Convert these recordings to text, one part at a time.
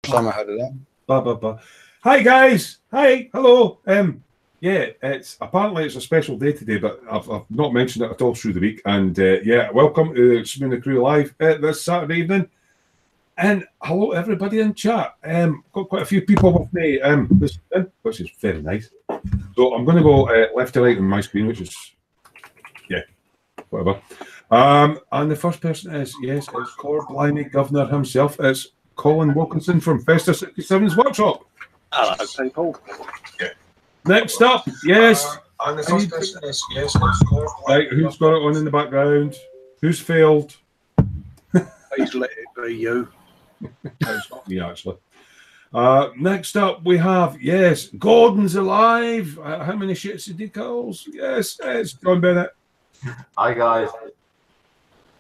time I heard of that. Ba, ba, ba. Hi guys. Hi. Hello. Yeah, apparently it's a special day today, but I've not mentioned it at all through the week. And yeah, welcome to Smoo and the Crew Live this Saturday evening. And hello everybody in chat. Got quite a few people with me this evening, which is very nice. So I'm going to go left to right on my screen, which is whatever. And the first person is it's Core Blimey Governor himself. It's Colin Wilkinson from Festa 67's workshop. Hello, people. Yeah. Next up, yes. And the first person is it's Core Right, who's got it on in the background? Who's failed? Please let it be you. It's not me, actually. Next up, we have, Gordon's alive. How many shits did he calls? Yes, it's John Bennett. Hi, guys.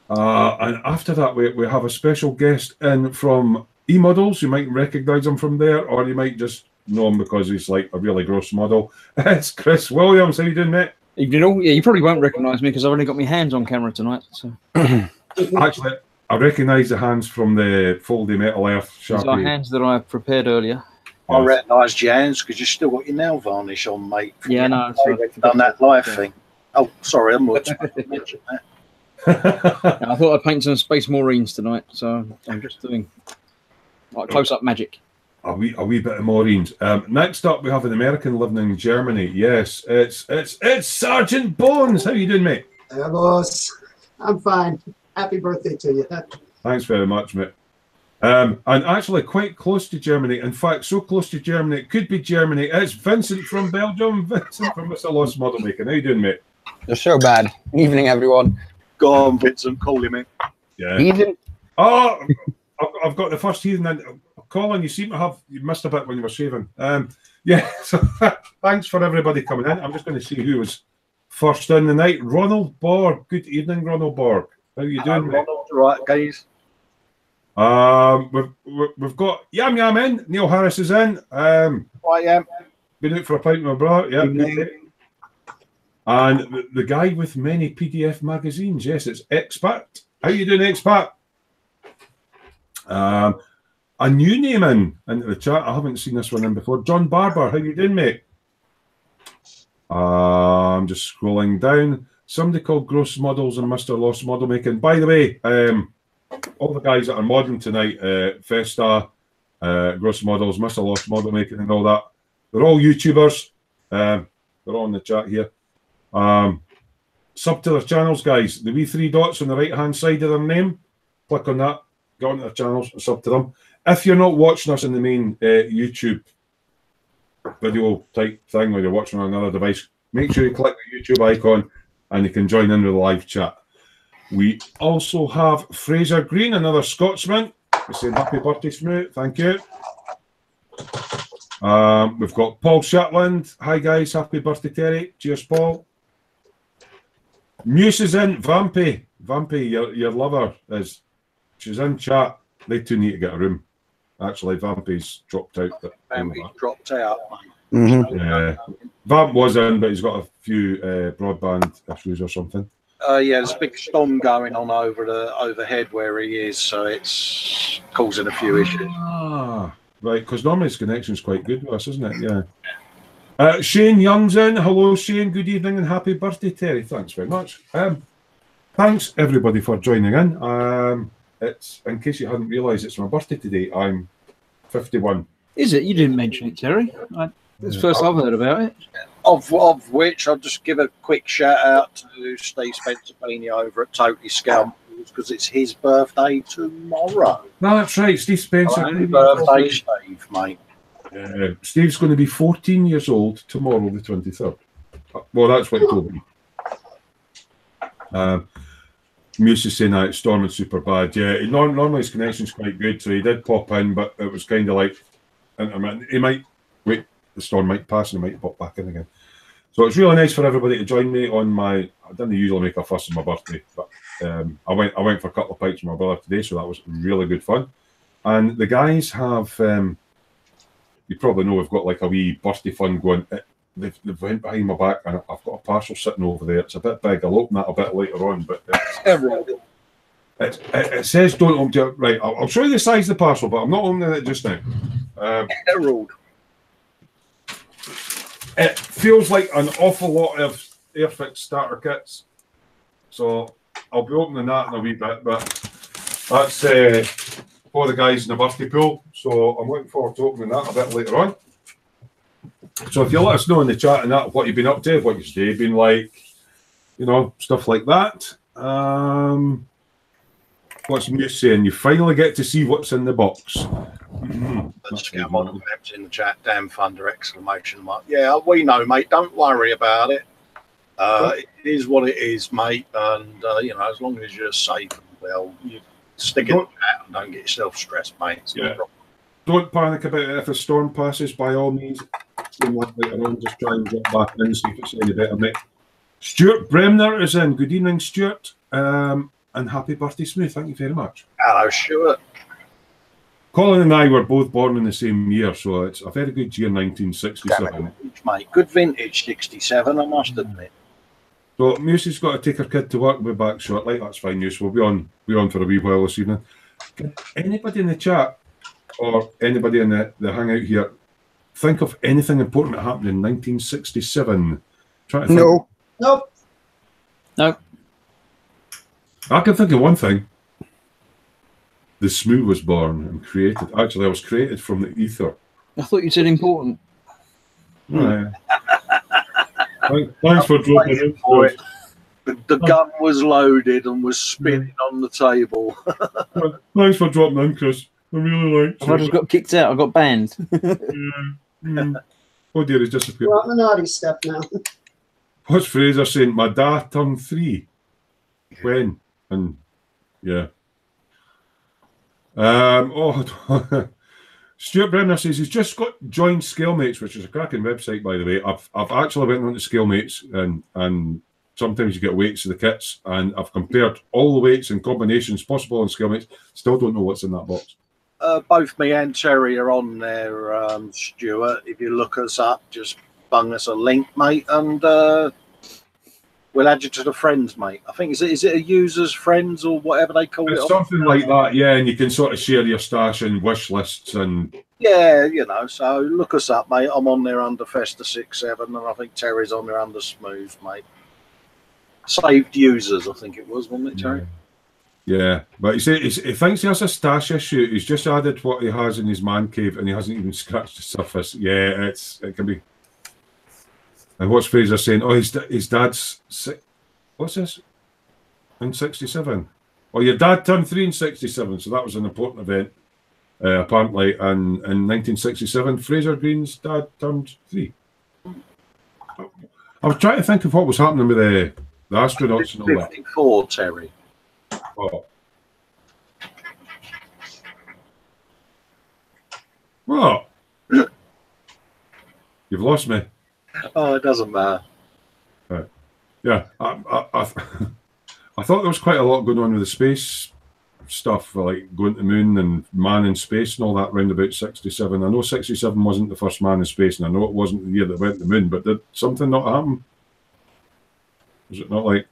And after that, we have a special guest in from E-Models. You might recognise him from there, or you might just know him because he's like a really gross model. It's Chris Williams. How you doing, mate? You know, yeah, you probably won't recognise me because I've only got my hands on camera tonight. So. Actually, I recognise the hands from the Foldy Metal Earth Sharpie. These are hands that I prepared earlier. I recognised your hands because you've still got your nail varnish on, mate. Yeah, no. I've done that live thing. Oh, sorry, I'm not supposed to mention that. I thought I'd paint some Space Marines tonight, so I'm just doing like close-up magic. A wee bit of Marines. Next up, we have an American living in Germany. Yes, it's Sergeant Bones. How you doing, mate? Hey, boss. I'm fine. Happy birthday to you. Thanks very much, mate. And actually quite close to Germany. In fact, so close to Germany, it could be Germany. It's Vincent from Belgium. Vincent from Mr. Lost Model Making. How you doing, mate? You're so bad. Evening, everyone. Go on, Vincent, call him in. Yeah. Heathen. Oh, I've got the first heathen. And Colin, you missed a bit when you were shaving. Yeah, so thanks for everybody coming in. I'm just going to see who was first in the night. Ronald Borg. Good evening, Ronald Borg. How you doing, mate? Ronald, right, guys. We've got Yam Yam in. Neil Harris is in. Right, yeah. Been out for a pint with my brother. Yeah. And the guy with many PDF magazines. Yes, it's Expat. How you doing, Expat? A new name into the chat. I haven't seen this one in before. John Barber. How you doing, mate? I'm just scrolling down. Somebody called Gross Models and Mr. Lost Model Making. By the way, all the guys that are modding tonight, Festa, Gross Models, Mr. Lost Model Making and all that, they're all YouTubers. They're all in the chat here. Sub to their channels, guys. The wee three dots on the right-hand side of their name. Click on that. Go onto their channels and sub to them. If you're not watching us in the main YouTube video type thing or you're watching on another device, make sure you click the YouTube icon and you can join in with the live chat. We also have Fraser Green, another Scotsman. We're saying happy birthday, Smoo. Thank you. We've got Paul Shatland. Hi, guys. Happy birthday, Terry. Cheers, Paul. Muse is in. Vampy, your lover is. She's in chat. They two need to get a room. Actually, Vampy's dropped out. Vampy's dropped out. Yeah. Vamp was in, but he's got a few broadband issues or something. Yeah, there's a big storm going on overhead where he is, so it's causing a few issues. Ah, right, because normally his connection's quite good with us, isn't it? Yeah. Shane Young's in. Hello, Shane. Good evening and happy birthday, Terry. Thanks very much. Thanks everybody for joining in. It's in case you hadn't realised, it's my birthday today. I'm 51. Is it? You didn't mention it, Terry. It's the first I've heard about it. Of which I'll just give a quick shout out to Steve Spencer over at Totally Scoundrels because it's his birthday tomorrow. No, that's right. Steve Spencer. Happy birthday, Steve, mate. Steve's going to be 14 years old tomorrow, the 23rd. Well, that's what he told me. Muse is saying that it's storming super bad. Yeah, normally his connection's quite good, so he did pop in, but it was kind of like intermittent. He might wait, the storm might pass and he might pop back in again. So it's really nice for everybody to join me on my. I didn't usually make a fuss on my birthday, but I went for a couple of pints with my brother today, so that was really good fun. And the guys have, you probably know, we've got like a wee birthday fun going. They've went behind my back and I've got a parcel sitting over there. It's a bit big. I'll open that a bit later on, but It says don't open it. Right, I'll show you the size of the parcel, but I'm not opening it just now. Herald. It feels like an awful lot of Airfix starter kits. So I'll be opening that in a wee bit, but that's for the guys in the birthday pool. So I'm looking forward to opening that a bit later on. So if you let us know in the chat and that what you've been up to, what your day been like, you know, stuff like that. What's Smoo saying? You finally get to see what's in the box. Let's get on the webs in the chat. Damn thunder! Exclamation mark. Yeah, we know, mate. Don't worry about it. It is what it is, mate. And you know, as long as you're safe and well, you stick it in the chat and don't get yourself stressed, mate. Yeah. Don't panic about it if a storm passes. By all means, later on, just try and get back in, see if it's any better, mate. Stuart Bremner is in. Good evening, Stuart. And happy birthday, Smoo. Thank you very much. Hello, Stuart. Colin and I were both born in the same year, so it's a very good year, 1967. Mate, good vintage 67, I must admit. So Musie's got to take her kid to work. We'll be back shortly. That's fine, Muse. We'll be on for a wee while this evening. Can anybody in the chat or anybody in the hangout here think of anything important that happened in 1967? Try to think. No. Nope. No. I can think of one thing. The Smoo was born and created. Actually, I was created from the ether. I thought you said important. Thanks for dropping in. The gun was loaded and was spinning on the table. Thanks for dropping in, Chris. I really like it. I just got kicked out. I got banned. Oh dear, he's disappeared. We're on the naughty step now. What's Fraser saying? My dad turned 3. When? And yeah. Stuart Bremner says he's just got joined Scalemates, which is a cracking website, by the way. I've actually went on to Scalemates, and sometimes you get weights of the kits, and I've compared all the weights and combinations possible on Scalemates. Still don't know what's in that box. Both me and Terry are on there, Stuart. If you look us up, just bung us a link, mate, and we'll add you to the friends, mate. I think is it a user's friends or whatever they call It's it? something like that, yeah. And you can sort of share your stash and wish lists and Yeah, you know. So look us up, mate. I'm on there under Festa 67, and I think Terry's on there under Smooth, mate. Saved users, I think it was, wasn't it, Terry? yeah. But he thinks he has a stash issue. He's just added what he has in his man cave, and he hasn't even scratched the surface. Yeah, it can be. And what's Fraser saying? Oh, his dad's what's this? In 67. Oh, your dad turned 3 in 67, so that was an important event, apparently. And in 1967, Fraser Green's dad turned 3. I was trying to think of what was happening with the astronauts and all that. 54, Terry. Oh. What? You've lost me. Oh, it doesn't matter. Right. Yeah, I thought there was quite a lot going on with the space stuff, like going to the moon and man in space and all that round about 67. I know 67 wasn't the first man in space, and I know it wasn't the year that went to the moon, but did something not happen? Was it not like...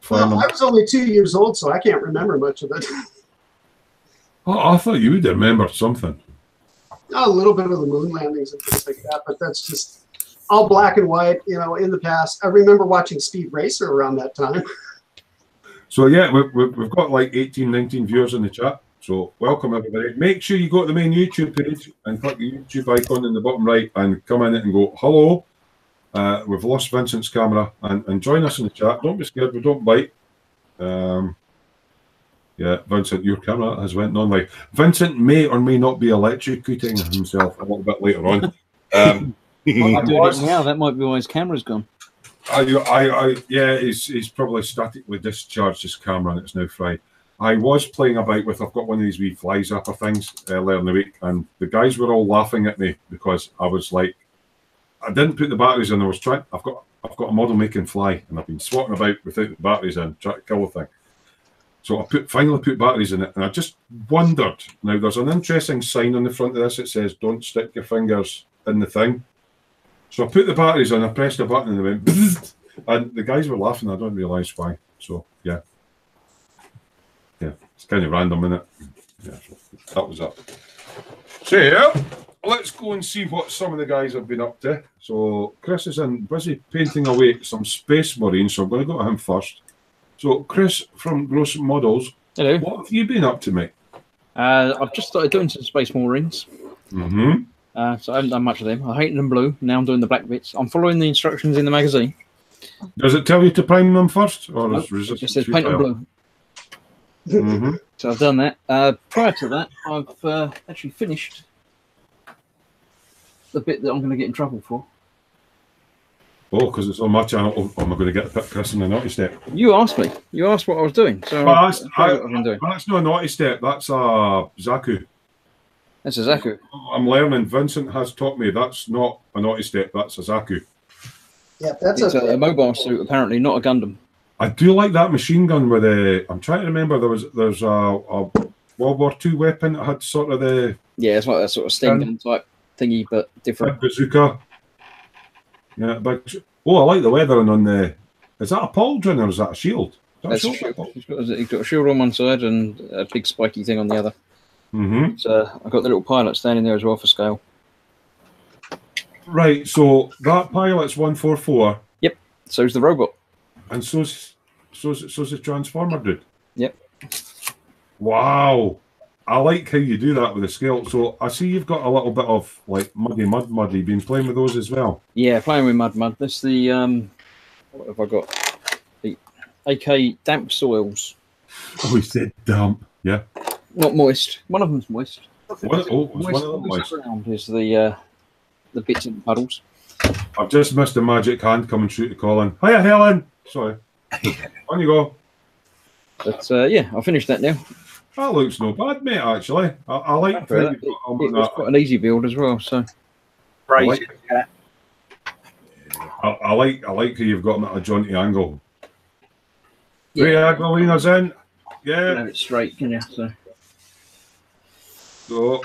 Well, I was only 2 years old, so I can't remember much of it. Oh, I thought you would have remembered something. A little bit of the moon landings and things like that, but that's just all black and white, you know, in the past. I remember watching Speed Racer around that time. So yeah, we've got like 18, 19 viewers in the chat. So welcome everybody. Make sure you go to the main YouTube page and click the YouTube icon in the bottom right and come in it and go, hello. We've lost Vincent's camera and join us in the chat. Don't be scared, we don't bite. Yeah, Vincent, your camera has went non-live. Vincent may or may not be electrocuting himself a little bit later on. I'm doing it now. That might be why his camera's gone. Yeah, he's probably statically discharged his camera and it's now fried. I was playing about with, I've got one of these wee fly zapper things earlier in the week, and the guys were all laughing at me because I was like, I didn't put the batteries in. I was trying. I've got a model making fly, and I've been swatting about without the batteries in, trying to kill the thing. So I finally put batteries in it, and I just wondered. Now there's an interesting sign on the front of this. It says, "Don't stick your fingers in the thing." So I put the batteries in. I pressed a button, and they went, and the guys were laughing. I don't realise why. So yeah. It's kind of random, isn't it? Yeah, that was it. So yeah, let's go and see what some of the guys have been up to. So Chris is busy painting away some Space Marines, so I'm going to go to him first. So Chris from Gross Models, Hello. what have you been up to, mate? I've just started doing some Space Marines. Mm-hmm. So I haven't done much of them. I painted them blue. Now I'm doing the black bits. I'm following the instructions in the magazine. Does it tell you to prime them first, or Nope, is it resistance just says paint them futile? blue. Mm-hmm. So I've done that. Prior to that, I've actually finished the bit that I'm going to get in trouble for. Oh, because it's on my channel. Oh, am I going to get a pit Chris in the naughty step? You asked me. You asked what I was doing. So Well, I'll tell you what I've been doing. that's not a naughty step. That's a Zaku. That's a Zaku. I'm learning. Vincent has taught me that's not a naughty step. That's a Zaku. Yeah, that's It's a mobile suit, apparently, not a Gundam. I do like that machine gun with a. I'm trying to remember. There's a World War II weapon that had sort of the Yeah, it's like that sort of steam gun type thingy, but different. big bazooka. Yeah, but oh, I like the weathering on the. Is that a pauldron or is that a shield? That's a shield. He's got a shield on one side and a big spiky thing on the other. Mm-hmm. So I've got the little pilot standing there as well for scale. Right, so that pilot's 144, So's the robot. and so's the Transformer dude. Yep. Wow, I like how you do that with the scale. So I see you've got a little bit of like muddy. Been playing with those as well. Yeah, playing with mud. That's the what have I got? The AK damp soils. Oh, he said damp. Yeah. Not moist. One of them's moist. Was one of them Moist moist? ground is the bits in the puddles. I've just missed a magic hand coming through to Colin. Hiya, Helen. Sorry. On you go. But yeah, I finished that now. That looks no bad, mate. Actually, I like. For that. It was quite an easy build as well. So Crazy cat. I like how you've got them at a jaunty angle. yeah, Yeah, Aguilina's in. you Yeah. have it straight, can you? So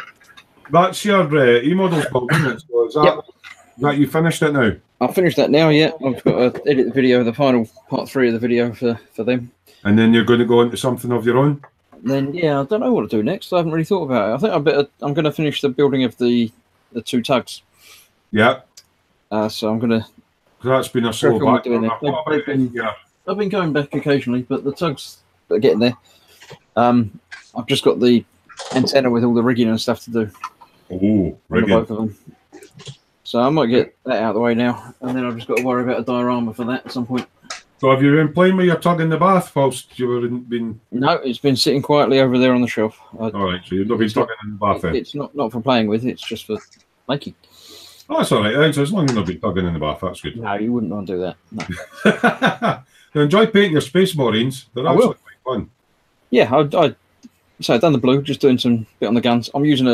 that's your e-models build, isn't it? So is that you finished it now? I'll finish that now. Yeah, I've got to edit the video, the final part 3 of the video for them. And then you're going to go into something of your own? Then yeah, I don't know what to do next. I haven't really thought about it. I think I'm going to finish the building of the 2 tugs. Yeah. So I'm going to. That's been a slow Crack on back. doing it. What about it? Yeah. I've been going back occasionally, but the tugs are getting there. I've just got the antenna with all the rigging and stuff to do. Oh, On rigging. both of them. So I might get that out of the way now, and then I've just got to worry about a diorama for that at some point. So have you been playing with your tug in the bath whilst you were been? No, it's been sitting quietly over there on the shelf. All right, so you've not been tugging in the bath then? It's not for playing with, it's just for making. Oh, that's all right then. So as long as you've not been tugging in the bath, that's good. No, you wouldn't want to do that. No. You enjoy painting your Space Marines. They're I will. actually quite fun. Yeah, so I've done the blue, just doing some bit on the guns. I'm using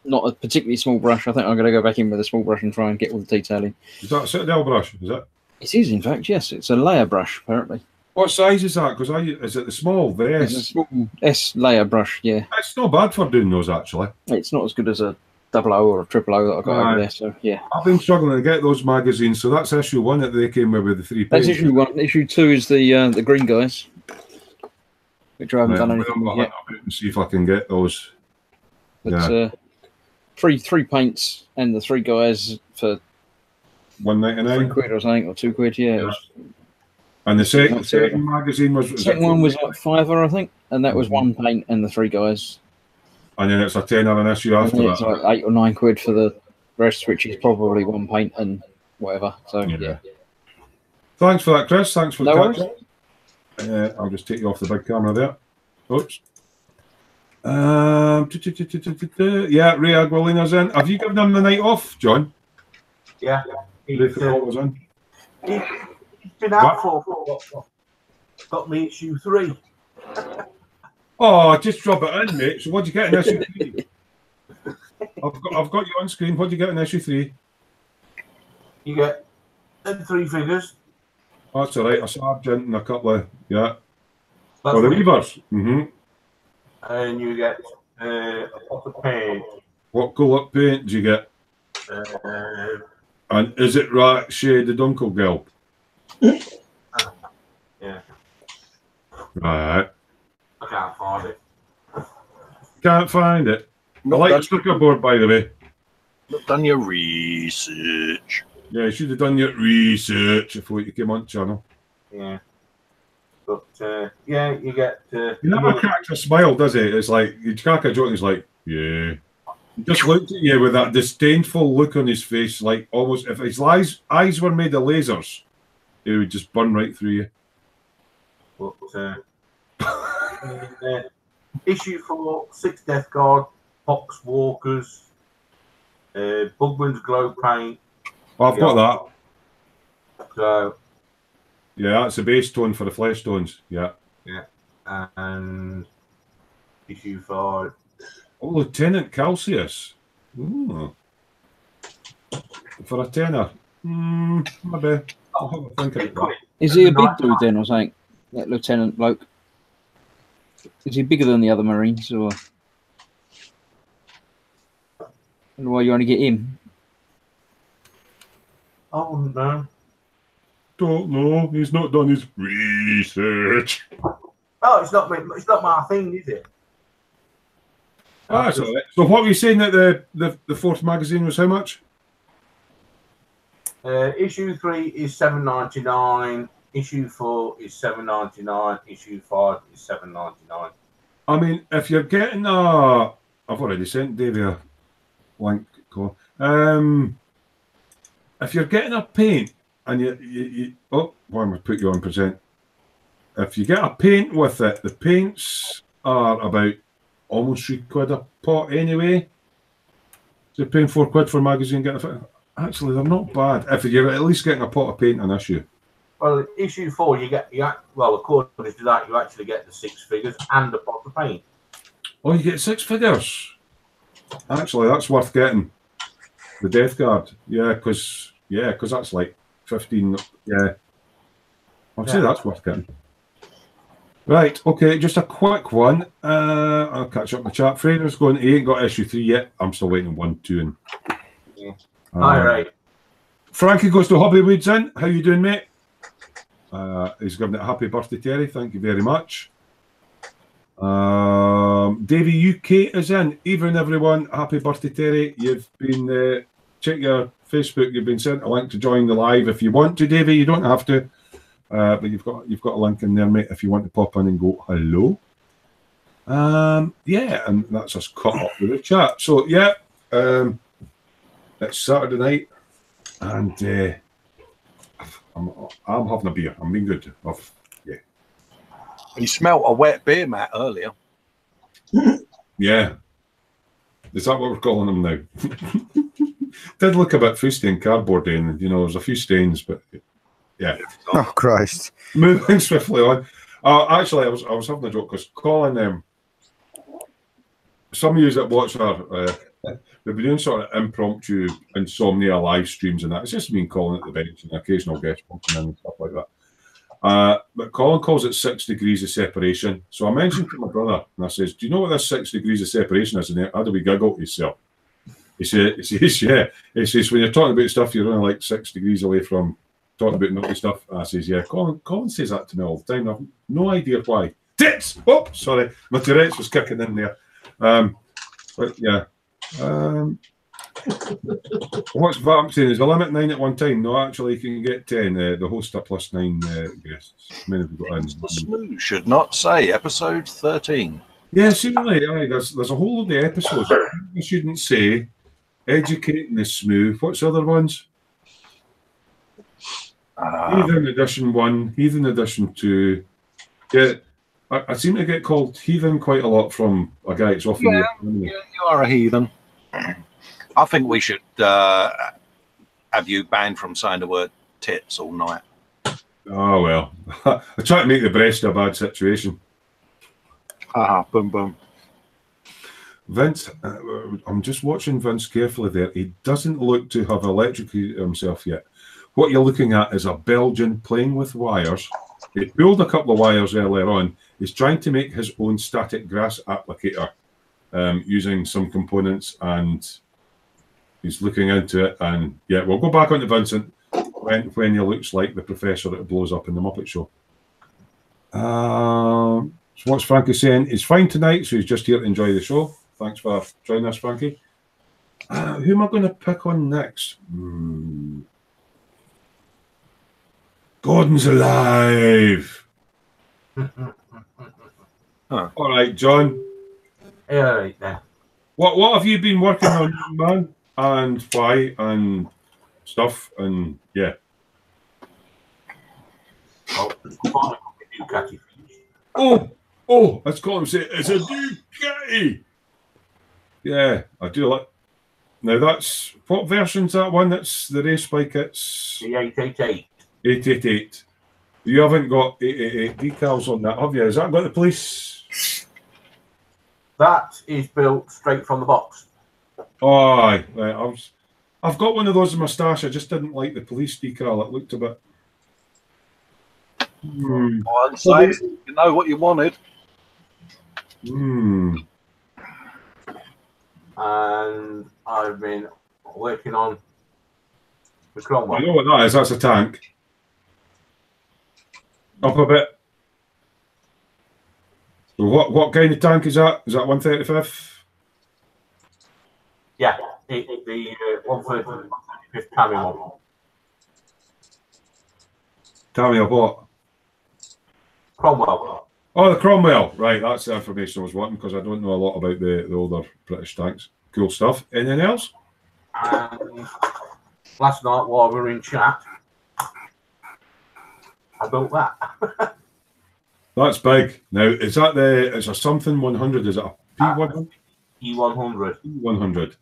not a particularly small brush. I think I'm going to go back in with a small brush and try and get all the detailing. Is that a Citadel brush? Is it? It is, in fact, yes. It's a layer brush, apparently. What size is that? Because is it the small, the It's a S? small S layer brush, yeah. It's not bad for doing those actually. It's not as good as a 00 or a 000 that I've got Aye. over there, so yeah. I've been struggling to get those magazines, so that's issue 1 that they came with the 3 That's pages. issue 1. Issue 2 is the green guys, which I haven't done anything with yet. And see if I can get those. But three paints and the 3 guys for £1.99. £3 or something, or £2, yeah. Yeah. It was, And the second Not too bad. magazine was. the second one was like £5, I think, and that was 1 paint and the 3 guys. And then it's a tenner an issue And after then that. it's like £8 or £9 for the rest, which is probably 1 paint and whatever. So yeah. Thanks for that, Chris. Thanks for the No catch. I'll just take you off the big camera there. Oops. Yeah, Ray Aguilina's in. Have you given him the night off, John? Yeah. Ray was in. He's been out for got me issue 3. Oh, just drop it in, mate. So what'd you get in issue 3? I've got you on screen. What'd you get in issue 3? You get them 3 figures. That's all right. A sergeant and a couple of That's the it. Reavers. Mm-hmm. And you get a pot of paint. What colour paint do you get? And is it right shade of Dunkelgelb? Yeah. Right. A can't find it. Can't find it. Not I like done, the sticker board, by the way. not done your research. Yeah, you should have done your research before you came on channel. Yeah. But yeah, you get. He never cracks a smile, does he? It's like you crack a joke and he's like, yeah. He just looked at you with that disdainful look on his face, like almost if his eyes were made of lasers, he would just burn right through you. But issue 4, 6 Death Guard, Pox Walkers, Bugman's Glow Paint. Well, I've got that. So Yeah, that's the base tone for the flesh tones. Yeah. and issue 5. Oh, Lieutenant Calcius. Ooh. For a tenner. Maybe. I'll have a think about that. Is he a big dude then, or something? That lieutenant bloke. Is he bigger than the other Marines, or? And why you only get him? Oh no. Don't know. He's not done his research. Oh, it's not my thing, is it? Ah, that's all right. So what were you saying that the fourth magazine was how much? Issue 3 is $7.99. Issue 4 is $7.99. Issue 5 is $7.99. I mean, if you're getting a, I've already sent Davey a link. If you're getting a paint and you oh, why am I put you on present? If you get a paint with it, the paints are about almost £3 a pot anyway. So you're paying £4 for a magazine, getting a. Actually, they're not bad. If you're at least getting a pot of paint an issue. Well, issue 4, well, according to that, you actually get the 6 figures and a pot of paint. Oh, you get 6 figures. Actually, that's worth getting. The Death Guard, because that's like 15. Yeah, I'd say that's worth getting. Right, okay, just a quick one. I'll catch up the chat. Fraser's going. He ain't got issue 3 yet. I'm still waiting on 1, 2, and. Yeah. All right. Frankie goes to Hobbywoods in. How you doing, mate? He's giving it a happy birthday, Terry. Thank you very much. Davey UK is in. Evening, everyone. Happy birthday, Terry. You've been check your Facebook. You've been sent a link to join the live if you want to, Davey. You don't have to, but you've got a link in there, mate. If you want to pop in and go hello. Yeah, and that's us cut up with the chat. So yeah, it's Saturday night, and I'm having a beer. I'm being good. Yeah. You smelt a wet beer mat earlier. Yeah. Is that what we're calling them now? Did look a bit fusty and cardboardy, and there's a few stains, but yeah. Oh Christ! Moving swiftly on. Actually, I was having a joke because Colin. Some of you that watch our, we've been doing sort of impromptu insomnia live streams and that. It's just me and Colin at the bench and an occasional guest popping in and stuff like that. But Colin calls it 6 degrees of separation. So I mentioned to my brother, and I says, "Do you know what this 6 degrees of separation is?" And how do we giggle to yourself? He says, "Yeah." He says, "When you're talking about stuff, you're only like 6 degrees away from talking about naughty stuff." I says, "Yeah." Colin says that to me all the time. I've no idea why. Tits! Oh, sorry. My Tourette's was kicking in there. But yeah. What's Vamp saying? Is the limit 9 at one time? No, actually, you can get 10. The host are plus 9 guests. Many have got in. Smoo should not say episode 13. Yeah, seemingly, there's a whole load of episodes. You shouldn't say. Educating the Smoo. What's the other ones? Heathen Edition 1, Heathen Edition 2. Yeah, I seem to get called heathen quite a lot from a guy. It's often yeah, you are a heathen. I think we should have you banned from saying the word tits all night. Oh, well. I try to make the breast a bad situation. Boom, boom. Vince, I'm just watching Vince carefully there. He doesn't look to have electrocuted himself yet. What you're looking at is a Belgian playing with wires. He pulled a couple of wires earlier on. He's trying to make his own static grass applicator using some components, and he's looking into it. And yeah, we'll go back on to Vincent when he looks like the professor that blows up in the Muppet Show. So what's Frankie saying? He's fine tonight, so he's just here to enjoy the show. Thanks for joining us, Frankie. Who am I going to pick on next? Gordon's alive. All right, John. Yeah, all right then. What have you been working on, man? And why and stuff and yeah. Oh, let's call him say it's a Ducati. Yeah, I do like. Now that's what version's that one? That's the race bike. It's the 888. 888. You haven't got 888 decals on that, have you? Has that got the police? That is built straight from the box. Oh, aye. Right. I've got one of those in my stash. I just didn't like the police decal. It looked a bit. I'd say you know what you wanted. And I've been working on the Cromwell. I know what that is. That's a tank. Up a bit. So what kind of tank is that? Is that 135th? Yeah, the 135th Tammy one. Tell me of what? Cromwell. Oh, the Cromwell. Right, that's the information I was wanting because I don't know a lot about the older British tanks. Cool stuff. Anything else? Last night while we were in chat, I built that. That's big. Now, is that it's a something 100? Is it a P100? E100. P100.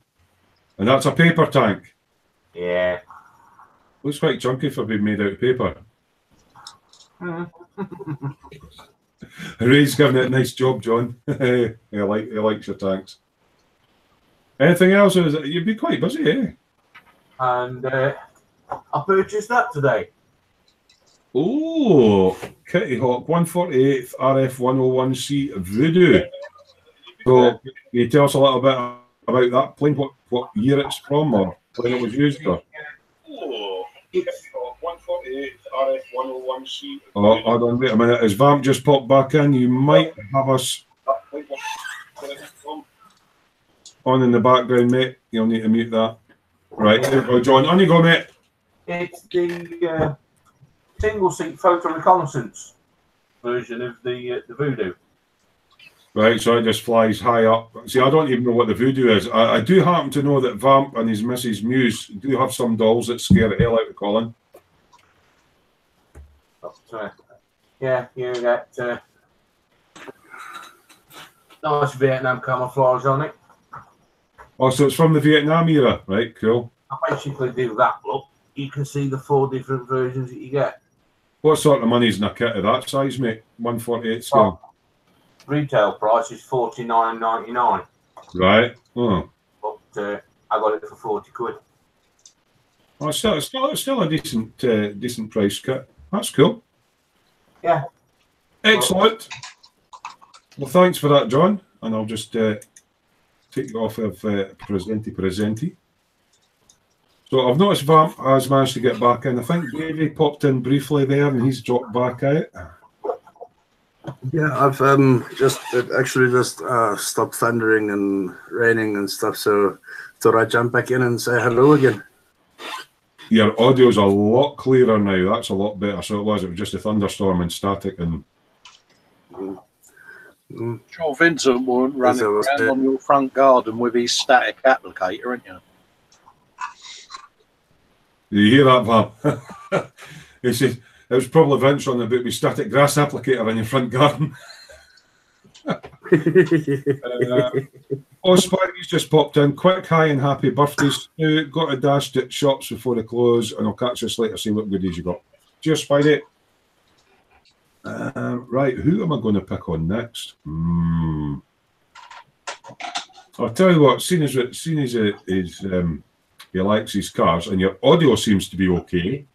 And that's a paper tank. Yeah. Looks quite chunky for being made out of paper. Ray's giving it a nice job, John. he likes your tanks. Anything else? You've been quite busy, eh? And I purchased that today. Oh, Kitty Hawk 148th RF 101C Voodoo. So, can you tell us a little bit about that plane? What year it's from or when it was used? Or? Oh, Kitty Hawk 148th RF 101C. Oh, hold on, wait a minute. As Vamp just popped back in, you might have us on in the background, mate. You'll need to mute that. Right, there we go, John. On you go, mate. It's the single seat photo reconnaissance version of the Voodoo. Right, so it just flies high up. See, I don't even know what the Voodoo is. I do happen to know that Vamp and his Mrs. Muse do have some dolls that scare the hell out of Colin. But, yeah, you get nice Vietnam camouflage on it. Oh, so it's from the Vietnam era, right? Cool. I basically do that look. You can see the 4 different versions that you get. What sort of money's in a kit of that size, mate? 148 scale. Retail price is $49.99. Right. Oh. But I got it for 40 quid. Oh, still a decent price kit. That's cool. Yeah. Excellent. Well, thanks for that, John. And I'll just take it off of Presenti. So I've noticed Vamp has managed to get back in. I think Davey popped in briefly there and he's dropped back out. Yeah, I've just stopped thundering and raining and stuff, so thought I'd jump back in and say hello again. Your audio's a lot clearer now. That's a lot better. So it was just a thunderstorm and static and. Sure, Vincent won't run around on your front garden with his static applicator, aren't you? You hear that, Bob? He said it was probably Vince on about the static grass applicator in your front garden. Spidey's just popped in. Quick, hi, and happy birthday, Stu. Got a dash at shops before they close, and I'll catch us later. See what goodies you got. Cheers, Spidey. Right, who am I going to pick on next? I'll tell you what. Seeing as he likes his cars, and your audio seems to be okay,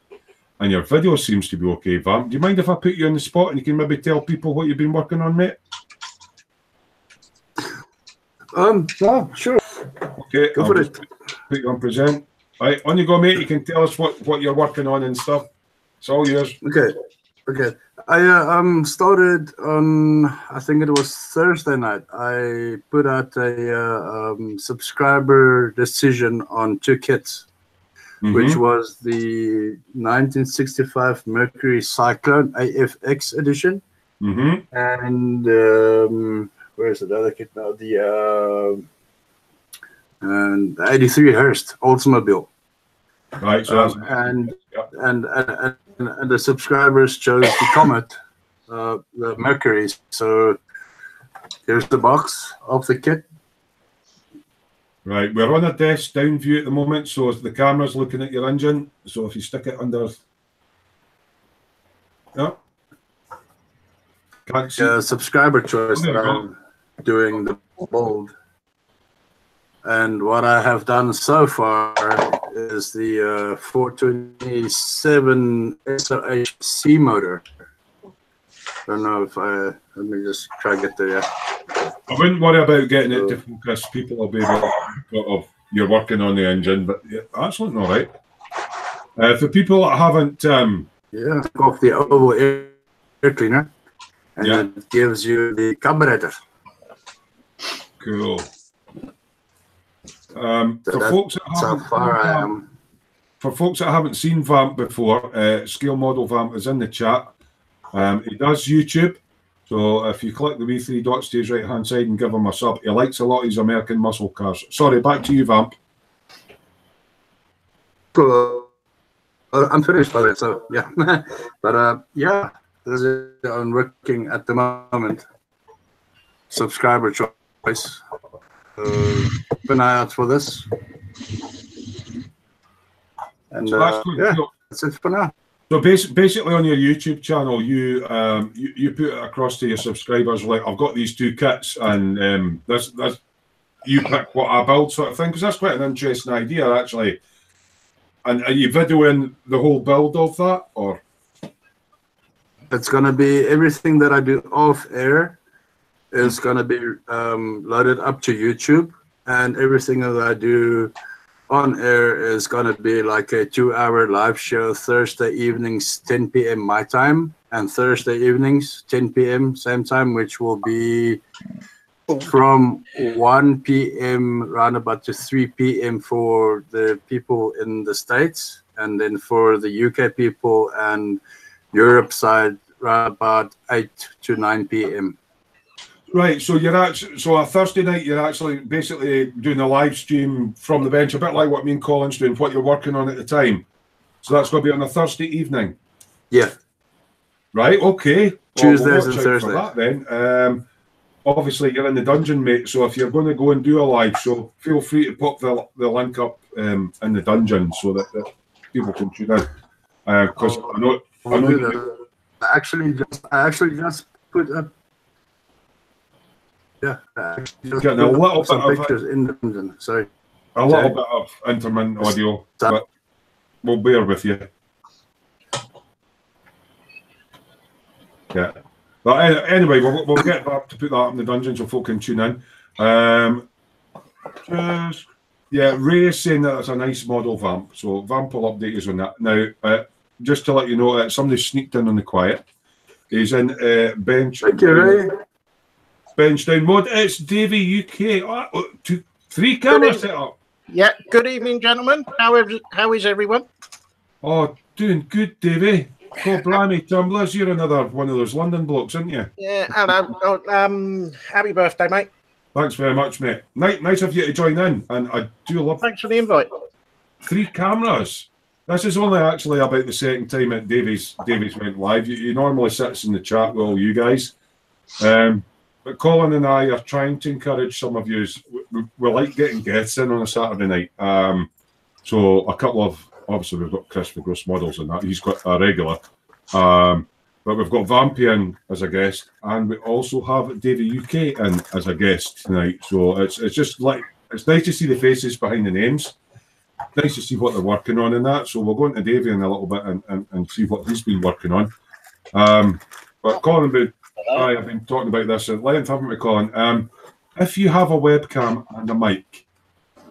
and your video seems to be okay, Vamp. Do you mind if I put you on the spot and you can maybe tell people what you've been working on, mate? Yeah, sure. Okay, Go for it. Put you on present. Right, on you go, mate. You can tell us what you're working on and stuff. It's all yours. Okay. Okay, I started on, I think it was Thursday night. I put out a subscriber decision on 2 kits, which was the 1965 Mercury Cyclone AFX edition, and where's the other kit now? The 83 Hearst Oldsmobile. Right, so and the subscribers chose the Comet, the Mercury. So here's the box of the kit. right, we're on a desk down view at the moment, so the camera's looking at your engine. So if you stick it under, can't see. Subscriber choice that I'm doing the bold. And what I have done so far is the 427 SOH C motor. I don't know if let me just try to get there. Yeah. I wouldn't worry about getting it to focus. People will be able to, you're working on the engine, but yeah, that's looking all right. For people that haven't, took off the oval air cleaner, and it gives you the carburetor. Cool. So for folks that haven't seen Vamp before, Scale Model Vamp is in the chat. He does YouTube, so if you click the wee 3 dots to his right hand side and give him a sub, he likes a lot of his American muscle cars. Sorry, back to you, Vamp. Cool. I'm finished by it, so yeah. But yeah, this is on working at the moment. Subscriber choice. Keep an eye out for this. And so that's cool. That's it for now. So basically, on your YouTube channel, you put it across to your subscribers like, I've got these 2 kits, and that's you pick what I build, sort of thing, because that's quite an interesting idea, actually. And are you videoing the whole build of that, or? It's going to be everything that I do off air is going to be loaded up to YouTube, and everything that I do on air is going to be like a 2-hour live show Thursday evenings, 10 p.m. my time, and Thursday evenings, 10 p.m. same time, which will be from 1 p.m. roundabout to 3 p.m. for the people in the States, and then for the UK people and Europe side, around about 8 to 9 p.m. Right, so you're actually, so a Thursday night, you're actually basically doing a live stream from the bench, a bit like what me and Colin's doing, what you're working on at the time. So that's going to be on a Thursday evening. Yeah. Right. Okay. Tuesdays and Thursdays. For that then. Obviously, you're in the dungeon, mate. So if you're going to go and do a live show, feel free to pop the link up in the dungeon so that people can tune in. Because I know I actually just put up. Yeah, getting a little bit of pictures in the dungeon. Sorry, a little bit of intermittent audio, but we'll bear with you. Yeah, but anyway, we'll get back to put that up in the dungeon so folk can tune in. Ray is saying that it's a nice model Vamp, so Vamp will update us on that. Now, just to let you know, somebody sneaked in on the quiet. He's in bench. Thank you, Ray. Bench down mode. It's Davey UK. 3 camera set up. Yeah. Good evening, gentlemen. How is everyone? Oh, doing good, Davey. Oh, blimey, Tumblers, you're another one of those London blokes, aren't you? Yeah. Hello. Happy birthday, mate. Thanks very much, mate. Nice of you to join in, and I do love. Thanks for the invite. 3 cameras. This is only actually about the second time that Davies went live. You normally sits in the chat with all you guys. But Colin and I are trying to encourage some of you. We like getting guests in on a Saturday night. So a couple of, obviously we've got Chris for Gross Models and that. He's got a regular. But we've got Vampy in as a guest, and we also have Davey UK in as a guest tonight. So it's just like, it's nice to see the faces behind the names. Nice to see what they're working on in that. So we'll go into Davey in a little bit and see what he's been working on. But Colin, I have been talking about this at length, haven't we, Colin? If you have a webcam and a mic,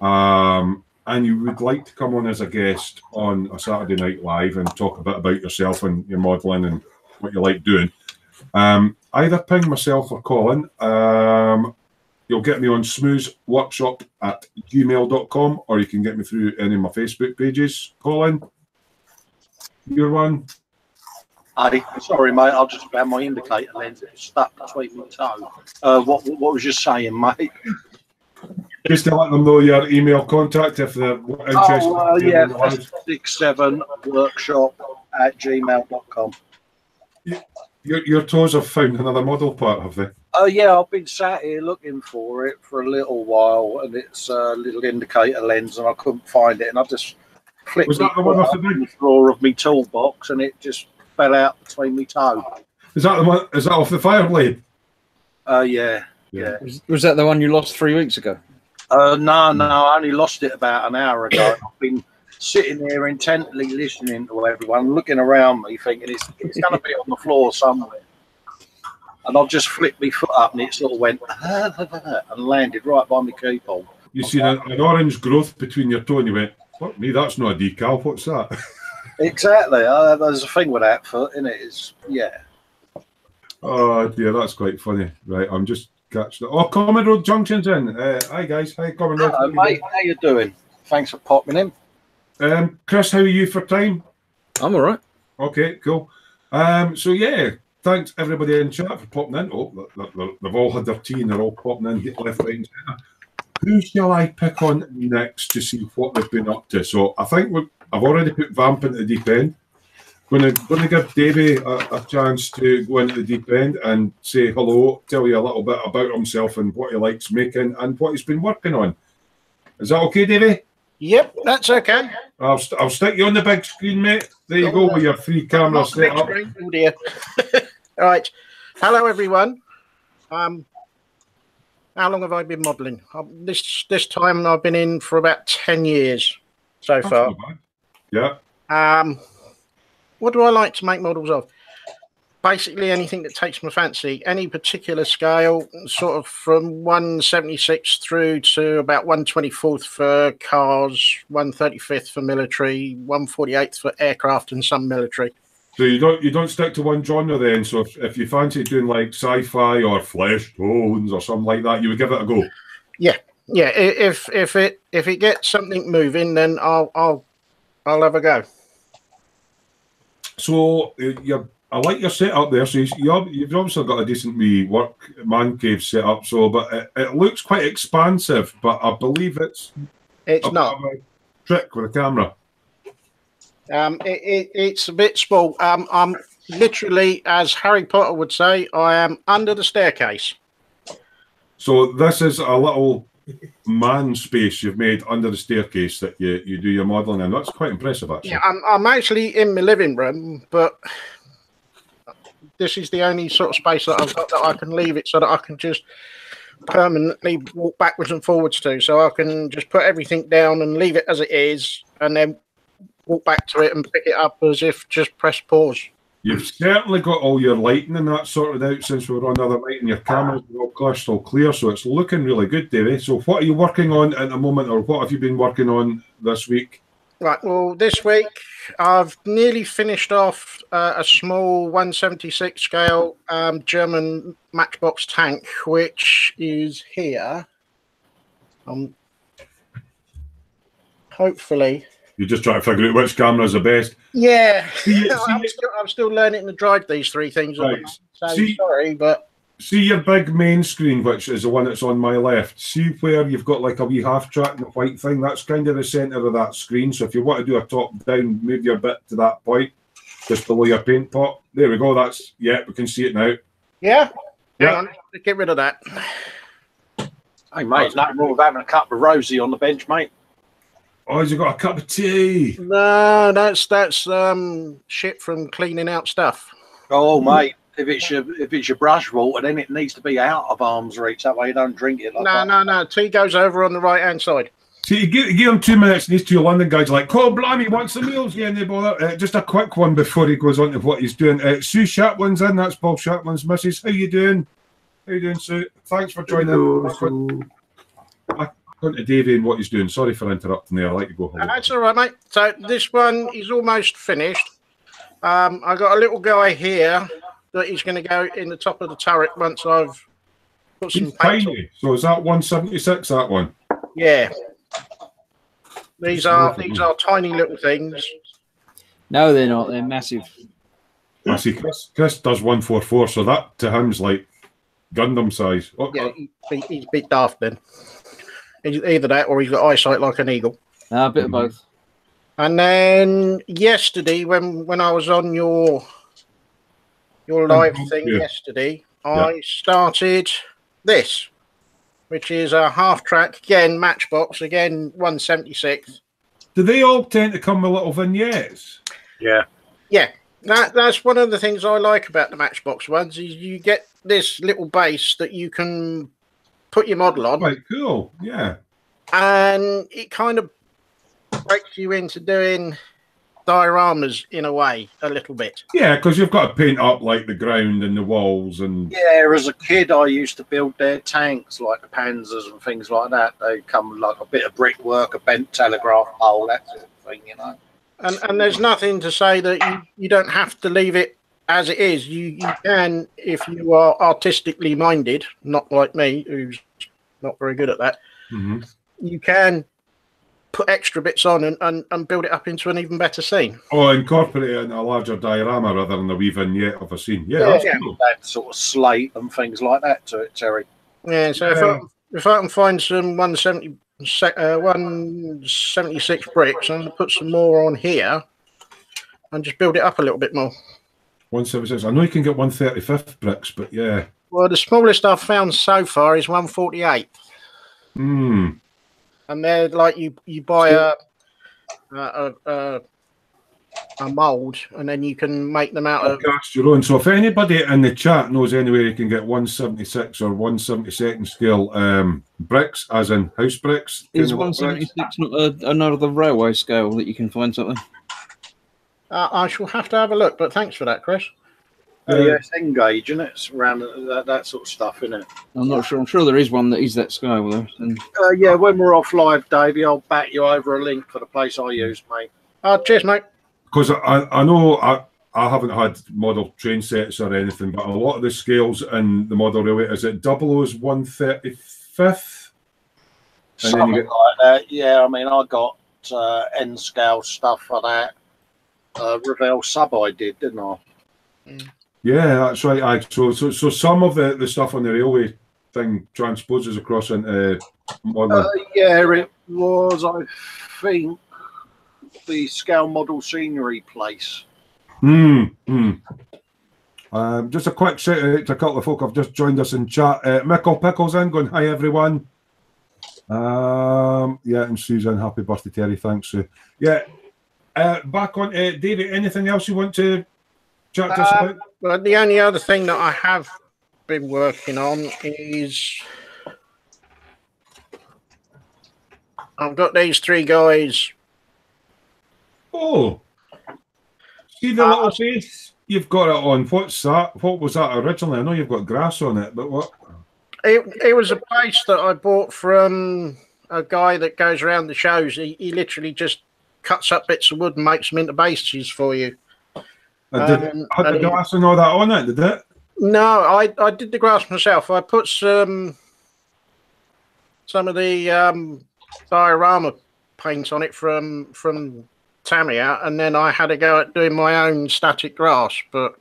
and you would like to come on as a guest on a Saturday Night Live and talk a bit about yourself and your modelling and what you like doing. Either ping myself or Colin. You'll get me on smoozworkshop@gmail.com, or you can get me through any of my Facebook pages. Colin, your one. Hey, sorry, mate. I'll just about my indicator lens. It's stuck between my toe. What was you saying, mate? Just to let them know your email contact if they're interested. Yeah, 67workshop@gmail.com. Your toes have found another model part, have they? Oh, yeah, I've been sat here looking for it for a little while, and it's a little indicator lens, and I couldn't find it, and I just flipped Was that the one off the big drawer of my toolbox, and it just fell out between my toe. Is that the one? Is that off the fire blade? Yeah. Was that the one you lost 3 weeks ago? No, I only lost it about an hour ago. I've been sitting there intently listening to everyone, looking around me, thinking it's going to be on the floor somewhere. And I've just flipped my foot up, and it sort of went and landed right by my keyboard. You see an orange growth between your toe, and you went, "Fuck me, that's not a decal. What's that?" Exactly. There's a thing with that foot, isn't it? Oh dear, that's quite funny. Right, I'm just catching it. Oh, Common Road Junction's in. Hi guys. Hi, Common Road. Hello, mate. How you doing? Thanks for popping in. Chris, how are you for time? I'm all right. Okay, cool. So yeah, thanks everybody in chat for popping in. Oh, they've all had their tea and they're all popping in left, right, and centre. Who shall I pick on next to see what they've been up to? So I think I've already put Vamp into the deep end. Going to give Davey a chance to go into the deep end and say hello, tell you a little bit about himself and what he likes making and what he's been working on. Is that okay, Davey? Yep, that's okay. I'll stick you on the big screen, mate. There you go with your 3 cameras set up. Oh dear. All right. Hello, everyone. How long have I been modelling? This time I've been in for about 10 years so far. Yeah. What do I like to make models of? Basically anything that takes my fancy. Any particular scale, sort of from 1/76 through to about 1/24 for cars, 1/35 for military, 1/48 for aircraft and some military. So you don't stick to one genre then. So if you fancy doing like sci-fi or flesh tones or something like that, you would give it a go. Yeah. If it gets something moving, then I'll have a go. So I like your setup there. So you've obviously got a decent wee work man cave set up. So, but it looks quite expansive. But I believe it's not a trick with a camera. It's a bit small. I'm literally, as Harry Potter would say, I am under the staircase. So this is a little man space you've made under the staircase that you do your modelling in. That's quite impressive, actually. Yeah, I'm actually in my living room, but this is the only sort of space that I've got that I can leave it so that I can just permanently walk backwards and forwards to. So I can just put everything down and leave it as it is, and then walk back to it and pick it up as if just press pause. You've certainly got all your lighting and that sorted out since we were on the other night, and your cameras are all crystal clear, so it's looking really good, Davey. So what are you working on at the moment, or what have you been working on this week? Right, well, this week I've nearly finished off a small 1/76 scale German matchbox tank, which is here. Hopefully... You're just trying to figure out which camera is the best. Yeah, I'm still learning to drive these 3 things. Right. So sorry, but see your big main screen, which is the one that's on my left. See where you've got like a wee half track and a white thing. That's kind of the centre of that screen. So if you want to do a top down, move your bit to that point, just below your paint pot. There we go. That's we can see it now. Yeah. Yeah. Hang on, get rid of that. Hey, mate, nothing wrong with having a cup of rosy on the bench, mate. Oh, has he got a cup of tea? No, that's shit from cleaning out stuff. Oh, mate, if it's your brush water, then it needs to be out of arm's reach. That way you don't drink it. No. Tea goes over on the right hand side. See, you give him 2 minutes, and these 2 London guys are like, "Call Blimey, wants the meals?" Yeah, and they bother. Just a quick one before he goes on to what he's doing. Sue Shaplin's in. That's Paul Shaplin's missus. How you doing? How you doing, Sue? Thanks for joining. On to Davey and what he's doing. Sorry for interrupting there. I like to go home. That's all right, mate. So this one is almost finished. I got a little guy here that is going to go in the top of the turret once I've put some It's paint on. tiny. So is that 176? That one? Yeah. These are tiny little things. No, they're not. They're massive. I see. Chris does 144, so that to him's like Gundam size. Oh, Yeah, he's a bit daft then. He's either that or he's got eyesight like an eagle. A bit of both. And then yesterday, when I was on your live thing yesterday, I started this, which is a half track again, Matchbox again, 176. Do they all tend to come with little vignettes? Yeah. Yeah, that's one of the things I like about the Matchbox ones is you get this little base that you can put your model on. Quite cool, yeah. And it kind of breaks you into doing dioramas in a way, a little bit. Yeah, because you've got to paint up like the ground and the walls and. Yeah, as a kid, I used to build their tanks like the Panzers and things like that. They come with like a bit of brickwork, a bent telegraph pole, that sort of thing, you know. And there's nothing to say that you don't have to leave it as it is. You can, if you are artistically minded, not like me, who's not very good at that. Mm-hmm. You can put extra bits on and build it up into an even better scene. Oh, incorporate it in a larger diorama rather than a wee vignette of a scene. Yeah, that's cool. That sort of slate and things like that to it, Terry. Yeah, so if I can find some 176 bricks, I'm going to put some more on here and just build it up a little bit more. 176. I know you can get 135th bricks, but yeah. Well, the smallest I've found so far is 148. Hmm. And they're like you buy a mold, and then you can make them out of. Cast your own. So if anybody in the chat knows anywhere you can get 176 or 172nd scale bricks, as in house bricks, Is 176 not another railway scale that you can find something? I shall have to have a look, but thanks for that, Chris. Yeah, it's engage, isn't it? It's around that sort of stuff, isn't it? I'm not sure. I'm sure there is one that is that scale though. And Yeah, when we're off live, Davey, I'll bat you over a link for the place I use, mate. Cheers, mate. Because I know I haven't had model train sets or anything, but a lot of the scales in the model railway, is it 00's 135th? Something like that. Yeah, I mean, I got N scale stuff for that. Ravel sub I did, didn't I? Yeah, that's right. So some of the stuff on the railway thing transposes across into model. Yeah, it was, I think, the scale model scenery place. Just a quick shout out to a couple of folk have just joined us in chat. Mickle Pickles in going, hi everyone. Yeah, and Susan, happy birthday, Terry. Thanks, Sue. Yeah. Back on David, anything else you want to chat to us about? Well, the only other thing that I have been working on is I've got these three guys. Oh, see the little base you've got it on. What's that? What was that originally? I know you've got grass on it, but what? It was a place that I bought from a guy that goes around the shows. He literally just cuts up bits of wood and makes them into bases for you. Did it have the grass and all that on it, did it? No, I did the grass myself. I put some of the diorama paint on it from Tamiya, and then I had to go at doing my own static grass, but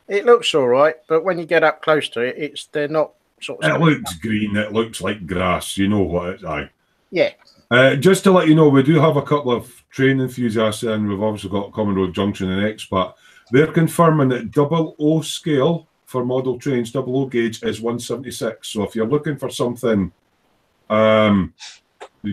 it looks all right. But when you get up close to it, they're not sort of. It looks green. It looks like grass. You know what it's like. Yeah. Just to let you know, we do have a couple of train enthusiasts, and we've also got Common Road Junction and Expat. They're confirming that 00 scale for model trains, 00 gauge is 176. So if you're looking for something, you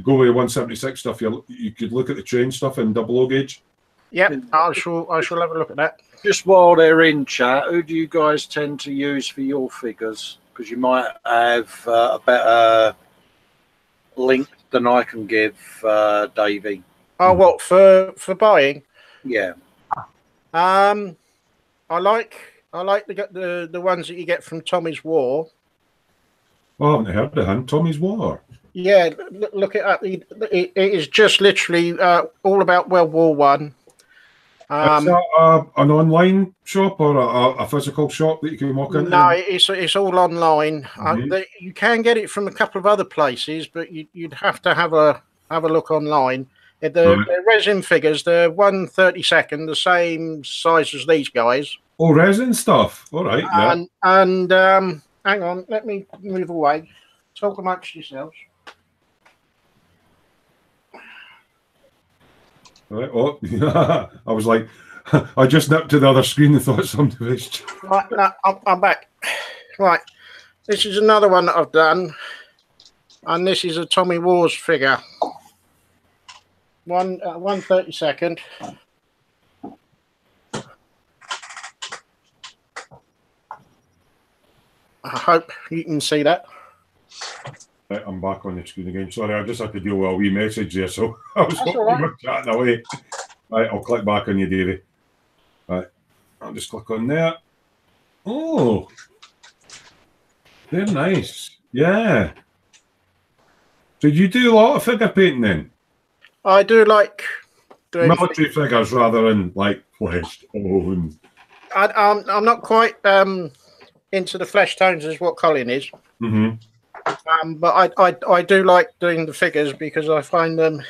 go with 176 stuff. You could look at the train stuff in 00 gauge. Yep, I shall have a look at that. Just while they're in chat, who do you guys tend to use for your figures? Because you might have a better link than I can give Davey. Oh, what for buying? Yeah. I like the ones that you get from Tommy's War. Oh, I haven't heard of him. Tommy's War. Yeah, look it up. It is just literally all about World War One. Is that an online shop or a physical shop that you can walk into? No, it's all online. Mhm. You can get it from a couple of other places, but you'd have to have a look online. They're resin figures. They're 1/32, the same size as these guys. Oh, resin stuff. All right, yeah. And hang on, let me move away. Talk amongst yourselves. Right. Oh, I was like, I just nipped to the other screen and thought somebody was. Right, no, I'm back. Right, this is another one that I've done, and this is a Tommy Wars figure. 1/32. I hope you can see that. Right, I'm back on the screen again. Sorry, I just had to deal with a wee message there, so I was That's all right. chatting away. Right, I'll click back on you, Davey. Right, I'll just click on there. Oh, they're nice. Yeah. So you do a lot of figure painting then? I do like doing Military figures rather than like fleshed. I'm not quite into the flesh tones as what Colin is. Mm-hmm. But I do like doing the figures because I find them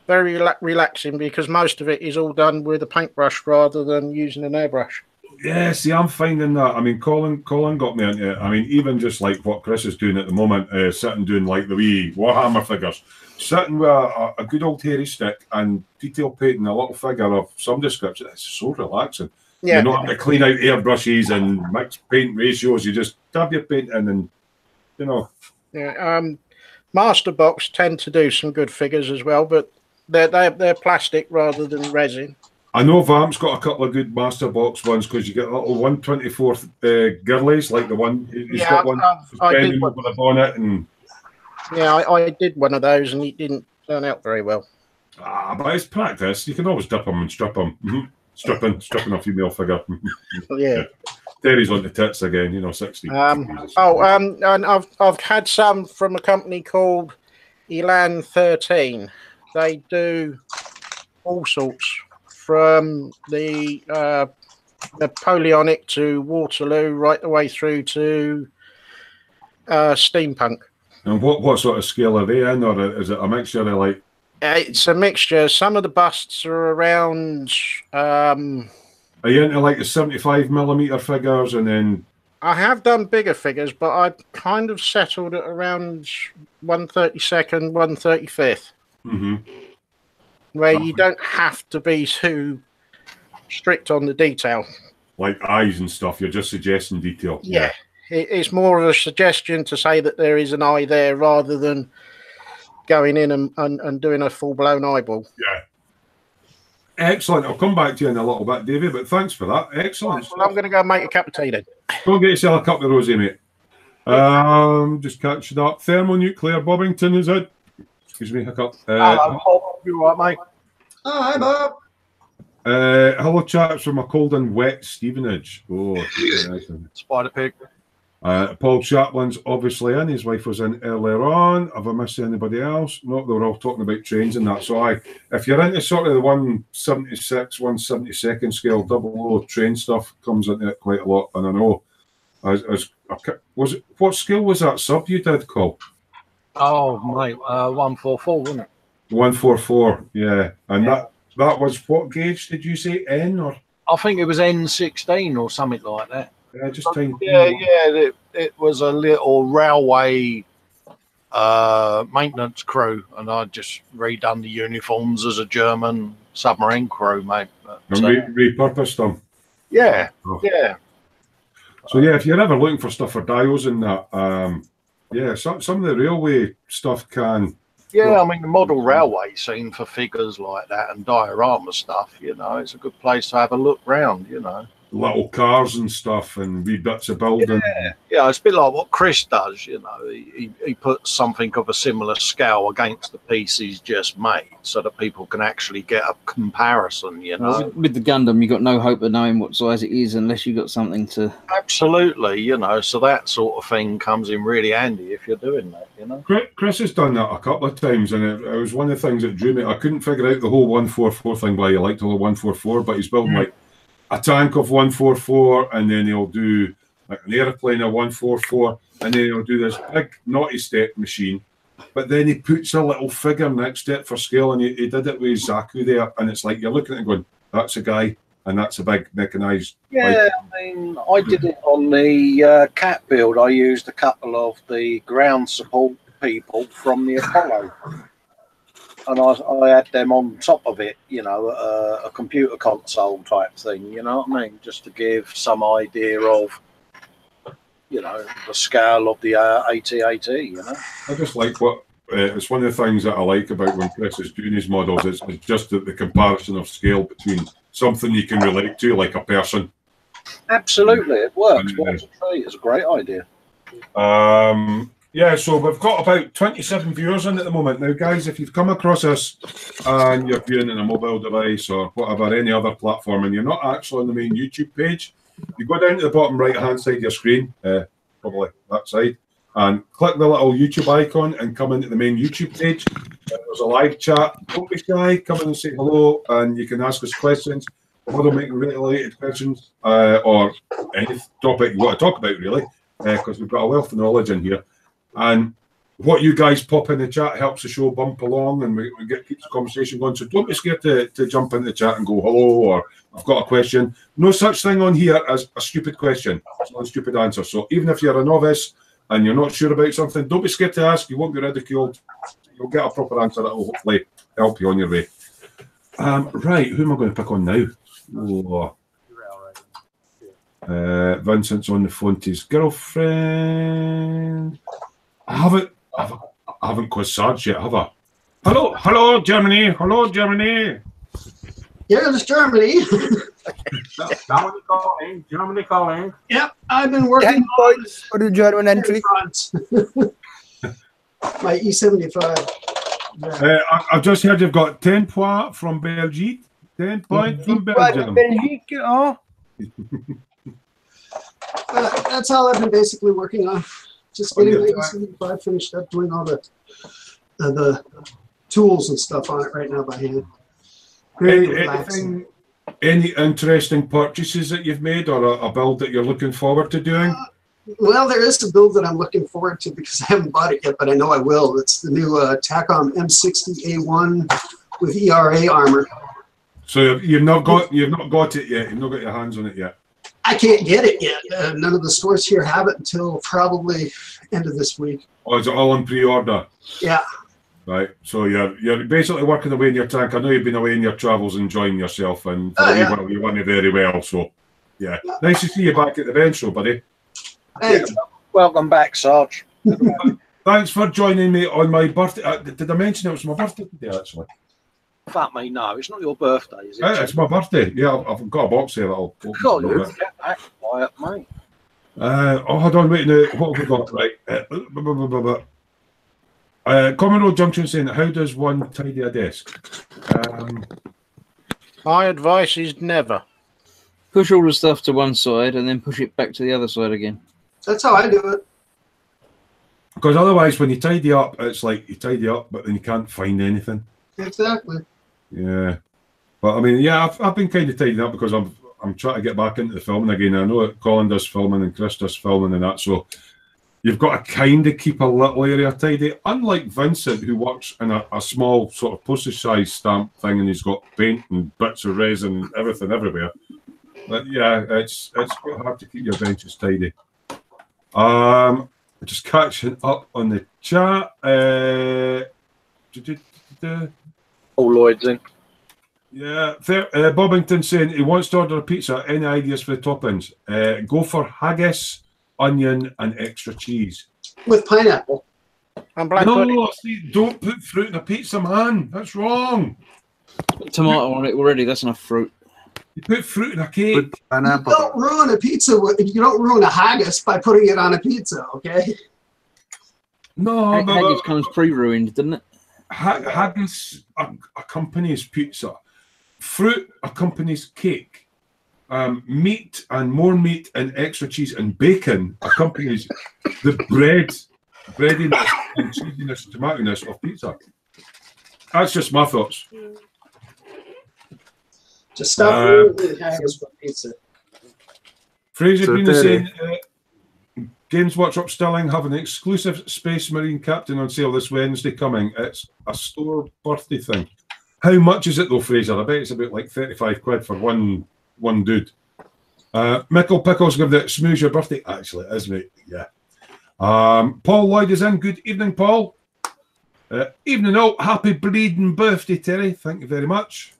very relaxing, because most of it is all done with a paintbrush rather than using an airbrush. Yeah, see, I'm finding that. I mean, Colin got me into it. I mean, even just like what Chris is doing at the moment, sitting doing like the wee Warhammer figures, sitting with a good old hairy stick and detail painting a little figure of some description. It's so relaxing. Yeah. You're not having to clean out airbrushes and mix paint ratios. You just dab your paint in and, you know. Yeah. Master Box tend to do some good figures as well, but they're plastic rather than resin. I know Vamp's got a couple of good Master Box ones because you get little 1/24 girlies, like the one he's got one. I did one with a bonnet and. Yeah, I did one of those and it didn't turn out very well. But it's practice. You can always dip them and strip them. Mm-hmm. Stripping a female figure. Yeah. Terry's on the tits again, you know, 60. And I've had some from a company called Elan 13. They do all sorts from the Napoleonic to Waterloo, right the way through to steampunk. And what sort of scale are they in, or is it a mixture of like? It's a mixture. Some of the busts are around. Are you into like the 75mm figures, and then? I have done bigger figures, but I kind of settled at around 1/32, 1/35. Mm-hmm. Where you don't have to be too strict on the detail. Like eyes and stuff, you're just suggesting detail. Yeah. It's more of a suggestion to say that there is an eye there rather than going in and doing a full-blown eyeball. Yeah. Excellent. I'll come back to you in a little bit, Davey, but thanks for that. Excellent. Well, I'm going to go make a cup of tea then. Go and get yourself a cup of rosé, mate. Just catching up. Thermonuclear Bobbington, is it? Excuse me, hiccup. Hello, Bob. You all right, mate? Oh, hi, Bob. Hello, chaps from a cold and wet Stevenage. Oh, Spider Pig. Paul Chaplin's obviously in. His wife was in earlier on. Have I missed anybody else? No, they were all talking about trains and that. So, if you're into sort of the 176, 172nd scale, 00 train stuff comes into it quite a lot. And I know, what scale was that sub you did, Cole? Oh, mate, 144, wasn't it? 144, yeah. And that was what gauge did you say? N or? I think it was N16 or something like that. Yeah, just tiny. Yeah. It was a little railway maintenance crew, and I just redone the uniforms as a German submarine crew, mate. But, and repurposed them. Yeah, Oh. yeah. So yeah, if you're ever looking for stuff for dials and that, yeah, some of the railway stuff can. Yeah, I mean, the model railway scene for figures like that and diorama stuff, you know, it's a good place to have a look round, you know. little cars and stuff and wee bits of building. Yeah, it's a bit like what Chris does, you know. He puts something of a similar scale against the piece he's just made so that people can actually get a comparison, you know. Well, with the Gundam, you got no hope of knowing what size it is unless you got something to. Absolutely, you know, so that sort of thing comes in really handy if you're doing that, you know. Chris has done that a couple of times, and it was one of the things that drew me. I couldn't figure out the whole 144 thing, why he liked all the 144, but he's building like a tank of 144, and then he'll do like an airplane of 144, and then he'll do this big naughty step machine. But then he puts a little figure next to it for scale, and he did it with Zaku there, and it's like you're looking at it going, that's a guy, and that's a big mechanized. Yeah, I mean, I did it on the cat build. I used a couple of the ground support people from the Apollo. And I had them on top of it, you know, a computer console type thing, you know what I mean? Just to give some idea of, you know, the scale of the AT-AT, you know? I just like what, it's one of the things that I like about when Chris is doing his models, it's just the comparison of scale between something you can relate to, like a person. Absolutely, it works. It's a great idea. Yeah, so we've got about 27 viewers in at the moment. Now, guys, if you've come across us and you're viewing on a mobile device or whatever, any other platform, and you're not actually on the main YouTube page, you go down to the bottom right-hand side of your screen, probably that side, and click the little YouTube icon and come into the main YouTube page. There's a live chat. Don't be shy. Come in and say hello, and you can ask us questions, model-making-related questions, or any topic you want to talk about, really, because we've got a wealth of knowledge in here. And what you guys pop in the chat helps the show bump along, and we keeps the conversation going. So don't be scared to jump into the chat and go hello, or I've got a question. No such thing on here as a stupid question. It's not a stupid answer. So even if you're a novice and you're not sure about something, don't be scared to ask. You won't be ridiculed. You'll get a proper answer that will hopefully help you on your way. Right, who am I going to pick on now? Vincent's on the phone to his girlfriend. I haven't quizzed Sarge yet, have I? Hello, Germany. Hello, Germany. Yeah, it's Germany. Germany calling. Yep, I've been working 10 points for the German entry. My E75. Yeah. I've just heard you've got 10 points from Belgique. 10 points from Belgium. Belgique, oh. That's all I've been basically working on. Just getting the E75 finished up, doing all the tools and stuff on it right now by hand. Any interesting purchases that you've made, or a build that you're looking forward to doing? Well, there is a build that I'm looking forward to because I haven't bought it yet, but I know I will. It's the new TACOM M60A1 with ERA armor. So you've not got it yet. You've not got your hands on it yet. I can't get it yet. None of the stores here have it until probably end of this week. Oh, is it all on pre-order? Yeah. Right. So you're basically working away in your tank. I know you've been away in your travels enjoying yourself, and you won it very well. So, yeah. Nice to see you back at the bench show, buddy. Hey. Yeah, welcome back, Sarge. Thanks for joining me on my birthday. Did I mention it was my birthday today, actually? Fuck me, no, it's not your birthday, is it? It's my birthday. Yeah, I've got a box here that I'll God, you get that quiet, mate. Hold on, wait. Now, what have we got? Right. Commodore Junction saying, how does one tidy a desk? My advice is never. Push all the stuff to one side and then push it back to the other side again. That's how I do it. Because otherwise, when you tidy up, it's like you tidy up, but then you can't find anything. Exactly. Yeah. But I mean, yeah, I've been kind of tidying up because I'm trying to get back into the filming again. I know that Colin does filming and Chris does filming and that, so you've got to kind of keep a little area tidy. Unlike Vincent, who works in a small sort of postage size stamp thing, and he's got paint and bits of resin and everything everywhere. But yeah, it's quite hard to keep your benches tidy. Just catching up on the chat. All Lloyd's in. Yeah, Bobbington saying he wants to order a pizza. Any ideas for the toppings? Go for haggis, onion, and extra cheese. With pineapple. And black pudding. No, see, don't put fruit in a pizza, man. That's wrong. Tomato on it already. That's enough fruit. You put fruit in a cake. Put You pineapple. don't ruin a pizza. You don't ruin a haggis by putting it on a pizza, okay? No, Haggis comes pre-ruined, doesn't it? haggis accompanies pizza. Fruit accompanies cake. Meat and more meat and extra cheese and bacon accompanies the breadiness and cheesiness, tomatiness of pizza. That's just my thoughts. Just stop ruining haggis for pizza. Fraser So Green is Terry. saying Games Workshop Stirling have an exclusive Space Marine Captain on sale this Wednesday coming. It's a store birthday thing. How much is it though, Fraser? I bet it's about like 35 quid for one dude. Mickle Pickles give that Smoo's your birthday. Actually, it is, mate. Yeah. Paul Lloyd is in. Good evening, Paul. Evening all. Happy bleeding birthday, Terry. Thank you very much.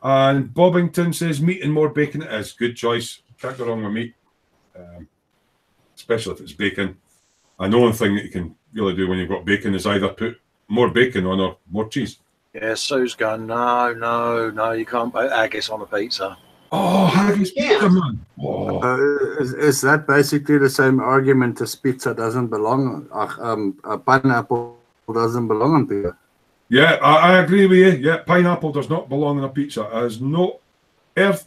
And Bobbington says meat and more bacon it is. Good choice. Can't go wrong with meat. Especially if it's bacon. And the only thing that you can really do when you've got bacon is either put more bacon on or more cheese. Yeah, Sue's going, no, you can't put haggis on a pizza. Oh, haggis pizza, man. Oh. Is that basically the same argument as pizza doesn't belong? Pineapple doesn't belong on pizza. Yeah, I agree with you. Yeah, pineapple does not belong on a pizza. As no earth.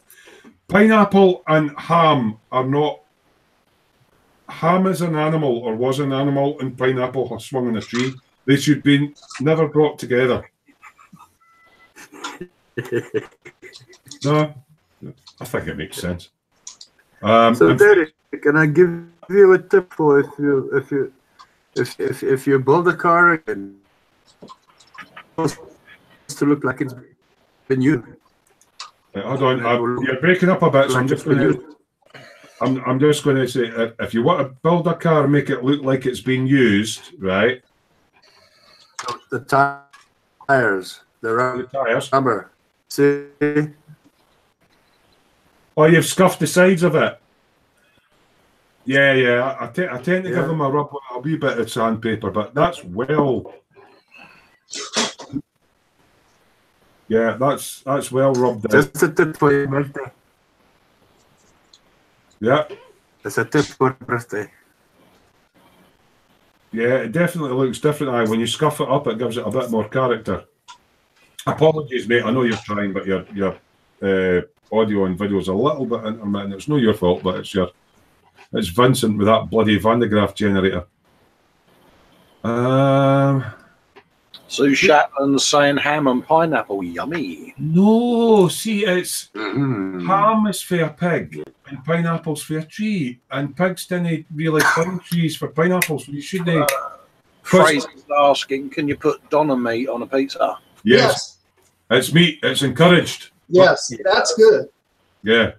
Pineapple and ham are not. Ham is an animal or was an animal, and pineapple swung on a tree. They should be never brought together. No, I think it makes sense. So Derek, can I give you a tip for if you build a car and to look like it's been used? Hold on, you're breaking up a bit, so I'm just going to. I'm just going to say, if you want to build a car and make it look like it's been used, right? The tires, the tires. rubber. See? Oh, you've scuffed the sides of it. Yeah. I tend to give them a wee bit of sandpaper, but that's well. Yeah, that's well rubbed in. Just a tip for your birthday. Yeah. That's a tip for your birthday. Yeah, it definitely looks different. When you scuff it up, it gives it a bit more character. Apologies, mate. I know you're trying, but your audio and video is a little bit intermittent. It's not your fault, but it's Vincent with that bloody Van de Graaff generator. Sue Shatland's saying ham and pineapple, yummy. No, see, it's ham is for a pig and pineapple's for a tree, and pigs didn't really find trees for pineapples. So you shouldn't. Fraser's asking, can you put Donna meat on a pizza? Yes. It's meat. It's encouraged. Yes, that's good. Yeah.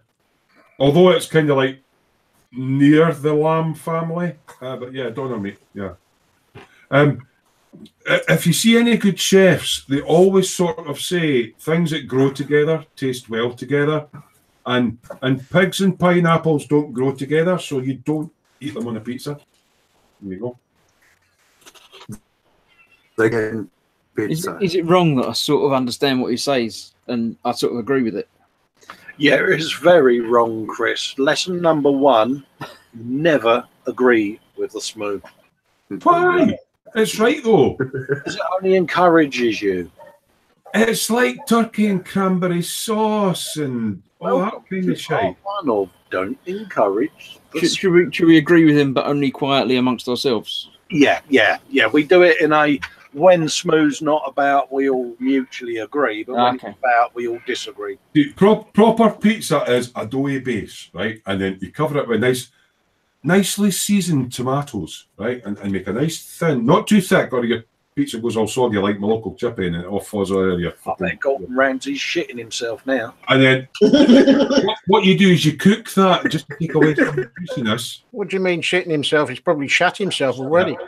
Although it's kind of like near the lamb family, but yeah, doner meat. Yeah. If you see any good chefs, they always sort of say things that grow together taste well together, and pigs and pineapples don't grow together, so you don't eat them on a pizza. There you go. Again, pizza. Is it wrong that I sort of understand what he says and I sort of agree with it? Yeah, it's very wrong, Chris. Lesson number 1, never agree with the Smoo. Why? It's right though. Because it only encourages you. It's like turkey and cranberry sauce and all that kind of shit. One of don't encourage. Should we agree with him, but only quietly amongst ourselves? Yeah. We do it in a when Smoo's not about we all mutually agree, but when it's about we all disagree. Proper pizza is a doughy base, right? And then you cover it with nicely seasoned tomatoes, right? And make a nice thin, not too thick, or your pizza goes all soggy like my local chippy and it all falls out of your fucking... I bet Gordon Ramsay's shitting himself now. And then what you do is you cook that just to take away some of the juiciness. What do you mean shitting himself? He's probably shat himself already.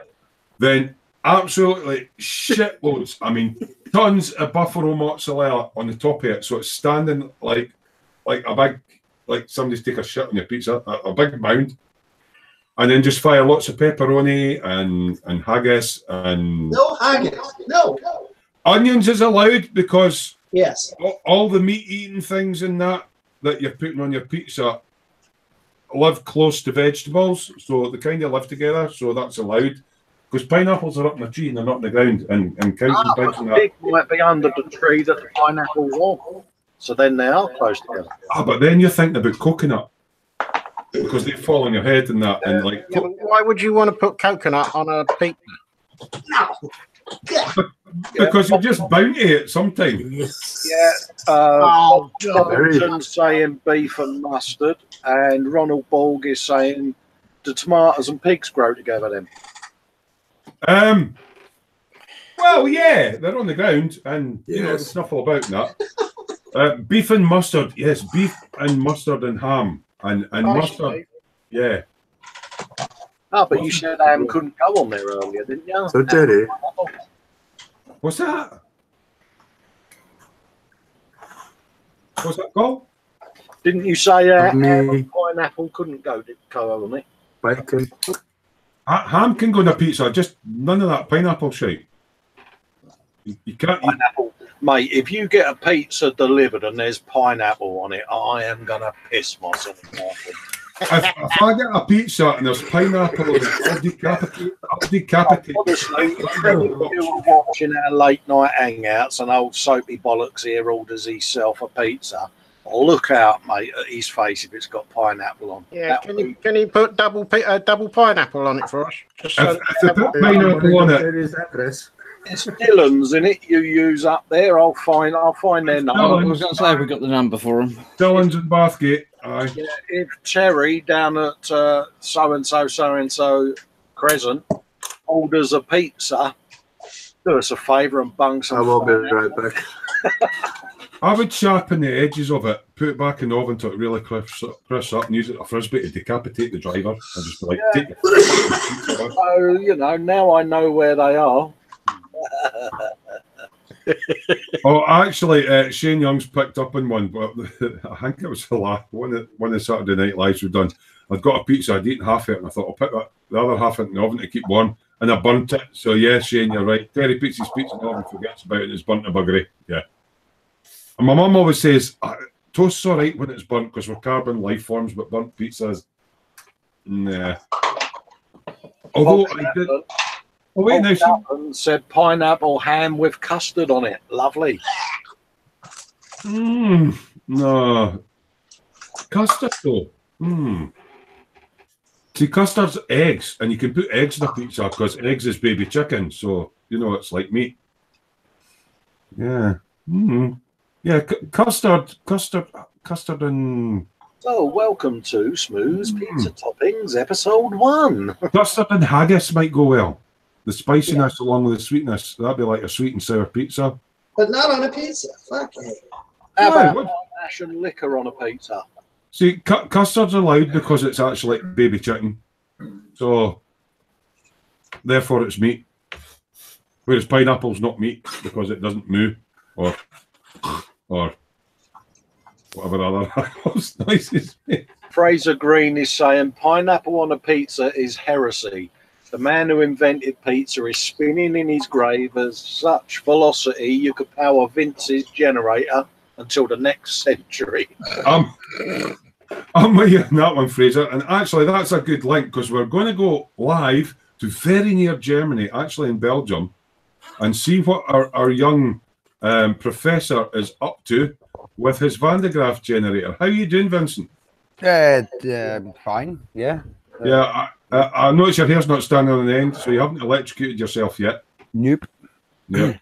Then absolutely shitloads. I mean, tons of buffalo mozzarella on the top of it, so it's standing like a big, like somebody's take a shit on your pizza, a big mound. And then just fire lots of pepperoni and haggis and... No haggis. No. Onions is allowed because yes, all the meat-eating things in that that you're putting on your pizza live close to vegetables, so they kind of live together, so that's allowed. Because pineapples are up in the tree and they're not on the ground, and cows and pigs and The that. pig might be under the tree that the pineapple's on. So then they are close together. But then you're thinking about coconut. Because they fall on your head and that, and like. Yeah, but why would you want to put coconut on a pizza? Because you just bounty it sometimes. Yeah. Oh, Robinson saying beef and mustard, and Ronald Borg is saying the tomatoes and pigs grow together then. Well, yeah, they're on the ground, and you know, there's snuffle about that. Beef and mustard, yes, beef and mustard and ham, and mustard, yeah. Oh, but you said ham couldn't go on there earlier, didn't you? So Teddy, What's that? What's that called? Didn't you say ham Me. and pineapple couldn't go on it? bacon. Ham can go on a pizza, just none of that pineapple shit. You can't. Pineapple, mate. If you get a pizza delivered and there's pineapple on it, I am gonna piss myself. If I get a pizza and there's pineapple on it, I'll decapitate. Honestly, you were watching our late night hangouts and old soapy bollocks here orders himself a pizza. Look out, mate, at his face if it's got pineapple on. Yeah, can you put double pineapple on it for us? Just so If they put pineapple on it, Teddy's address. It's Dylan's in it. You use up there. I'll find their number. I was going to say we got the number for them. Dylan's in Bathgate. Aye. Yeah, if Terry down at so and so Crescent orders a pizza, do us a favour and bung some. I will be right back. I would sharpen the edges of it, put it back in the oven until it really crisps up, and use it as a frisbee to decapitate the driver. I just be like, take your pizza back. So you know, now I know where they are. Oh, actually, Shane Young's picked up on one, but I think it was the last one of the Saturday Night Lives we've done. I'd got a pizza, I'd eaten half it, and I thought I'll put the other half in the oven to keep warm, and I burnt it. So yeah, Shane, you're right. Terry puts his pizza in the oven, forgets about it, and it's burnt to buggery. Yeah. And my mum always says, toast's all right when it's burnt because we're carbon life forms, but burnt pizzas, nah. Although I did. Oh, wait, now, And said pineapple ham with custard on it. Lovely. No. Custard, though. See, custard's eggs, and you can put eggs in a pizza because eggs is baby chicken, so, you know, it's like meat. Yeah. Yeah, custard and... So, welcome to Smoo's Pizza Toppings, Episode 1. Custard and haggis might go well. The spiciness along with the sweetness. That'd be like a sweet and sour pizza. But not on a pizza. Fuck it. How Why? about ash and liquor on a pizza? See, custard's allowed because it's actually like baby chicken. So, therefore it's meat. Whereas pineapple's not meat because it doesn't moo or whatever other noises. Fraser Green is saying pineapple on a pizza is heresy. The man who invented pizza is spinning in his grave at such velocity you could power Vince's generator until the next century. I'm with you on that one, Fraser. And actually, that's a good link because we're going to go live to very near Germany, actually in Belgium, and see what our young professor is up to with his Van de Graaff generator. How are you doing, Vincent? Fine, yeah. Yeah, I notice your hair's not standing on the end, so you haven't electrocuted yourself yet. Nope. Yeah.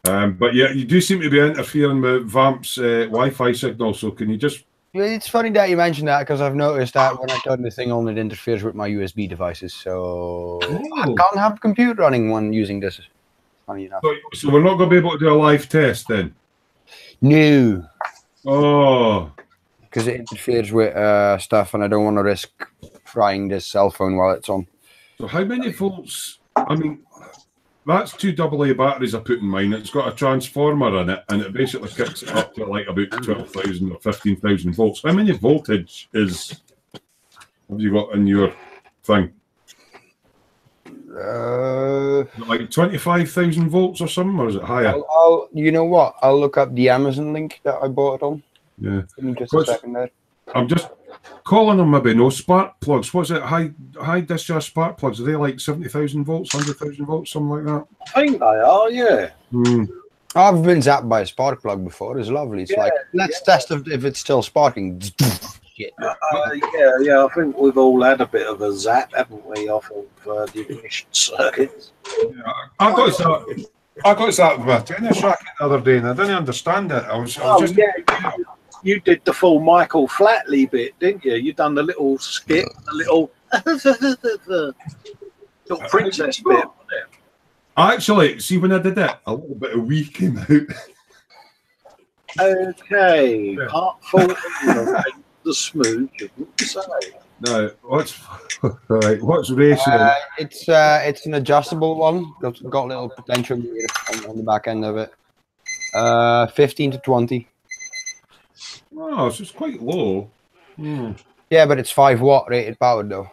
But yeah, you do seem to be interfering with Vamp's Wi-Fi signal, so can you just... It's funny that you mentioned that because I've noticed that when I turn the thing on, it interferes with my USB devices, so I can't have a computer running one using this. Funny enough. So we're not going to be able to do a live test then? No. Oh. Because it interferes with stuff, and I don't want to risk frying this cell phone while it's on. So how many volts? I mean, that's 2 AA batteries I put in mine. It's got a transformer in it, and it basically kicks it up to like about 12,000 or 15,000 volts. How many voltage have you got in your thing? Like 25,000 volts or something, or is it higher? You know what? I'll look up the Amazon link that I bought it on. Yeah. Give me just a second there. I'm just calling them maybe no spark plugs. What's it? High discharge spark plugs. Are they like 70,000 volts, 100,000 volts, something like that? I think they are, yeah. I've been zapped by a spark plug before. It's lovely. It's like, let's test if it's still sparking. Shit. Yeah. I think we've all had a bit of a zap, haven't we, off of the ignition circuits? Yeah, I got that with my tennis racket the other day, and I didn't understand it. I was just. You did the full Michael Flatley bit, didn't you? You done the little skip, the little princess bit, wasn't it? Actually, see, when I did it, a little bit of wee came out. Okay, part 14 of the Smoo shouldn't say. No, what's racing? It's an adjustable one. Got a little potential on the back end of it. 15 to 20. Oh, so it's quite low. Yeah, but it's 5 watt rated powered though.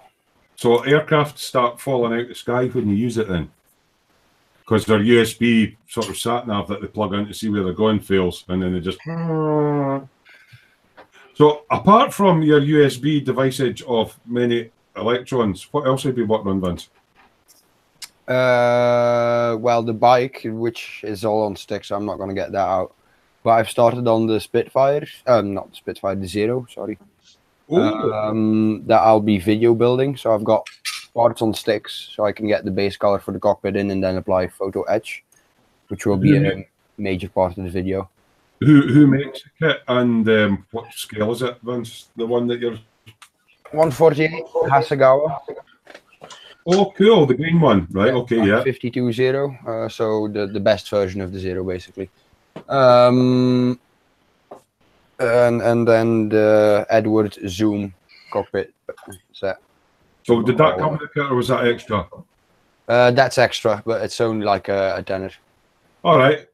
So aircraft start falling out the sky when you use it then? Because their USB sort of sat nav that they plug in to see where they're going fails, and then they just... So apart from your USB deviceage of many electrons, what else have you worked on, Vince? Well, the bike, which is all on sticks, so I'm not going to get that out. But I've started on the Spitfire, not the Spitfire, the Zero, sorry. That I'll be video building. So I've got parts on sticks, so I can get the base color for the cockpit in and then apply photo etch, which will be a major part of the video. Who makes the kit and what scale is it, Vince? The one that you're... 148 Hasegawa. Oh, cool, the green one, right? Okay, yeah. 52 Zero, so the best version of the Zero, basically. And then the Edward Zoom cockpit set. So did that come with the kit or was that extra? That's extra, but it's only like a tenner. All right.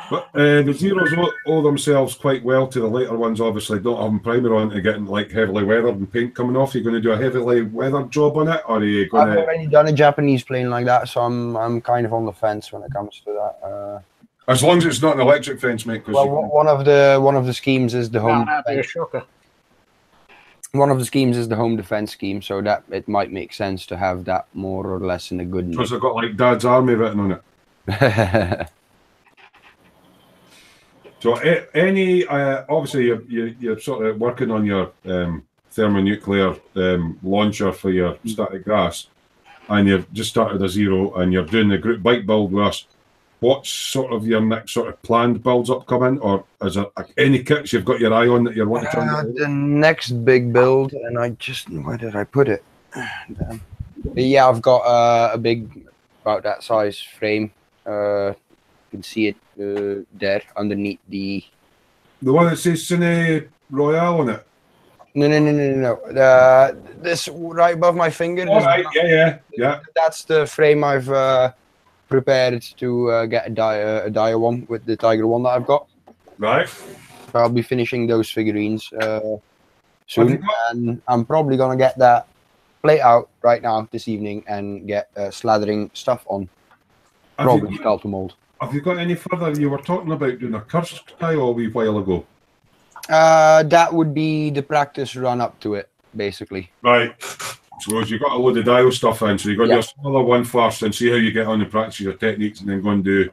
But the Zeros owe themselves quite well to the later ones, obviously. Don't have them primer on to getting like heavily weathered and paint coming off. You're going to do a heavily weathered job on it, or are you going I've already done a Japanese plane like that, so I'm kind of on the fence when it comes to that. As long as it's not an electric fence, mate. Well, one of the schemes is the home. That'd be a shocker. One of the schemes is the home defense scheme, so that it might make sense to have that more or less in a good. Because I've got like Dad's Army written on it. So any obviously you're sort of working on your thermonuclear launcher for your static gas, and you've just started a Zero, and you're doing the group bike build with us. What's sort of your next sort of planned builds upcoming, or is there any kits you've got your eye on that you're wanting to try? The next big build, and where did I put it? But yeah, I've got a big, about that size frame. You can see it there underneath the one that says Cine Royale on it. No. This right above my finger. All right, yeah. That's the frame I've prepared to get a Dia one with the Tiger one that I've got. Right. So I'll be finishing those figurines soon, and I'm probably gonna get that plate out right now this evening and get slathering stuff on. Probably sculptor mold. Have you got any further? You were talking about doing a curse style a wee while ago. That would be the practice run up to it, basically. Right. So you've got a load of dial stuff in, so you've got your smaller one first and see how you get on and practice your techniques, and then go and do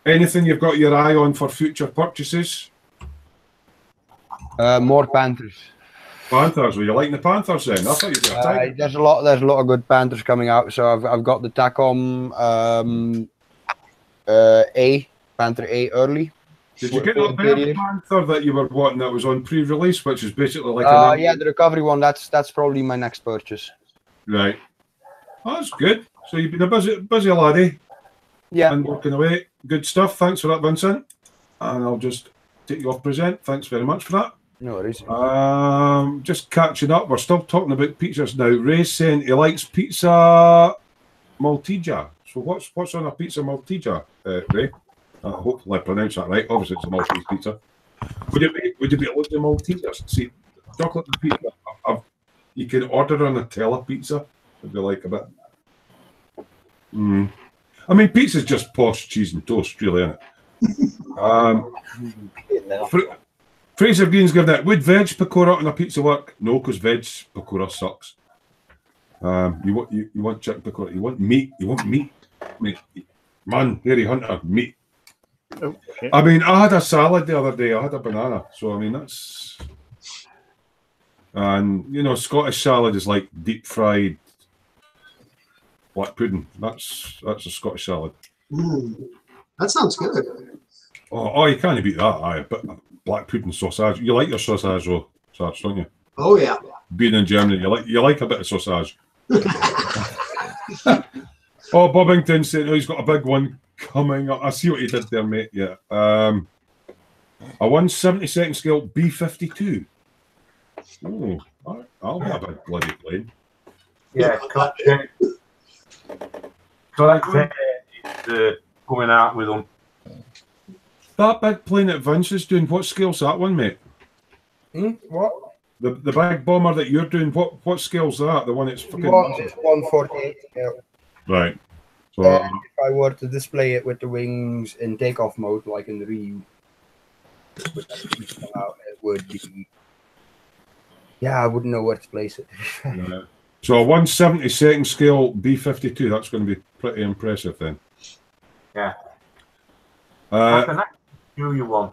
anything you've got your eye on for future purchases. More Panthers. Panthers? Were you liking the Panthers then? I thought you'd got a Tiger. There's a lot of good Panthers coming out. So I've got the Tacom A, Panther A early. Did you get that better Panther that you were wanting that was on pre-release, which is basically like yeah, the recovery one. That's probably my next purchase. Right. Oh, that's good. So you've been a busy laddie. Yeah. And working away. Good stuff. Thanks for that, Vincent. And I'll just take you off present. Thanks very much for that. No worries. Just catching up. We're still talking about pizzas now. Ray's saying he likes pizza Maltegia. So what's on a pizza Maltegia, Ray? Hopefully I pronounced that right. Obviously it's a Maltese pizza. Would it be a lot of Maltesers? See, chocolate and pizza. You can order a Nutella pizza if you like a bit. I mean, pizza's just posh cheese and toast, really, isn't it? Fraser Green's given it. Would veg pakora on a pizza work? No, because veg pakora sucks. You want chicken pakora. You want meat. You want meat. Man, Harry Hunter, meat. Okay. I mean, I had a salad the other day. I had a banana. So, I mean, that's... And, you know, Scottish salad is like deep fried black pudding. That's a Scottish salad. That sounds good. Oh, you can't beat that, aye. But black pudding sausage. You like your sausage, though, Sarge, don't you? Oh, yeah. Being in Germany, you like a bit of sausage. Oh, Bobbington said, oh, he's got a big one coming up. I see what you did there, mate. Yeah. A 1/72 scale B52. Oh, I'll be a big bloody plane. Yeah, collect is going out with them. That big plane that Vince is doing, what scale's that one, mate? What? The big bomber that you're doing, what scale's that? The one that's fucking... It's 148. Yeah. Right. So, If I were to display it with the wings in takeoff mode, like in the Ryu, it would be... Yeah, I wouldn't know where to place it. yeah. So a 1/72 scale B52, that's going to be pretty impressive then. Yeah. I can actually do you one.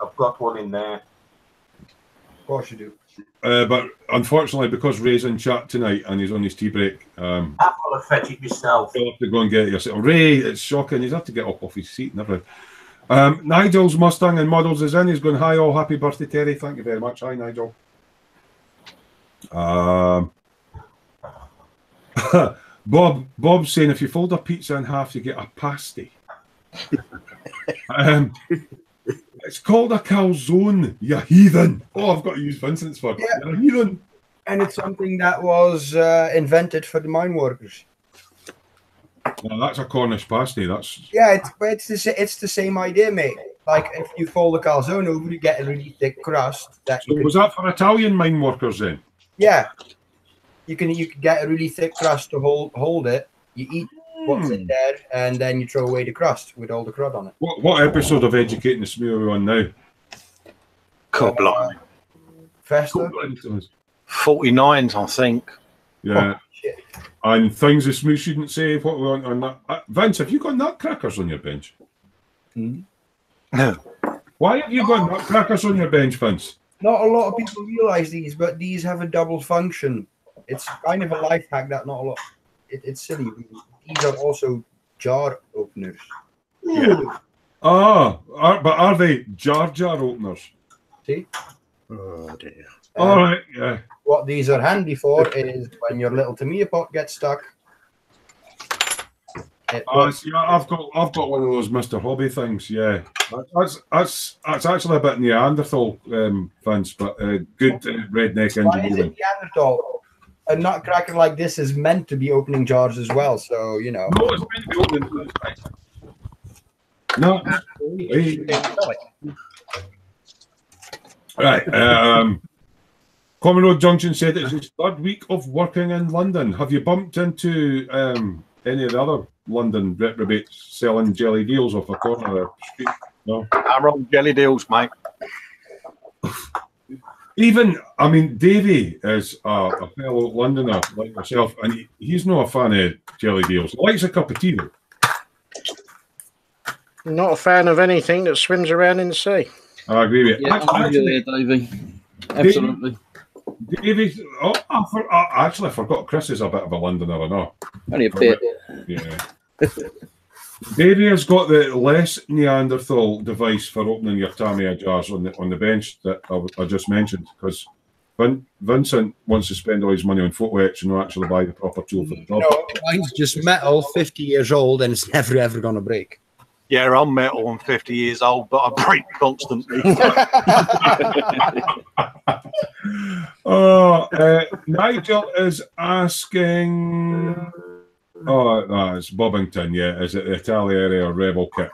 I've got one in there. Of course you do. But unfortunately, because Ray's in chat tonight and he's on his tea break, I've got to fetch it myself. you'll have to go and get it yourself. Ray, it's shocking. He's had to get up off his seat and everything. Nigel's Mustang and Models is in. He's going, hi all, happy birthday, Terry. Thank you very much. Hi, Nigel. Bob's saying if you fold a pizza in half, you get a pasty. It's called a calzone, you heathen. Oh, I've got to use Vincent's word. Yeah. You're a heathen. And it's something that was invented for the mine workers. Well, that's a Cornish pasty. That's Yeah, it's the same idea, mate. Like if you fold a calzone over, you get a really thick crust. That so. Was that for Italian mine workers then? Yeah, you can get a really thick crust to hold it. You eat what's in there, and then you throw away the crust with all the crud on it. What episode of Educating the Smoo are we on now? Blimey. Festa? 49, I think. Yeah. Oh, shit. And things the Smoo shouldn't say. What we on that? Vince, have you got nutcrackers on your bench? Hmm? No. Why have you got nutcrackers on your bench, Vince? Not a lot of people realize these, but these have a double function. It's kind of a life hack that not a lot. It's silly. These are also jar openers. Yeah. But are they jar openers? See? Oh dear. All right. Yeah. What these are handy for is when your little tomato pot gets stuck. Yeah, I've got one of those Mr. Hobby things. Yeah, that's actually a bit Neanderthal, Vince, but good redneck Why is engineering. it Neanderthal? A nutcracker like this is meant to be opening jars as well, so you know. No, it's meant to be opening. No. Right. Common Junction said it's his third week of working in London. Have you bumped into any of the other London reprobates selling jelly deals off a corner of the street? No. I'm on jelly deals, mate. Even, I mean, Davey is a fellow Londoner like myself, and he's not a fan of jelly deals. He likes a cup of tea, though. Not a fan of anything that swims around in the sea. I agree with you. Yeah, I'm with you there, Davey. Absolutely. Davey, actually, I forgot Chris is a bit of a Londoner, I know. Only a bit. Yeah. Davey has got the less Neanderthal device for opening your Tamiya jars on the bench that I just mentioned, because Vincent wants to spend all his money on photo etch and not actually buy the proper tool for the job. No, mine's just metal, 50 years old, and it's never ever going to break. Yeah, I'm metal. I'm 50 years old, but I break constantly. Nigel is asking. Oh, it's Bobbington. Yeah, is it the Italiere or Rebel kit?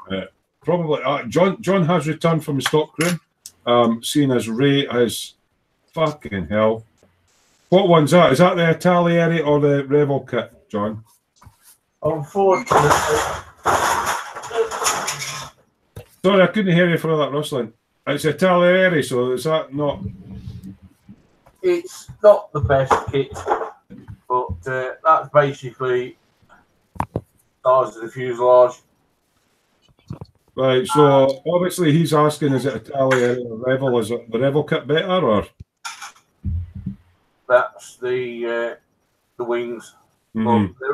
Probably. John has returned from the stock room. Seeing as Ray has fucking hell. What one's that? Is that the Italiere or the Rebel kit, John? Unfortunately, Sorry, I couldn't hear you for all that rustling. It's a Talieri, so is that not? It's not the best kit, but that's basically the size of the fuselage. Right, so obviously he's asking, is it a Talieri or Revel? Is it the Revel kit better, or? That's the wings. Mhm. But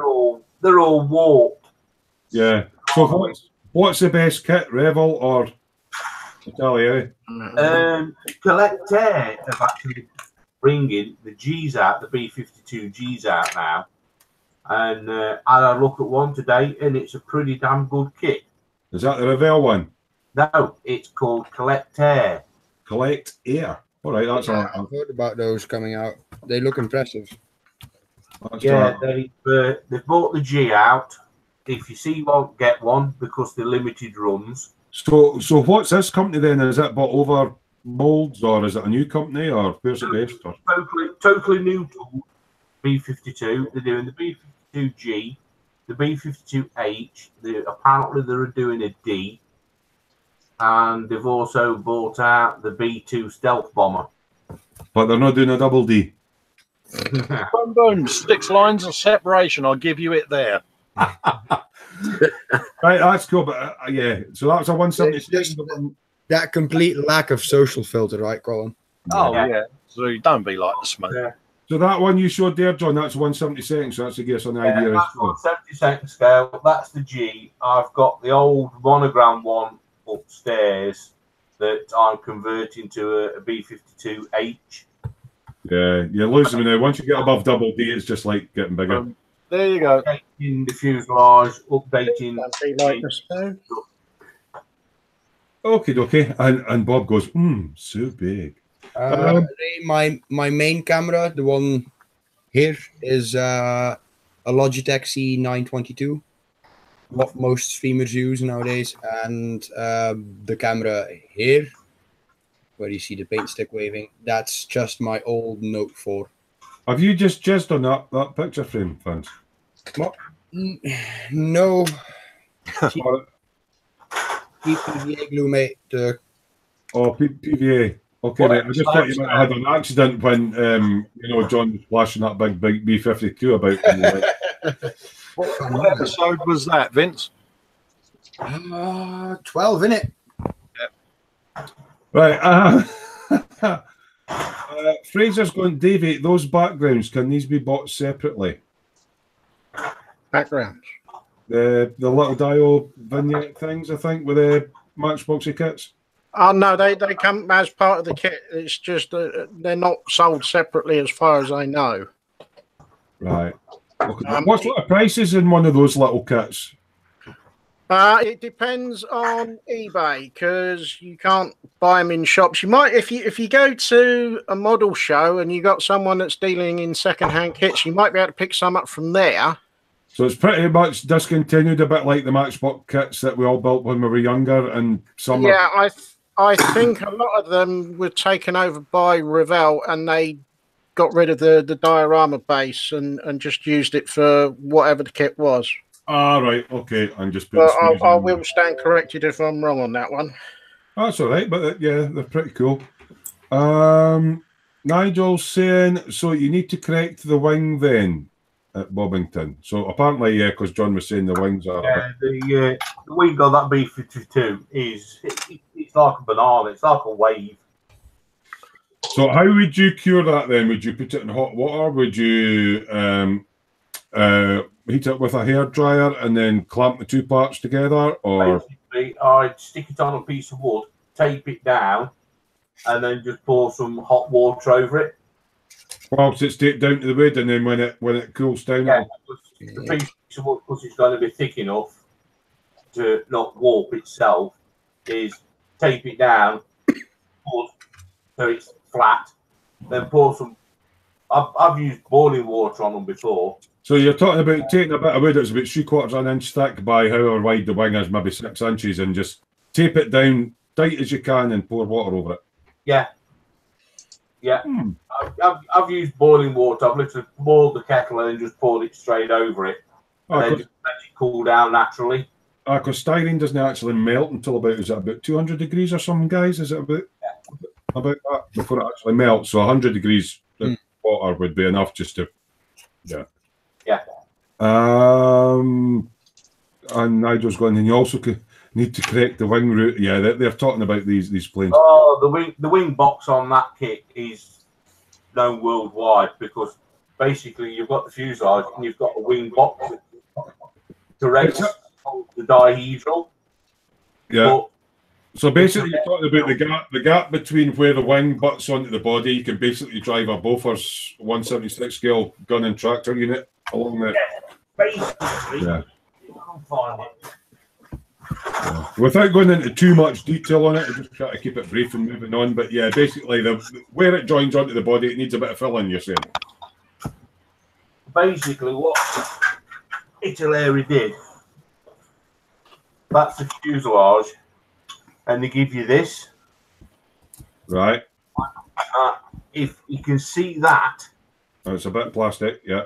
they're all warped. Yeah. So what's the best kit, Revel or Talieri? Collector have actually bringing the G's out, the B-52 G's out now, and I had a look at one today, and it's a pretty damn good kit. Is that the Revel one? No, it's called Collector. Collect Air. All right, that's Yeah, all. I've heard about those coming out. They look impressive. Yeah, they've bought the G out. If you see one, get one because they're limited runs. So what's this company then? Is it bought over molds, or is it a new company, or where's it based? Or? Totally new tool. B-52. They're doing the B-52G, the B-52H. Apparently they're doing a D, and they've also bought out the B-2 stealth bomber. But they're not doing a double D. Boom, boom, 6 lines of separation. I'll give you it there. Right, that's cool. But yeah, so that's a 176. That complete lack of social filter, right, Colin? Oh, yeah. So you don't be like the Smoo. Yeah. So that one you showed there, John, that's 172. So that's to give us an idea. That's 172nd scale. That's the G. I've got the old monogram one upstairs that I'm converting to a B-52H. Yeah, you're losing me now. Once you get above double D, it's just like getting bigger. There you go. Updating the fuselage, updating. Okay. And Bob goes, so big. My main camera, the one here, is a Logitech C922. What most streamers use nowadays, and the camera here, where you see the paint stick waving, that's just my old Note 4. Have you just jizzed on that picture frame, fans? What? No. PVA glue, mate. PVA. Okay, mate. I just thought you might have had an accident when John was flashing that big B-52 about. What episode was that, Vince? 12, innit? Yep. Right. Fraser's going, Davey, those backgrounds, can these be bought separately? Backgrounds? The little Dio vignette things, I think, with the Matchboxy kits? Oh, no, they come as part of the kit. It's just they're not sold separately as far as I know. Right. Okay. What sort of prices in one of those little kits? It depends on eBay because you can't buy them in shops. You might, if you go to a model show and you got someone that's dealing in second-hand kits, you might be able to pick some up from there. So it's pretty much discontinued, a bit like the Matchbox kits that we all built when we were younger, and some. Yeah, I think a lot of them were taken over by Revell, and they got rid of the diorama base and just used it for whatever the kit was. Ah, right, okay. I'm just. But I will stand corrected if I'm wrong on that one. That's all right, but yeah, they're pretty cool. Nigel's saying, so you need to correct the wing then at Bobbington. So apparently, yeah, because John was saying the wings are. Yeah, the wing on that B-52 is it's like a banana. It's like a wave. So how would you cure that then? Would you put it in hot water? Would you heat it with a hairdryer and then clamp the two parts together? Or basically, I'd stick it on a piece of wood, tape it down, and then just pour some hot water over it. Whilst it's taped down to the wood, and then when it cools down, yeah, the piece of wood, because it's going to be thick enough to not warp itself, is tape it down, wood, so it's flat. Then pour some. I've used boiling water on them before. So you're talking about taking a bit of wood that's about 3/4 of an inch thick by however wide the wing is, maybe 6 inches, and just tape it down tight as you can and pour water over it. Yeah. Yeah. I've used boiling water. I've literally boiled the kettle and then just poured it straight over it. And then just let it cool down naturally. Because styrene doesn't actually melt until about, is it about 200 degrees or something, guys? Is it about that before it actually melts? So 100 degrees water would be enough just to, yeah. And Nigel's going, and you also need to correct the wing route. Yeah, they're talking about these planes. Oh, the wing box on that kit is known worldwide because basically you've got the fuselage and you've got a wing box direct the dihedral. Yeah. But so basically, you're talking about the gap between where the wing butts onto the body. You can basically drive a Bofors 176 scale gun and tractor unit along there. Basically, you can't find it. Yeah. Without going into too much detail on it, I just try to keep it brief and moving on. But yeah, basically, where it joins onto the body, it needs a bit of filling. You're saying. Basically, what Italy did. That's the fuselage, and they give you this. Right. If you can see that, it's a bit of plastic. Yeah.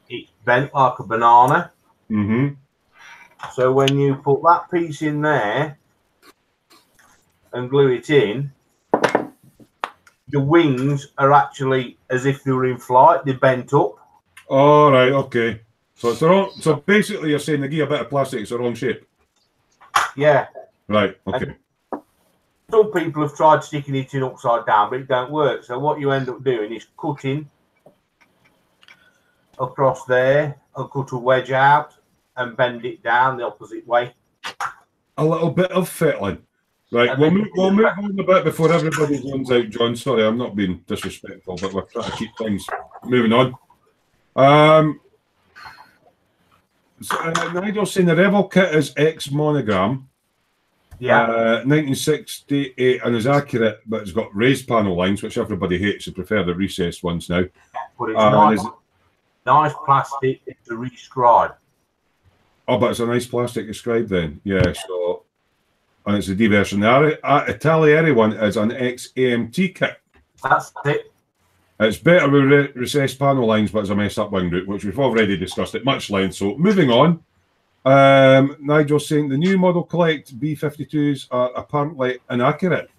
It's bent like a banana. Mm-hmm. So when you put that piece in there and glue it in, the wings are actually as if they were in flight. They're bent up. All right. Okay. So it's the wrong. So basically, you're saying they give you a bit of plastic. It's the wrong shape. Yeah. Right. Okay. And some people have tried sticking it in upside down, but it don't work. So what you end up doing is cutting across there and cut a wedge out and bend it down the opposite way. A little bit of fiddling. Right, we'll move on a bit before everybody runs out, John. Sorry, I'm not being disrespectful, but we're trying to keep things moving on. Nigel's saying the Rebel kit is X monogram. Yeah. 1968 and is accurate, but it's got raised panel lines, which everybody hates. They prefer the recessed ones now. But it's nice plastic to rescribe. Oh, but it's a nice plastic to scribe then. Yeah, so, and it's a D version. The Italieri one is an XAMT kit. That's it. It's better with recessed panel lines, but it's a messed up wing route, which we've already discussed at much length. So moving on, Nigel's saying the new Model Collect B-52s are apparently inaccurate.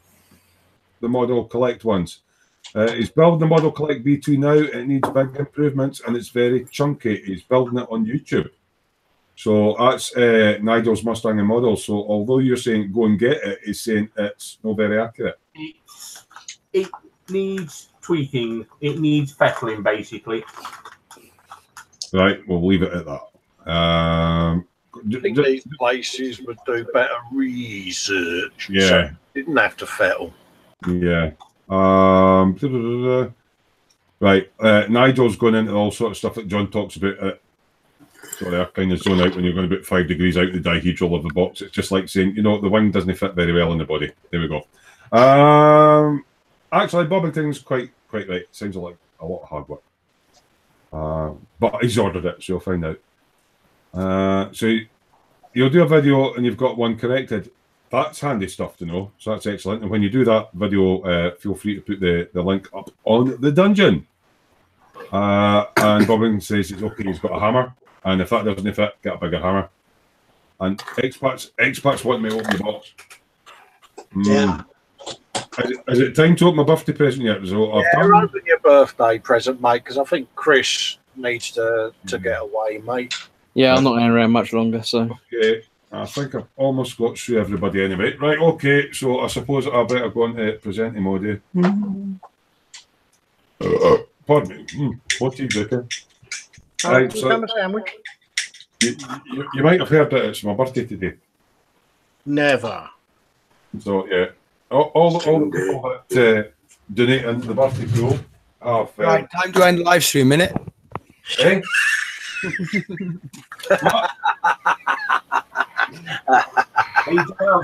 The Model Collect ones. He's building the Model Collect B2 now. It needs big improvements and it's very chunky. He's building it on YouTube. So that's Nigel's Mustang and model. So although you're saying go and get it, he's saying it's not very accurate. It needs tweaking. It needs fettling, basically. Right, we'll leave it at that. I think these places would do better research. Yeah. So didn't have to fettle. Yeah. Right. Nigel's going into all sorts of stuff that John talks about. Sorry, I kind of zone out when you're going about 5 degrees out the dihedral of the box. It's just like saying, you know, the wing doesn't fit very well in the body. There we go. Actually, Bobbington's quite right. Sounds like a lot of hard work. But he's ordered it, so you'll find out. So you'll do a video and you've got one corrected. That's handy stuff to know. So that's excellent. And when you do that video, feel free to put the link up on the dungeon. And Bobbington says it's okay, he's got a hammer. And if that doesn't fit, get a bigger hammer. And expats want me to open the box. Yeah. Is it time to open my birthday present yet? So open your birthday present, mate, because I think Chris needs to get away, mate. Yeah, I'm not hanging around much longer, so. Okay, I think I've almost got through everybody anyway. Right, okay, so I suppose I better go on to presenting mode here. Pardon me. What are you doing? Right, so you might have heard that it's my birthday today. Never. So yeah, all the people that donate into the birthday pool have. Right, time to end the live stream, innit? Eh?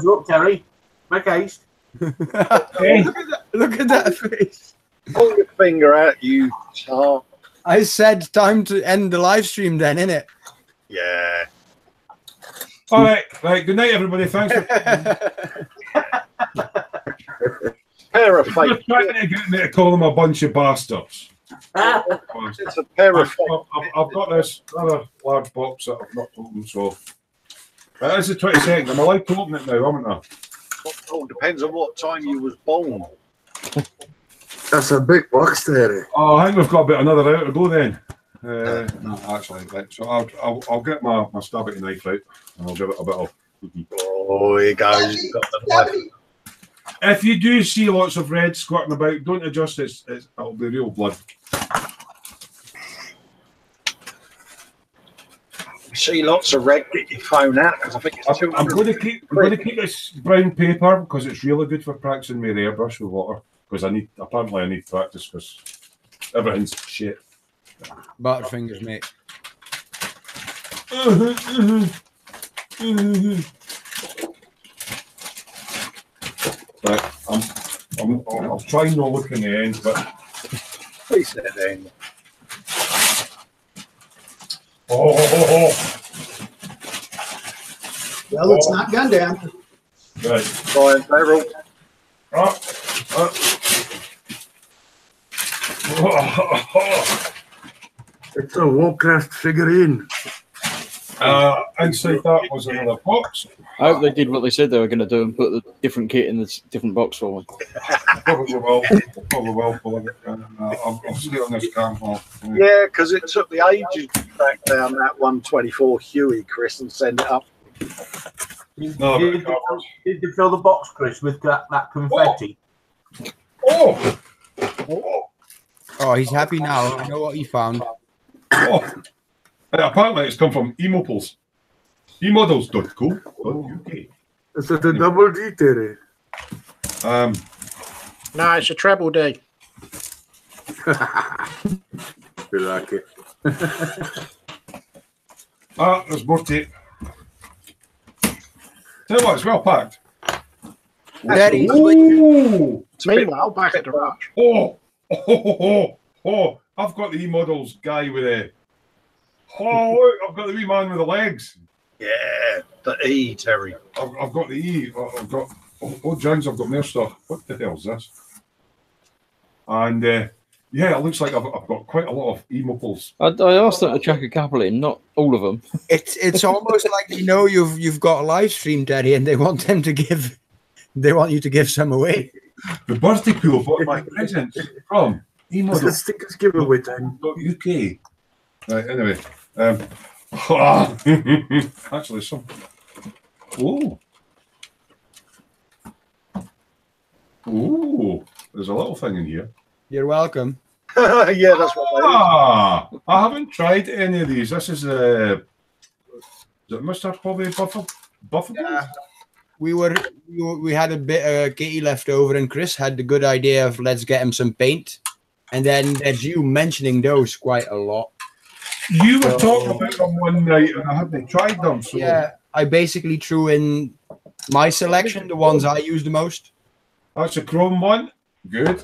Look, Terry. Make haste. Hey. Look at that face. Pull your finger out, you tart. I said time to end the live stream then, innit? Yeah. All right. Good night, everybody. Thanks for Pair of fake. Just trying to get me to call them a bunch of bastards. It's a pair of fake. I've got this other large box that I've not opened, so It is the 22nd. I'm allowed to open it now, haven't I? Oh, depends on what time you was born. That's a big box there. Oh, I think we've got about another hour to go then. No, actually, right. So I'll get my stabby knife out and I'll give it a bit of. Oh, here goes. You've got the knife. If you do see lots of red squirting about, don't adjust it. It'll be real blood. You see lots of red. Get your phone out because I think it's too. I'm going to keep this brown paper because it's really good for practicing with airbrush with water. Because I need practice because everything's shit. Butterfingers, mate. Right, I'll try not look in the end, but Please let it in. oh. Well, it's not Gundam. Right. Brian Farrell. It's a Warcraft figurine. Inside that was another box. I hope they did what they said they were going to do and put the different kit in the different box for me. Probably will. I'll see it on this camera. Yeah, because it took the ages to track down that 124 Huey, Chris, and send it up. No, Did you fill the box, Chris, with that confetti? Oh! Oh, he's happy now. I know what he found. Oh! Apparently, it's come from Emoples. Emodels.co.uk. Is it a double D, Terry? No, it's a treble D. Be lucky. There's more tape. Tell you what, it's well packed. Daddy, Ooh! Meanwhile, back at the ranch. Oh! I've got the E-Models guy with a... Oh, look, I've got the wee man with the legs. Yeah, the E, Terry. I've got the E. I've got... Oh, Jones, I've got more stuff. What the hell's this? And, yeah, it looks like I've got quite a lot of E-Moples. I asked them to chuck a couple in, not all of them. it's almost like you've got a live stream, Daddy, and they want you to give some away. The birthday pool bought my presents from It's the stickers giveaway time. UK. Right, anyway. Actually, some. Ooh, there's a little thing in here. You're welcome. Yeah, that's what I haven't tried any of these. This is it Mr. Hobby Buffalo? Yeah. We had a bit of kitty left over, and Chris had the good idea of let's get him some paint. And then there's you mentioning those quite a lot. You were talking about them one night, and I hadn't tried them. So. Yeah, I basically threw in my selection, the ones I use the most. That's a chrome one. Good.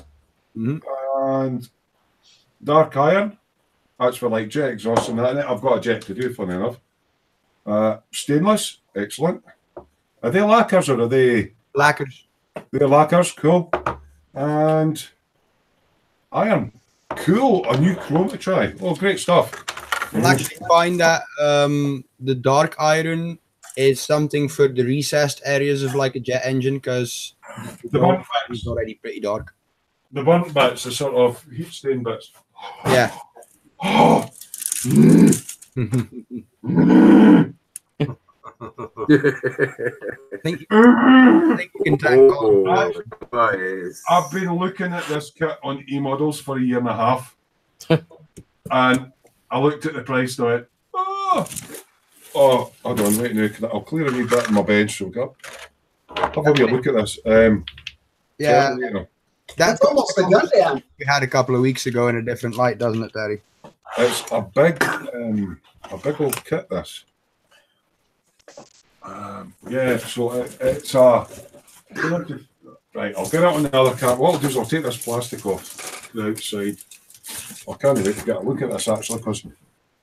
Mm-hmm. And dark iron. That's for like jet exhaust and that in it. I've got a jet to do, funny enough. Stainless. Excellent. Are they lacquers or are they... Lacquers. They're lacquers. Cool. And iron. Cool. A new chrome to try. Oh, great stuff. You'll actually find that the dark iron is something for the recessed areas of like a jet engine because the burnt is already pretty dark. The burnt bits, the sort of heat stain bits. Yeah. I think you can thank God. I've been looking at this kit on E-Models for a year and a half. And I looked at the price and I went, hold on, wait now. I'll clear a wee bit in my bench. So have a wee look at this. Yeah. That's almost a Gundam. We had a couple of weeks ago in a different light, doesn't it, Daddy? It's a big old kit, this. Yeah, so it's a... Right, I'll get it on the other card. What I'll do is I'll take this plastic off the outside. I can't wait to get a look at this, actually, because...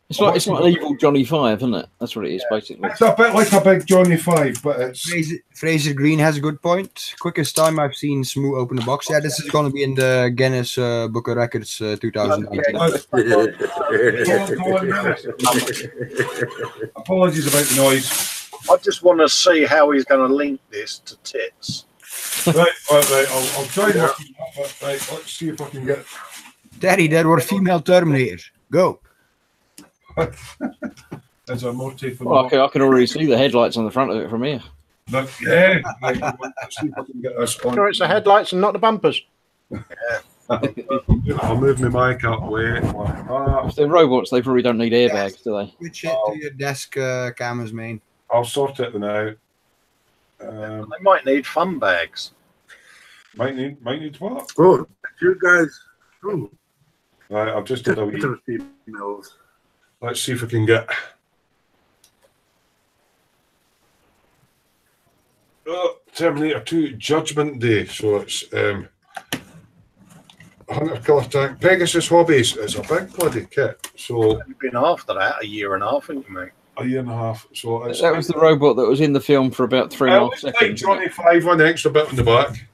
It's like an evil Johnny 5, isn't it? That's what it is, basically. It's a bit like a big Johnny 5, but it's... Fraser Green has a good point. Quickest time I've seen Smoo open a box. Yeah, this is going to be in the Guinness Book of Records 2019. Apologies about the noise. I just want to see how he's going to link this to tits. Right. I'll try and work it out, right, let's see if I can get. Daddy, there were female Terminators. Go. Is there more tape? Well, I can already see the headlights on the front of it from here. But, yeah. Right, let's see if I can get this on. Sure, it's the headlights and not the bumpers. I'll move my mic up way. If they're robots, they probably don't need airbags, do they? Switch it to your desk cameras, main. I'll sort it now. They might need fun bags. Might need what? Oh, you guys. Oh, Right, I've just did a wee. emails. Let's see if we can get. Terminator 2 Judgment Day. So it's 100 killer tank. Pegasus Hobbies. It's a big bloody kit. So You've been after that a year and a half, haven't you, mate? a year and a half. So it's, That was the robot that was in the film for about 3.5 looks like seconds. Johnny 5 on the extra bit on the back.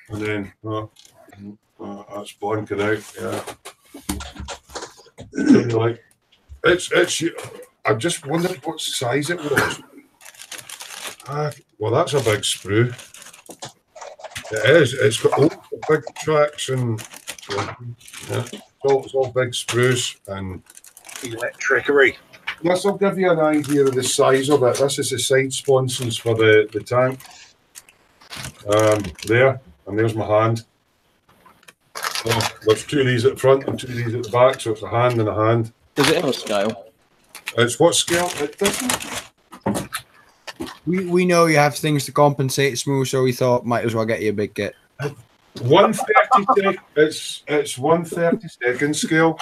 And then that's blanking out. Yeah. Like, it's. I just wondered what size it was. Well, that's a big sprue. It is. It's got all the big tracks and it's all big sprues and Electrickery. this will give you an idea of the size of it. This is the side sponsons for the tank. There, and there's my hand. So there's two of these at the front and two of these at the back, so it's a hand and a hand. Does it have a scale? It's what scale? It doesn't. We know you have things to compensate, Smoo, so we thought might as well get you a big kit. 130 it's 1/32 scale.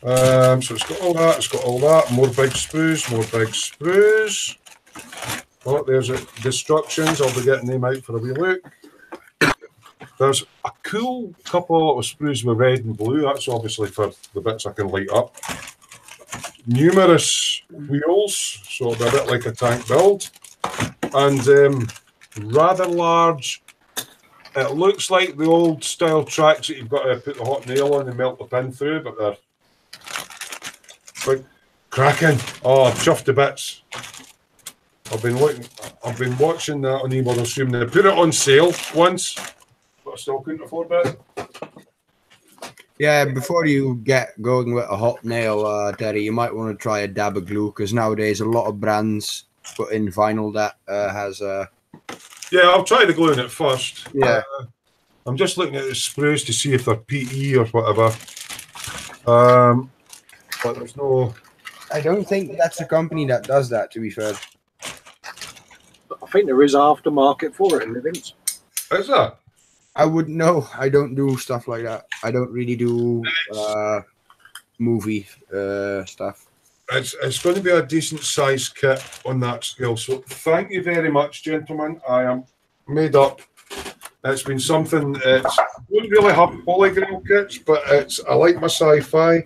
So it's got all that, more big sprues. Oh, there's destructions. I'll be getting them out for a wee look. There's a cool couple of sprues with red and blue. That's obviously for the bits I can light up. Numerous wheels, so they're a bit like a tank build. And rather large. It looks like the old style tracks that you've got to put the hot nail on and melt the pin through, but they're like cracking. Oh, I've chuffed to bits. I've been watching that on eBay. Assuming they put it on sale once, but I still couldn't afford it. Yeah, before you get going with a hot nail, Terry, you might want to try a dab of glue, because nowadays a lot of brands put in vinyl that has a... Yeah, I'll try the glue in it first. Yeah. I'm just looking at the sprues to see if they're PE or whatever. But there's no... I don't think that's a company that does that, to be fair. I think there is aftermarket for it in Livings. Is that? I wouldn't know. I don't do stuff like that. I don't really do movie stuff. It's going to be a decent size kit on that scale. So thank you very much, gentlemen. I am made up. It's been something. I don't really have Holy Grail kits, but I like my sci-fi,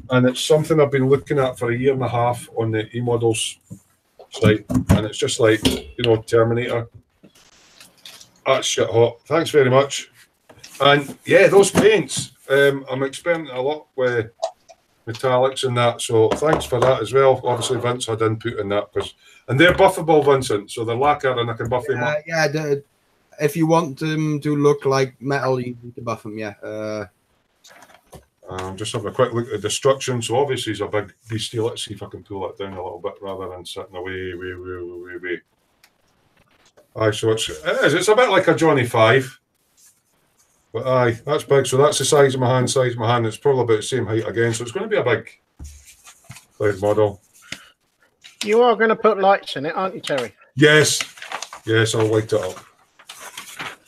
and it's something I've been looking at for a year and a half on the eModels site, and it's just like, Terminator. That's shit hot. Thanks very much. And yeah, those paints. I'm experimenting a lot with metallics and that, so thanks for that as well. Obviously, Vince had input in that, and they're buffable, Vincent, so they're lacquer and I can buff them up. Yeah, if you want them to look like metal, you need to buff them. Yeah. Just having a quick look at the destruction. So obviously, it's a big beastie. Let's see if I can pull that down a little bit rather than sitting away. Aye, so it's a bit like a Johnny 5. But aye, that's big. So that's the size of my hand, It's probably about the same height again. So it's going to be a big model. You are going to put lights in it, aren't you, Terry? Yes, I'll light it up.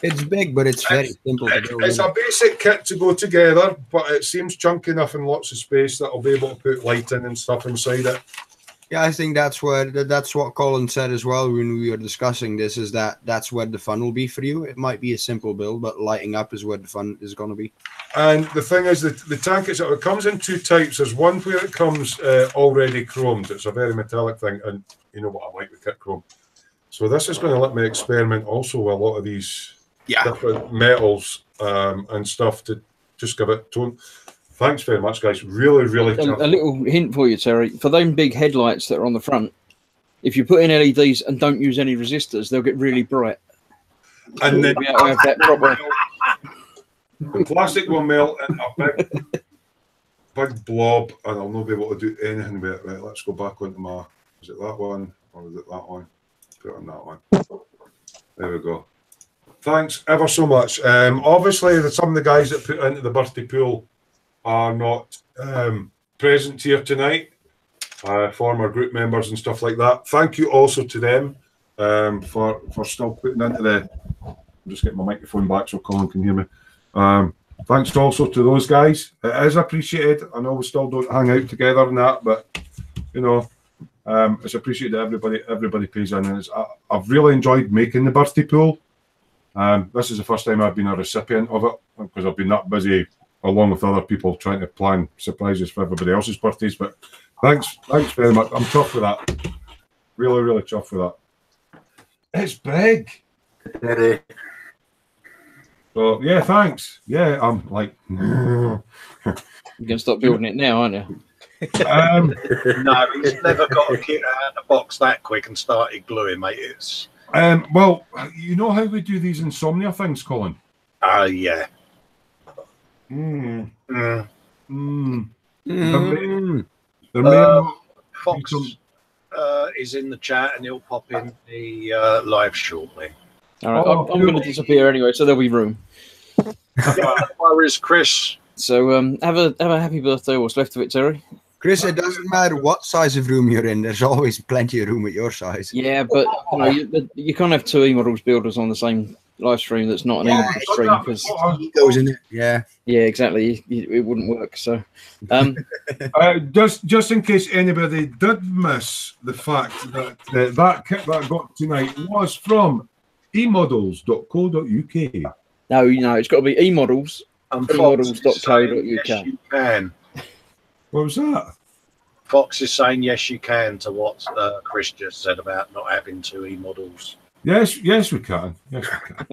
It's big, but it's very simple to do. It's a basic kit to go together, but it seems chunky enough and lots of space that I'll be able to put lighting and stuff inside it. Yeah, I think that's what Colin said as well when we were discussing this, is that's where the fun will be for you. It might be a simple build, but lighting up is where the fun is going to be. And the thing is, the tank it comes in two types. There's one where it comes already chromed. It's a very metallic thing, and you know what I like with kit chrome. So this is going to let me experiment also with a lot of these different metals and stuff to just give it tone. Thanks very much, guys. Really, really tough. A little hint for you, Terry. For them big headlights that are on the front, if you put in LEDs and don't use any resistors, they'll get really bright. And then We have that proper. the plastic will melt in a big blob, and I'll not be able to do anything with it. Right, let's go back onto my. Is it that one or is it that one? Put it on that one. There we go. Thanks ever so much. Obviously, some of the guys that put into the birthday pool are not present here tonight. Former group members and stuff like that. Thank you also to them for still putting into the. I'm just getting my microphone back so Colin can hear me. Thanks also to those guys. It is appreciated. I know we still don't hang out together and that, but you know, it's appreciated that everybody pays in. And I've really enjoyed making the birthday pool. This is the first time I've been a recipient of it because I've been that busy along with other people trying to plan surprises for everybody else's birthdays. But thanks very much. I'm chuffed with that. Really, really chuffed with that. It's big. So yeah, thanks. Yeah, I'm like. You're gonna stop building it now, aren't you? No, he's never got a kit out of the box that quick and started gluing, mate. It's well, you know how we do these insomnia things, Colin? Yeah. Fox is in the chat and he'll pop in the live shortly. All right, I'm going to disappear anyway, so there'll be room. Where is Chris? So have a happy birthday. What's left of it, Terry? Chris, it doesn't matter what size of room you're in. There's always plenty of room at your size. Yeah, but you can't have two E-models builders on the same live stream. That's not an E-model stream because he goes in it. Yeah, exactly. It wouldn't work. So, just in case anybody did miss the fact that that kit that I got tonight was from emodels.co.uk. No, it's got to be emodels. Emodels.co.uk. Yes, you can. What was that? Fox is saying yes, you can to what Chris just said about not having two E-models. Yes, we can. Yes, we can.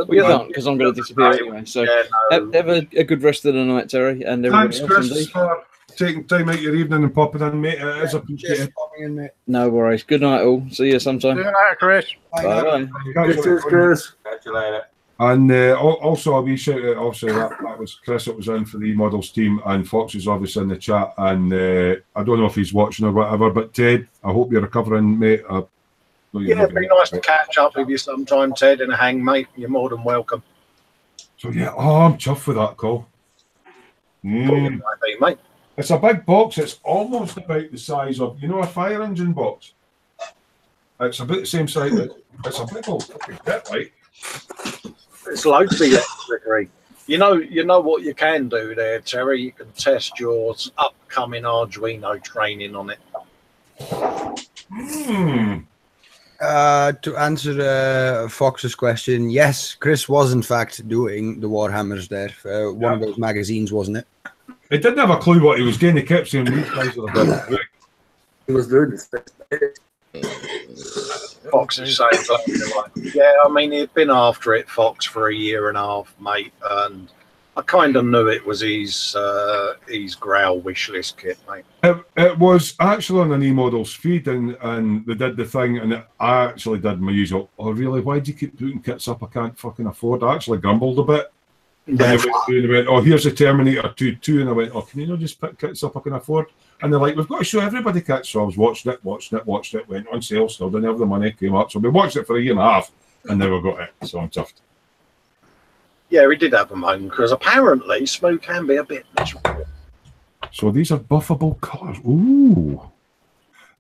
We can't because I'm going to disappear anyway. So have a good rest of the night, Terry. And thanks, Chris, for taking time out your evening and popping in, mate. It is appreciated. No worries. Good night, all. See you sometime. Good night, Chris. Bye. Cheers, Chris. Catch you later. And also a wee shout out, obviously that was Chris that was in for the E-Models team, and Fox is obviously in the chat, and I don't know if he's watching or whatever, but Ted, I hope you're recovering, mate. Yeah, it'd be nice to catch up with you sometime, Ted, and a hang, mate. You're more than welcome. So yeah, I'm chuffed with that call. Might be, mate. It's a big box. It's almost about the size of, a fire engine box. It's about the same size. It's a big old fucking bit, like. It's loads of electricity. You know what you can do there, Terry? You can test your upcoming Arduino training on it. To answer Fox's question, yes, Chris was in fact doing the Warhammers there. One of those magazines, wasn't it? He didn't have a clue what he was doing. He kept saying these guys are a bit. He was doing this. Fox is saying, yeah, I mean, he'd been after it, Fox, for a year and a half, mate, and I kind of knew it was his Growl wish list kit, mate. It was actually on an E-Models feed, and they did the thing, and I actually did my usual, oh, really, why do you keep putting kits up I can't fucking afford? I actually grumbled a bit. And they went, oh, here's the Terminator 2.2, and I went, oh, can you not just pick kits up I can afford? And they're like, we've got to show everybody kits. So I was watching it, went on sale, still didn't have the money, came up. So we watched it for a year and a half, and never got it. So I'm chuffed. Yeah, we did have a moment, because apparently Smoo can be a bit miserable. So these are buffable colours. Ooh.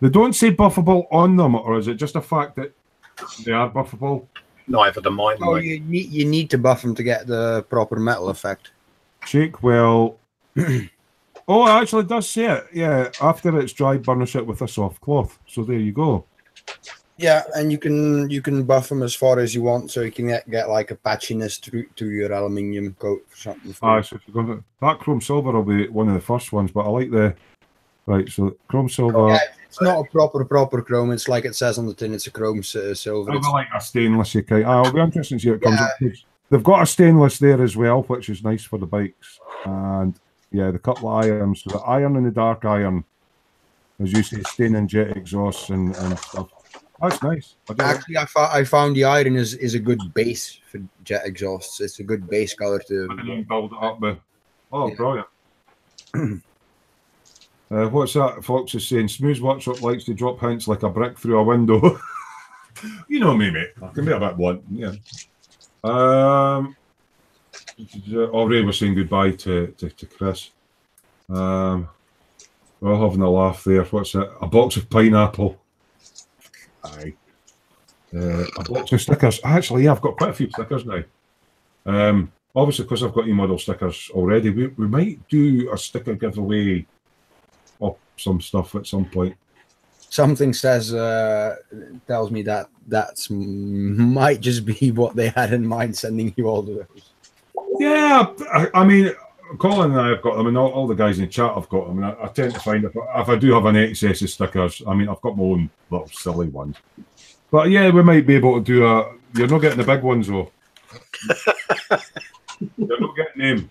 They don't say buffable on them, or is it just a fact that they are buffable? Neither do mine. Oh, you need to buff them to get the proper metal effect. Shake well. Oh, it actually does say it. Yeah, after it's dried, burnish it with a soft cloth. So there you go. Yeah, and you can buff them as far as you want, so you can get like a patchiness to your aluminium coat or something. So if you're going to, that chrome silver will be one of the first ones, but I like the right. So chrome silver. Oh, yeah, it's not a proper chrome. It's like it says on the tin. It's a chrome silver. It's like a stainless. It'll be interesting to see how it comes up. They've got a stainless there as well, which is nice for the bikes. And yeah, the couple of irons. So the iron and the dark iron as you say, staining jet exhausts and stuff. That's nice. Actually, I found the iron is a good base for jet exhausts. It's a good base color to build it up with. Oh, Yeah. brilliant. What's that? Fox is saying, Smoo's workshop likes to drop hints like a brick through a window. You know me, mate. I can be a bit blunt. Yeah. Already we're saying goodbye to Chris. We're all having a laugh there. What's it? A box of pineapple. Aye. A box of stickers. Actually, yeah, I've got quite a few stickers now. Obviously, because I've got e-model stickers already, we might do a sticker giveaway of some stuff at some point. Something tells me that's might just be what they had in mind sending you all those. Yeah, I mean, Colin and I have got them, and all the guys in the chat have got them. And I tend to find if I do have an excess of stickers, I mean, I've got my own little silly ones. But yeah, we might be able to do a. You're not getting the big ones though. You're not getting them.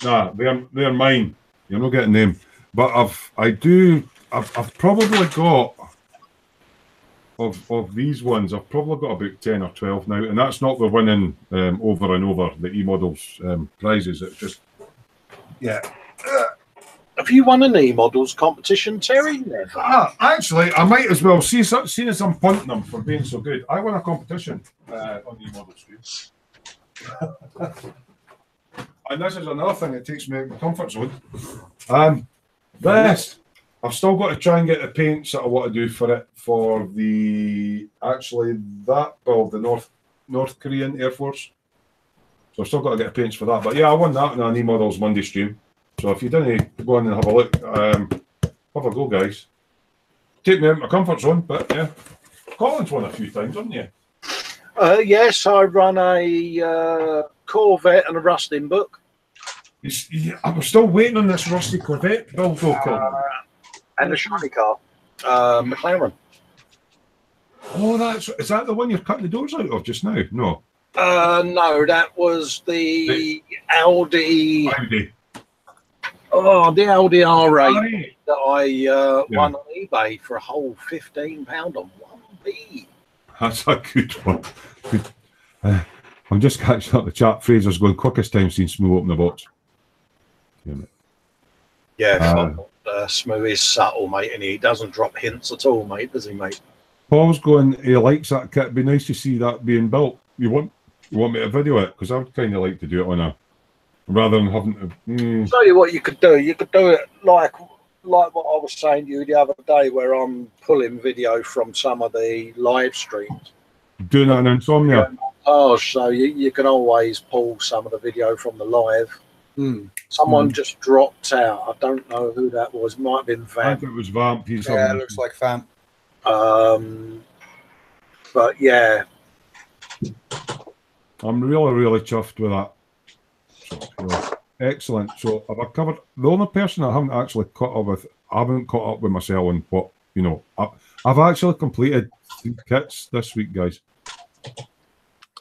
Nah, they're mine. You're not getting them. But I've probably got of these ones. I've probably got about 10 or 12 now, and that's not the winning over and over the e-models prizes. It's just Have you won an e-models competition, Terry? Never. Actually, I might as well. Seeing as I'm punting them for being so good, I won a competition on e-models. And this is another thing that takes me out of my comfort zone. This, I've still got to try and get the paints that I want to do for it for that build, the North Korean Air Force. So I've still got to get the paints for that. But yeah, I won that in an e-models Monday stream. So if you didn't go in and have a look, have a go, guys. Take me out of my comfort zone, but yeah. Colin's won a few times, haven't you? Yes, I run a Corvette and a rusting book. I'm still waiting on this rusty Corvette build, though, Colin. And a shiny car, McLaren. Oh, is that the one you're cutting the doors out of just now? No. No, that was the Audi. Audi. Oh, the Audi R8 Right. that I won on eBay for a whole £15 on 1B. That's a good one. Good. I'm just catching up the chat. Fraser's going quickest time since Smoo opened the box. Yeah, Smoo is subtle, mate, and he doesn't drop hints at all, mate, does he, mate? Paul's going, he likes that kit. It'd be nice to see that being built. You want me to video it? Because I would kind of like to do it on a, rather than having to. Tell you what you could do. You could do it like what I was saying to you the other day, where I'm pulling video from some of the live streams. Doing that in Insomnia. Oh, so you can always pull some of the video from the live. Someone just dropped out. I don't know who that was. Might have been Vamp. I think it was Vamp. Yeah, it looks like Vamp. But yeah, I'm really chuffed with that. So, yeah. Excellent. So I've covered the only person I haven't actually caught up with. I haven't caught up with myself on what I've actually completed 3 kits this week, guys.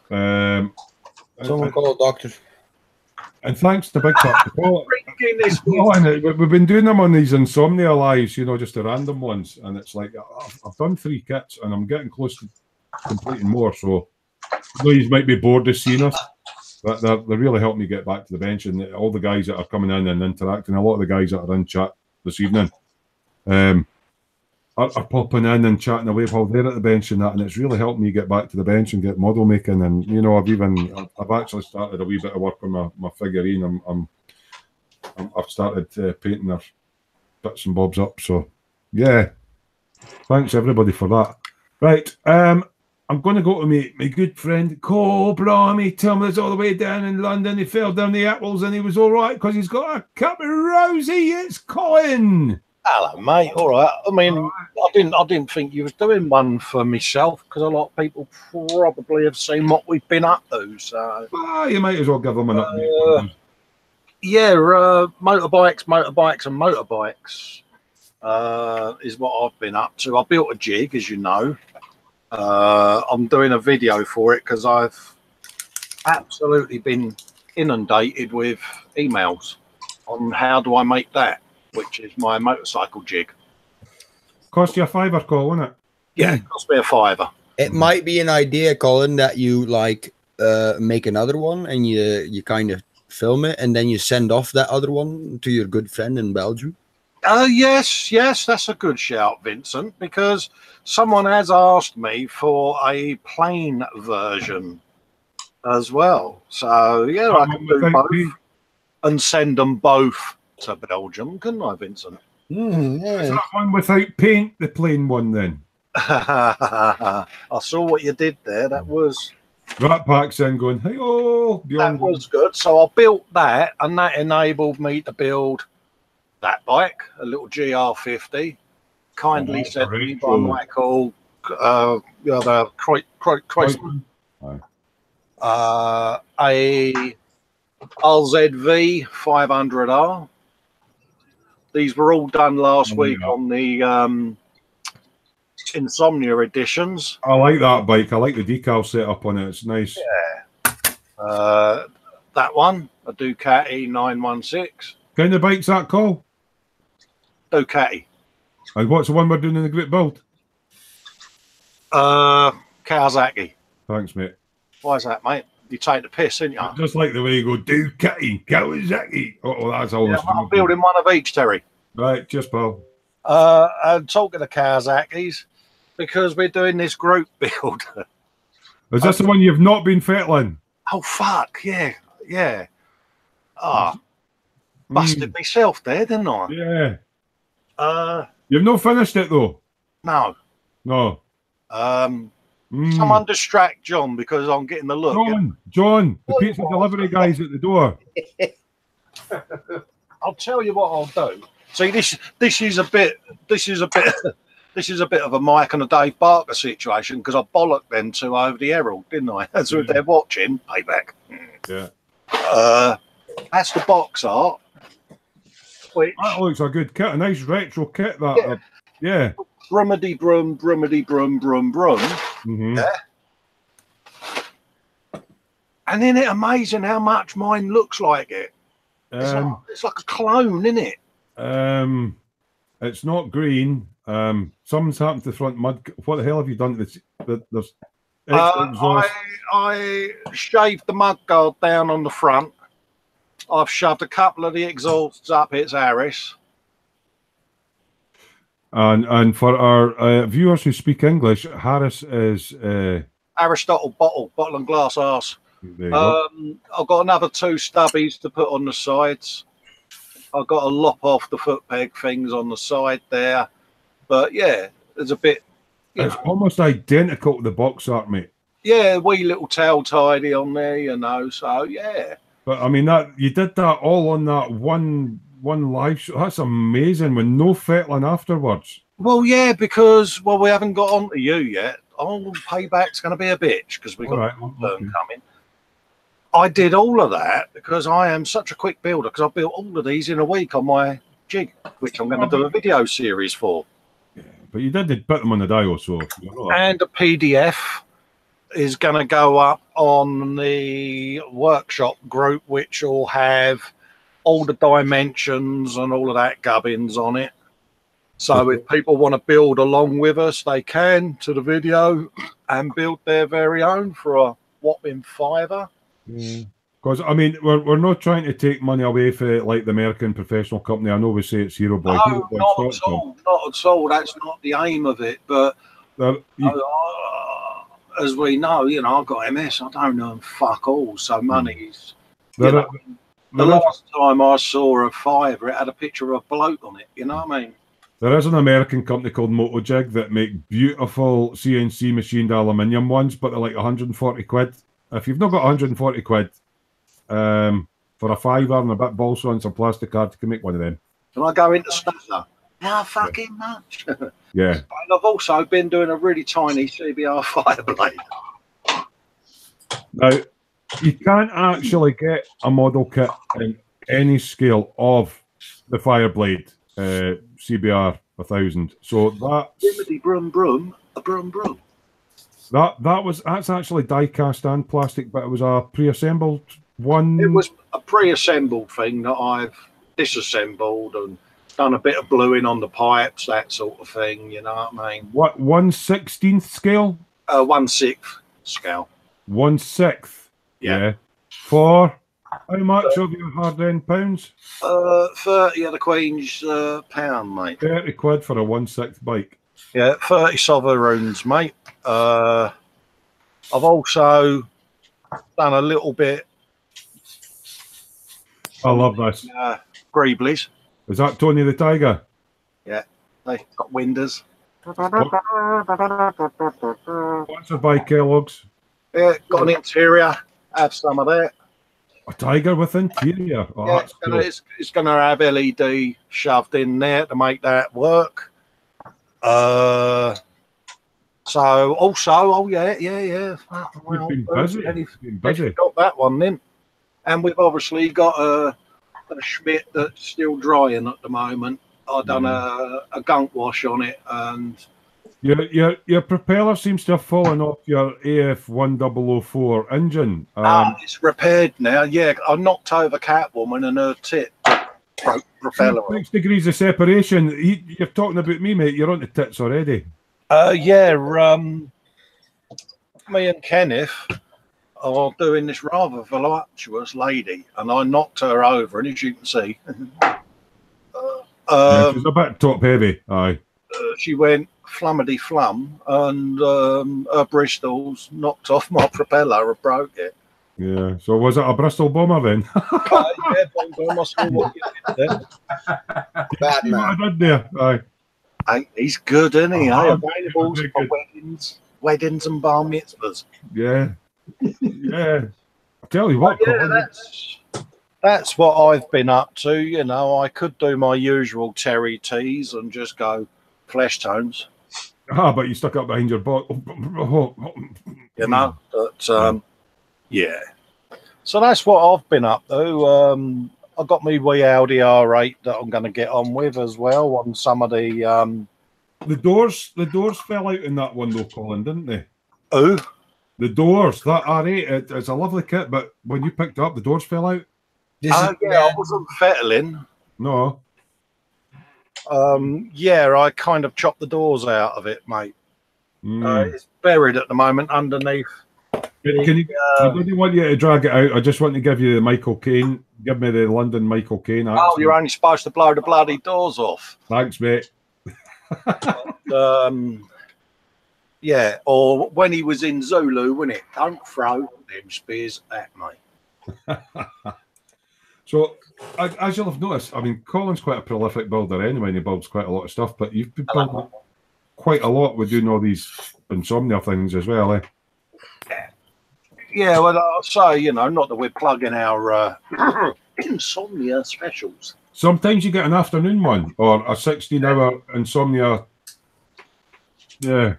Someone call a doctor. And thanks to Big Top. We've been doing them on these Insomnia lives, just the random ones, and it's like I've done 3 kits, and I'm getting close to completing more. So I know you might be bored of seeing us, but they really helped me get back to the bench, and all the guys that are coming in and interacting, a lot of the guys that are in chat this evening, are popping in and chatting away while they're at the bench and that, and it's really helped me get back to the bench and get model making. And I've actually started a wee bit of work on my figurine. I've started painting their bits and bobs up. So yeah, thanks everybody for that. Right, I'm going to go to my good friend Cole Blimey. Tumblers all the way down in London. He fell down the apples and he was all right because he's got a cup of rosy. It's Colin. hello, mate. All right. I mean, I didn't think you was doing one for myself because a lot of people probably have seen what we've been up to. So you might as well give them an update. Yeah, motorbikes, and motorbikes is what I've been up to. I built a jig, as you know. I'm doing a video for it because I've absolutely been inundated with emails on how do I make that, which is my motorcycle jig. cost you a fiver, Cole, won't it? Yeah, it cost me a fiver. It might be an idea, Colin, that you like make another one and you kind of film it and then you send off that other one to your good friend in Belgium. Yes, that's a good shout, Vincent, because someone has asked me for a plain version as well. So, yeah, I can do both and send them both to Belgium, couldn't I, Vincent? Is that one without paint, the plain one, then? I saw what you did there. That was... Rat Pack's in going, hey-oh, that was good. So I built that, and that enabled me to build that bike, a little GR50, kindly sent me by Michael, a RZV 500R. These were all done last week on the Insomnia editions. I like that bike. I like the decal setup on it. It's nice. Yeah. That one, a Ducati 916. Kind of bike's that, Cole? Ducati. And what's the one we're doing in the group build? Kawasaki. Thanks, mate. Why is that, mate? You take the piss, didn't you? I just like the way you go, Ducati, Kawasaki. Oh, that's all. Yeah, I'm building one of each, Terry. Right, just pal. And talking to Kawasaki's, because we're doing this group build. Is this the one you've not been fettling? Oh, fuck, yeah. Busted myself there, didn't I? Yeah. You've not finished it, though? No. Someone distract John, because I'm getting the look. John, the pizza delivery guy's at the door. I'll tell you what I'll do. See, this is a bit of a Mike and a Dave Barker situation, because I bollocked them two over the Herald, didn't I? That's what they're watching. Payback. Yeah. That's the box art. That looks a good kit, a nice retro kit. That, yeah. Brummedy brum, brummedy brum, brum, brum. Yeah. And isn't it amazing how much mine looks like it? It's like a clone, isn't it? It's not green. Something's happened to the front mud. What the hell have you done to this? I shaved the mud guard down on the front. I've shoved a couple of the exhausts up its Harris. And for our viewers who speak English, Harris is Aristotle bottle and glass arse. I've got another two stubbies to put on the sides. I've got to lop off the foot peg things on the side there. But yeah, there's a bit. It's almost identical to the box art, mate. Yeah, wee little tail tidy on there, you know. So yeah. But I mean, that you did that all on that one live show. That's amazing. With no fettling afterwards. Well, yeah, because we haven't got on to you yet. Payback's going to be a bitch because we got a turn coming. I did all of that because I am such a quick builder, because I built all of these in a week on my jig, which I'm going to do a video series for. Yeah, but you did put them on the dial, so. And a PDF is going to go up on the workshop group, which will have all the dimensions and all of that gubbins on it. So if people want to build along with us, they can to the video and build their very own for a whopping $5. Because I mean, we're not trying to take money away for like the American professional company. I know we say it's Hero Boy. No, not at all. Not at all. That's not the aim of it. But as we know, you know, I've got MS. I don't earn fuck all. So money's. The last time I saw a fiver, it had a picture of a bloke on it. You know what I mean? There is an American company called Motojig that make beautiful CNC machined aluminium ones, but they're like 140 quid. If you've not got 140 quid for a fiver and a bit balsa and some plastic card, you can make one of them. Can I go into stuff now? How fucking much? Yeah. And I've also been doing a really tiny CBR Fireblade. Now, you can't actually get a model kit in any scale of the Fireblade CBR 1000. So that's brum brum, a brum brum. That's actually die cast and plastic, but it was a pre-assembled one. It was a pre-assembled thing that I've disassembled and done a bit of bluing on the pipes, that sort of thing. You know what I mean? What 1/16 scale? 1/6 scale. 1/6. Yeah. For how much of your hard-earned pounds? 30 of the Queen's pound, mate. 30 quid for a 1/6 bike. Yeah, 30 sovereigns, mate. I've also done a little bit. I love this. Greeblies. Is that Tony the Tiger? Yeah, they got windows. Sponsored by Kellogg's. Yeah, got an interior. Have some of that. A tiger with interior. Oh, Yeah, that's cool. it's going to have LED shoved in there to make that work. So also, oh yeah. You've been busy. Been busy. Got that one then, and we've obviously got a Schmidt that's still drying at the moment. I've done a gunk wash on it, and your propeller seems to have fallen off your AF1004 engine. it's repaired now. Yeah, I knocked over Catwoman and her tip broke propeller. 6 degrees of separation. You're talking about me, mate. You're on the tits already. Me and Kenneth are doing this rather voluptuous lady, and I knocked her over, and as you can see, She's a bit top heavy. Aye. She went flummity flum, and her Bristol's knocked off my propeller and broke it. Yeah. So was it a Bristol bomber then? Yeah, bomber, I saw what you did there. See what I did there. Aye. Hey, he's good, isn't he? Available very for good. weddings and bar mitzvahs. Yeah. Yeah. I tell you what, Yeah, Colin, that's what I've been up to. You know, I could do my usual Terry teas and just go flesh tones. but you stuck up behind your butt. You know, but yeah. So that's what I've been up to. I got me wee Audi R8 that I'm going to get on with as well on some of the. The doors fell out in that one though, Colin, didn't they? Oh, The doors, that R8, it's a lovely kit, but when you picked it up, the doors fell out. yeah, I wasn't fettling. No. Yeah, I kind of chopped the doors out of it, mate. It's buried at the moment underneath. Can you, I don't want you to drag it out. I just want to give you the Michael Caine. Give me the London Michael Caine accent. Oh, you're only supposed to blow the bloody doors off. Thanks, mate. Yeah, or when he was in Zulu, wasn't it? Don't throw them spears at me. So, as you'll have noticed, I mean, Colin's quite a prolific builder anyway, and he builds quite a lot of stuff, but you've been building quite a lot with doing all these insomnia things as well, eh? Yeah, well, I'll say, you know, not that we're plugging our insomnia specials. Sometimes you get an afternoon one, or a 16-hour insomnia. Yeah.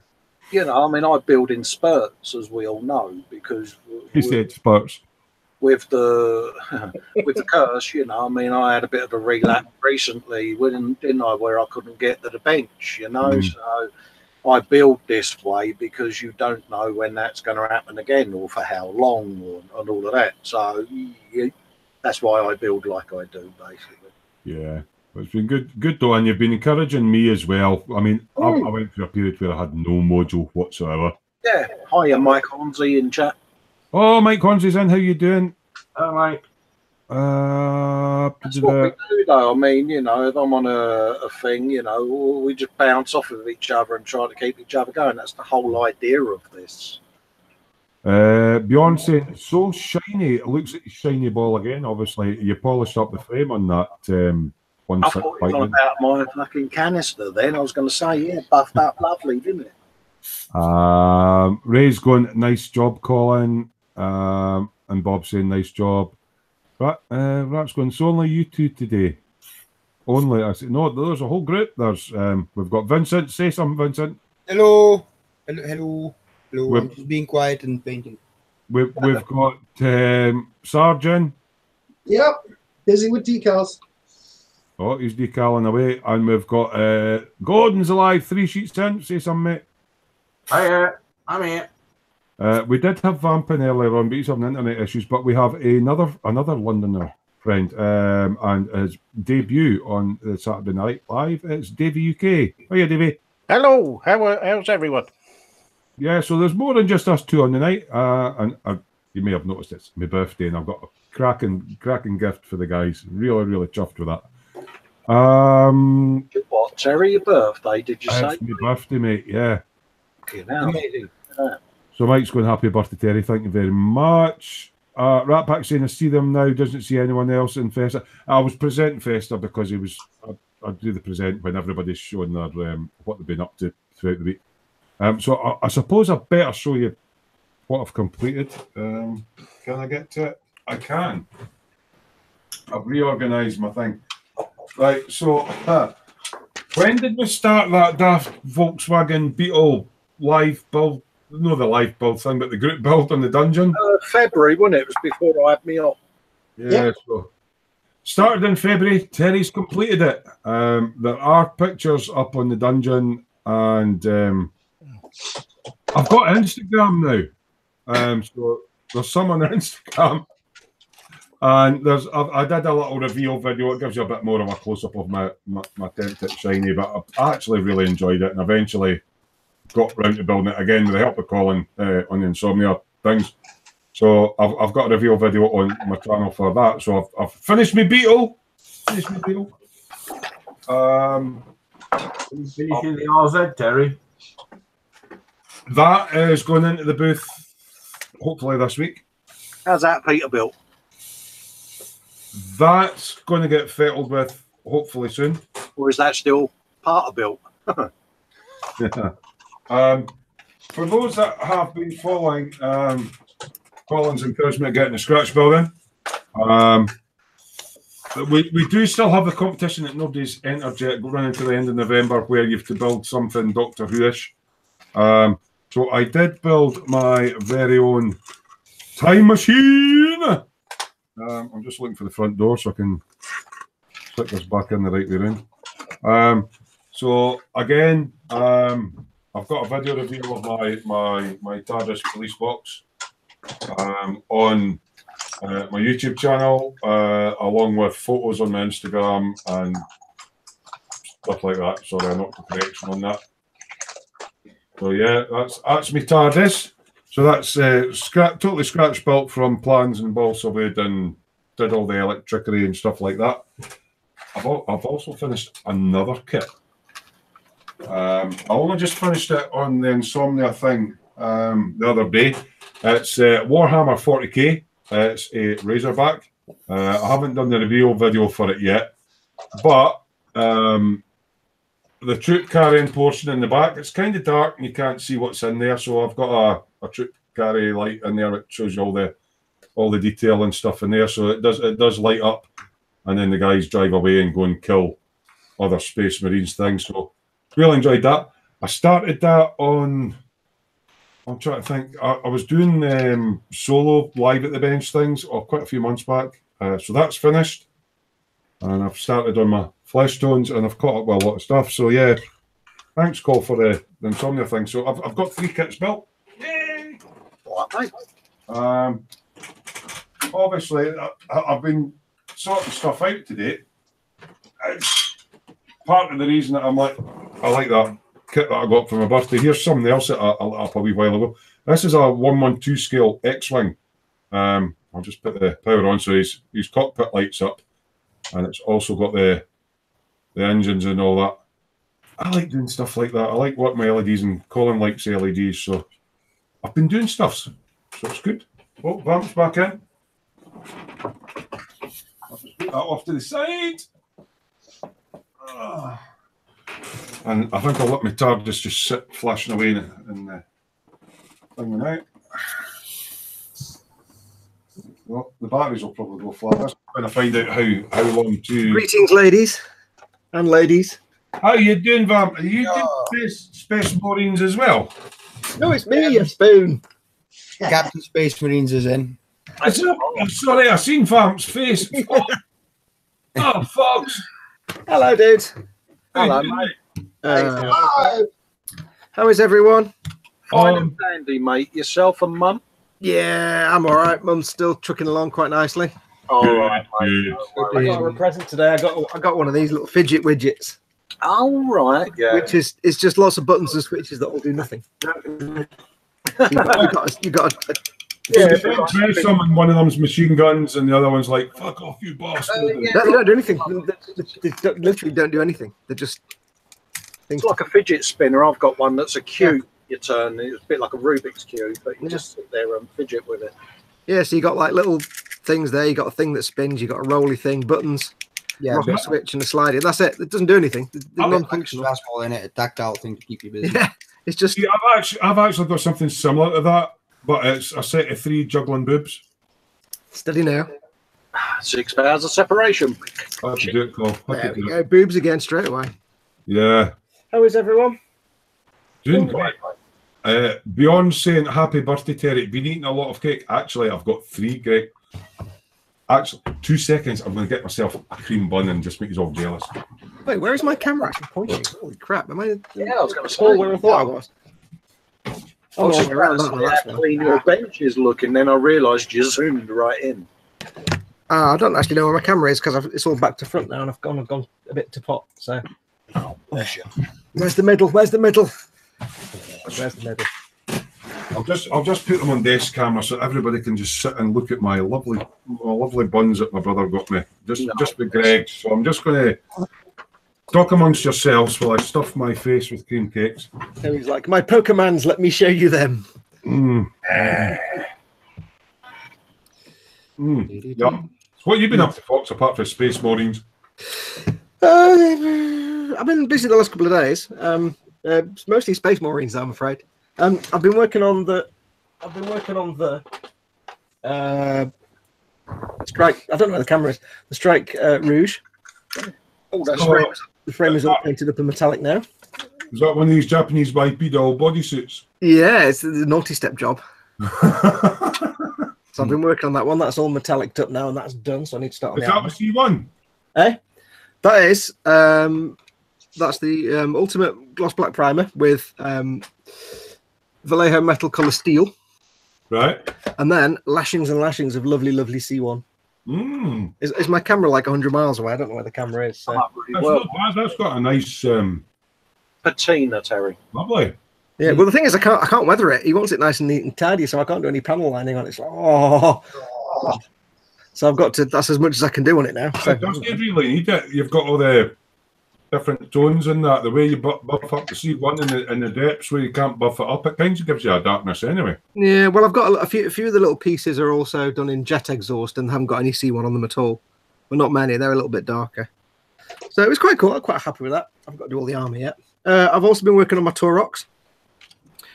You know, I mean, I build in spurts, as we all know, because He's the experts. with the curse, you know, I mean, I had a bit of a relapse recently, didn't I, where I couldn't get to the bench, you know, so I build this way because you don't know when that's going to happen again or for how long and all of that. So that's why I build like I do, basically. Yeah. It's been good though, and you've been encouraging me as well. I mean, I went through a period where I had no mojo whatsoever. Yeah. Hiya, Mike Honzi in chat. Oh, Mike Honzi's in. How you doing? Oh, mate. That's what we do, though. I mean, you know, if I'm on a thing, you know, we just bounce off of each other and try to keep each other going. That's the whole idea of this. Bjorn saying, so shiny. It looks like a shiny ball again. Obviously, you polished up the frame on that. I thought it was on about my fucking canister then. I was going to say, yeah, buffed up lovely, didn't it? Ray's going, nice job, Colin. And Bob's saying, nice job. Rap's going, so only you two today. Only. I said, no, there's a whole group. There's we've got Vincent. Say something, Vincent. Hello. I'm just being quiet and painting. We've got Sargent. Yep. Busy with decals. Oh, he's decaling away. And we've got Gordon's alive, 3 sheets in. Say something, mate. Hi, I'm here. We did have Vampin earlier on, but he's having internet issues. But we have another Londoner friend, and his debut on the Saturday Night Live. It's Davey UK. Hiya, Davey. Hello, how's everyone? Yeah, so there's more than just us two on the night, and you may have noticed it's my birthday, and I've got a cracking gift for the guys. Really chuffed with that. What, Terry? Your birthday? Did you say? It's my birthday, mate. Yeah. Okay, now. So Mike's going, happy birthday, Terry. Thank you very much. Rat Pack saying I see them now, doesn't see anyone else in Festa. I was presenting Festa because I do the present when everybody's showing their what they've been up to throughout the week. So I suppose I better show you what I've completed. Can I get to it? I can. I've reorganised my thing. Right, so when did we start that daft Volkswagen Beetle live build? No, the live build thing, but the group build on the dungeon. February, wasn't it? It was before I had me on. Yeah, so started in February. Terry's completed it. There are pictures up on the dungeon, and I've got Instagram now. So there's some on Instagram, and I did a little reveal video. It gives you a bit more of a close up of my attempt at shiny, but I actually really enjoyed it, and eventually got round to building it again with the help of Colin on the Insomnia things. So I've got a reveal video on my channel for that. So I've finished my Beetle. Finishing the RZ, Terry. That is going into the booth hopefully this week. How's that Peterbilt? That's going to get fettled with hopefully soon. Or is that still part of built? Yeah. For those that have been following Colin's encouragement of getting a scratch building, we do still have the competition that nobody's entered yet, running to the end of November, where you have to build something Doctor Who-ish. So I did build my very own time machine. I'm just looking for the front door so I can stick this back in the right way around. So again, I've got a video review of my TARDIS police box on my YouTube channel, along with photos on my Instagram and stuff like that. Sorry, I knocked the correction on that. So yeah, that's me TARDIS. So that's totally scratch built from plans and balsa wood, and did all the electricity and stuff like that. I've also finished another kit. I only just finished it on the Insomnia thing the other day. It's Warhammer 40k. It's a Razorback. I haven't done the reveal video for it yet, but the troop carrying portion in the back, it's kind of dark and you can't see what's in there. So I've got a troop carry light in there that shows you all the detail and stuff in there. So it does light up, and then the guys drive away and go and kill other Space Marines things. So really enjoyed that. I started that on, I'm trying to think, I was doing solo live at the bench things quite a few months back. So that's finished. And I've started on my flesh tones, and I've caught up with a lot of stuff. So yeah, thanks, Cole, for the Insomnia thing. So I've got 3 kits built. Yay! Obviously, I've been sorting stuff out today. It's part of the reason that I like that kit that I got for my birthday. Here's something else that I lit up a wee while ago. This is a 112 scale X-Wing. I'll just put the power on so his cockpit lights up, and it's also got the engines and all that. I like doing stuff like that. I like working my LEDs, and Colin likes LEDs, so I've been doing stuff, so it's good. Oh, Vamp's back in. I'll just put that off to the side. And I think I'll let my TARDIS just sit flashing away in the thing now. Well, the batteries will probably go flat. That's when I find out how long to. Greetings, ladies and ladies. How are you doing, Vamp? Are you doing Space Marines as well? No, it's me, you spoon. Captain Space Marines is in. I'm sorry, I seen Vamp's face. Oh, Fox. Hello, dude. Hello, mate. How is everyone? Fine and dandy, mate. Yourself and Mum? Yeah, I'm all right. Mum's still trucking along quite nicely. All right, mate. Good. No I worries. got her a present today. I got one of these little fidget widgets, All right, yeah. which is it's just lots of buttons and switches that all do nothing. You got a Yeah, They dress them and one of them's machine guns and the other one's like, fuck off, you bastard. yeah. they don't do anything. They literally don't do anything. They're just things. It's like a fidget spinner. I've got one that's a cube. You turn. It's a bit like a Rubik's cube, but you just sit there and fidget with it. Yeah, so you got like little things there. You got a thing that spins. You got a rolly thing, buttons, rocket switch, and a slider. That's it. It doesn't do anything. They're non-functional. Stressful in it, a tactile thing to keep you busy. Yeah, it's just. See, I've actually got something similar to that, but it's a set of 3 juggling boobs. Steady now. 6 hours of separation. I have to do it, Cole. I There have to we do go. it. Boobs again straight away. Yeah. How is everyone? Doing great. Beyond saying happy birthday, Terry, been eating a lot of cake. Actually, I've got 3 great. Actually, 2 seconds. I'm going to get myself a cream bun and just make you all jealous. Wait, where is my camera actually pointing? Holy crap! Am I? Yeah, I was going to say. Oh, where I thought I was. I was no, just about to not the say last how one. clean your bench is looking. Then I realised you zoomed right in. I don't actually know where my camera is because it's all back to front now, and I've gone a bit to pot. So, Bless you. where's the middle? Where's the middle? Where's the middle? I'll just put them on desk camera so everybody can just sit and look at my lovely buns that my brother got me. Just with Greg. So I'm just going to talk amongst yourselves while I stuff my face with cream cakes. So he's like, my Pokemons, let me show you them. Yeah. So what have you been up to, Fox, apart from Space Marines? I've been busy the last couple of days. It's mostly Space Marines, I'm afraid. I've been working on the Strike. I don't know where the camera is. The Strike Rouge. Oh, that's The frame is all painted up in metallic now. Is that one of these Japanese bipedal bodysuits? Yeah, it's the naughty step job. So I've been working on that one. That's all metalliced up now, and that's done. So I need to start on Is the that the C1? Eh? That is. That's the ultimate gloss black primer with Vallejo metal color steel. Right. And then lashings and lashings of lovely, lovely C1. Is my camera like 100 miles away? I don't know where the camera is. So. That's got a nice patina, Terry. Lovely. Yeah, well, the thing is, I can't weather it. He wants it nice and neat and tidy, so I can't do any panel lining on it. It's like, oh. So I've got to, that's as much as I can do on it now. So. Does you really need it? You've got all the different tones in that. The way you buff up the C1 in the depths where you can't buff it up, it kind of gives you a darkness anyway. Yeah, well, I've got a few of the little pieces are also done in jet exhaust and haven't got any C1 on them at all. Well, not many. They're a little bit darker. So it was quite cool. I'm quite happy with that. I've got to do all the armour yet. I've also been working on my Taurox,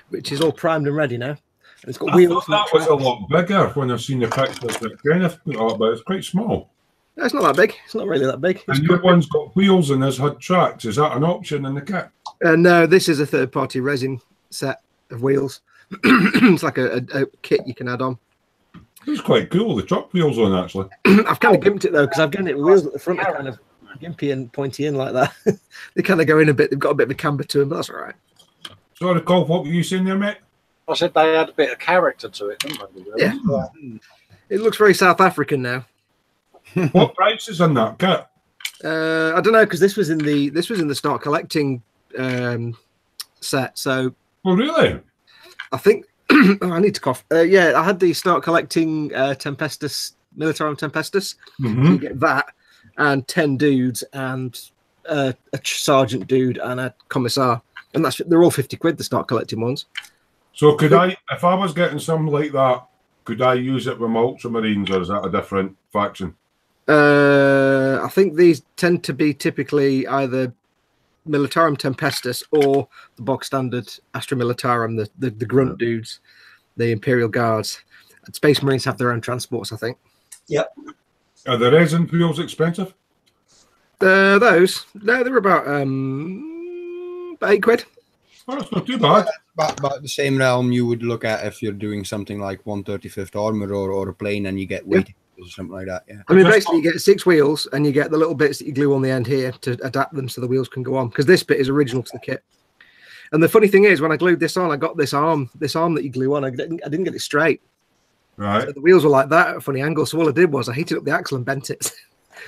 which is all primed and ready now. And it's got wheels. That was a lot bigger when I've seen the pictures that Kenneth put up, but it's quite small. No, it's not that big. It's not really that big. And your one's got wheels and has had tracks. Is that an option in the kit? No, this is a third-party resin set of wheels. It's like a kit you can add on. It's quite cool. The truck wheels on, actually. I've kind of gimped it, though, because I've given it wheels at the front are kind of gimpy and pointy in like that. They kind of go in a bit. They've got a bit of a camber to them, but that's all right. Sorry, Cole, what were you saying there, mate? I said they had a bit of character to it, didn't they? Really? Yeah. It looks very South African now. What price is in that kit? I don't know, because this was in the start collecting set. So. Oh, really? I think I need to cough. Yeah, I had the start collecting Tempestus, Militarum Tempestus. Mm-hmm. So you get that and 10 dudes and a sergeant dude and a commissar, and they're all 50 quid. The start collecting ones. So could I, if I was getting something like that, could I use it with my Ultramarines, or is that a different faction? I think these tend to be typically either Militarum Tempestus or the bog standard Astra Militarum, the grunt dudes, the Imperial Guards. And Space Marines have their own transports, I think. Yep. Are the resin wheels expensive? Those? No, they're about 8 quid. Oh, that's not too bad. About the same realm you would look at if you're doing something like 135th Armor or a plane and you get weight or something like that. Yeah. I mean, basically, you get 6 wheels and you get the little bits that you glue on the end here to adapt them so the wheels can go on, because this bit is original to the kit. And the funny thing is, when I glued this on, I got this arm that you glue on. I didn't get it straight. Right. So the wheels were like that at a funny angle. So all I did was I heated up the axle and bent it.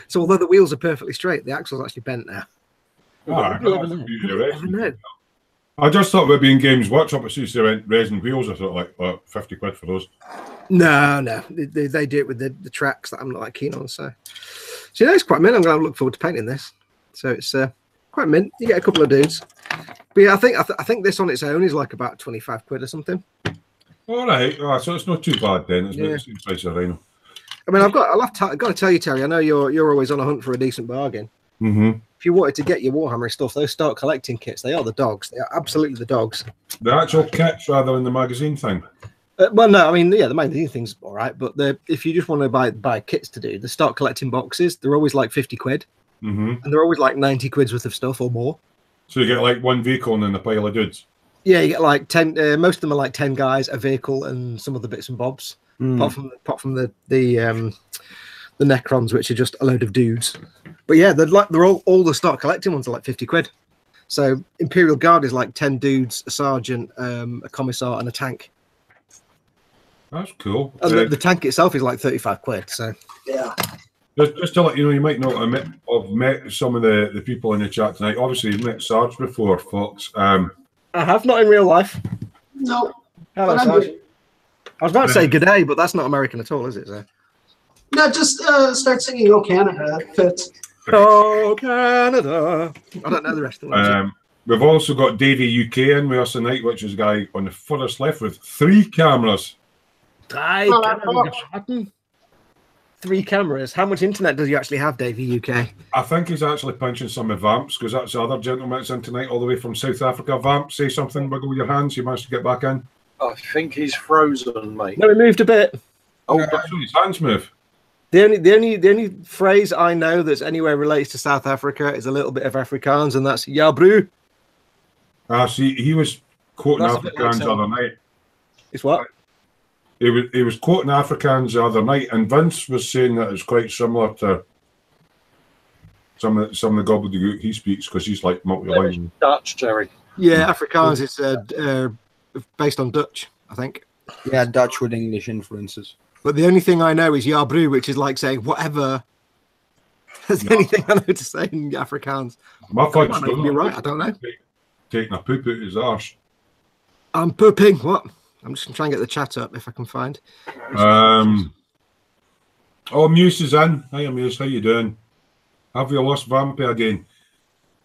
So although the wheels are perfectly straight, the axle's actually bent now. I just thought we'd be in Games Workshop. As soon as they went resin wheels, I thought like 50 quid for those. No. They do it with the tracks that I'm not that keen on. So it's quite mint. I'm going to look forward to painting this. So it's quite mint. You get a couple of dudes. But yeah, I think this on its own is like about 25 quid or something. All right. So it's not too bad then. It's not the same price of Rhino. I mean, I've got to tell you, Terry. I know you're always on a hunt for a decent bargain. Mm-hmm. If you wanted to get your Warhammer stuff, those start collecting kits, they are the dogs. They are absolutely the dogs. The actual kits rather than the magazine thing. Well, no, I mean, yeah, the magazine thing's all right, but if you just want to buy kits to do, the start collecting boxes, they're always like 50 quid, and they're always like 90 quid's worth of stuff or more. So you get like one vehicle and then a pile of dudes. Yeah, you get like 10. Most of them are like 10 guys, a vehicle, and some of the bits and bobs. Apart from the Necrons, which are just a load of dudes. But yeah, they're all the start collecting ones are like 50 quid. So Imperial Guard is like 10 dudes, a sergeant, a commissar, and a tank. That's cool. And the tank itself is like 35 quid. So yeah. Just to let you know, you might not have met some of the people in the chat tonight. Obviously, you've met Sarge before, Fox. I have, not in real life. No. Hello, Sarge. I was about to say good day, but that's not American at all, is it, sir? No, just start singing "Oh Canada." It fits. Oh Canada. I don't know the rest of the words. We've also got Davey UK in with us tonight, which is a guy on the furthest left with 3 cameras. 3 cameras. How much internet does he actually have, Davey UK? I think he's actually punching some of Vamps, because that's the other gentleman that's in tonight, all the way from South Africa. Vamp, say something, wiggle your hands. You managed to get back in. I think he's frozen, mate. No, he moved a bit. Oh, that's his hands move. The only phrase I know that's anywhere relates to South Africa is a little bit of Afrikaans, and that's "Ja, bro." See, he was quoting Afrikaans the other night. It's what? He was quoting Afrikaans the other night, and Vince was saying that it's quite similar to some of the gobbledygook he speaks, because he's like multi-lingual. Dutch, Jerry. Yeah, Afrikaans is based on Dutch, I think. Yeah, Dutch with English influences. But the only thing I know is "Ja, bro," which is like saying whatever. That's the only thing I know to say in Afrikaans. My fudge You're right, I don't know. Taking a poop out his arse. I'm pooping. What? I'm just going to try and get the chat up if I can find. Oh, Muse is in. Hi, Muse. How you doing? Have you lost Vampy again?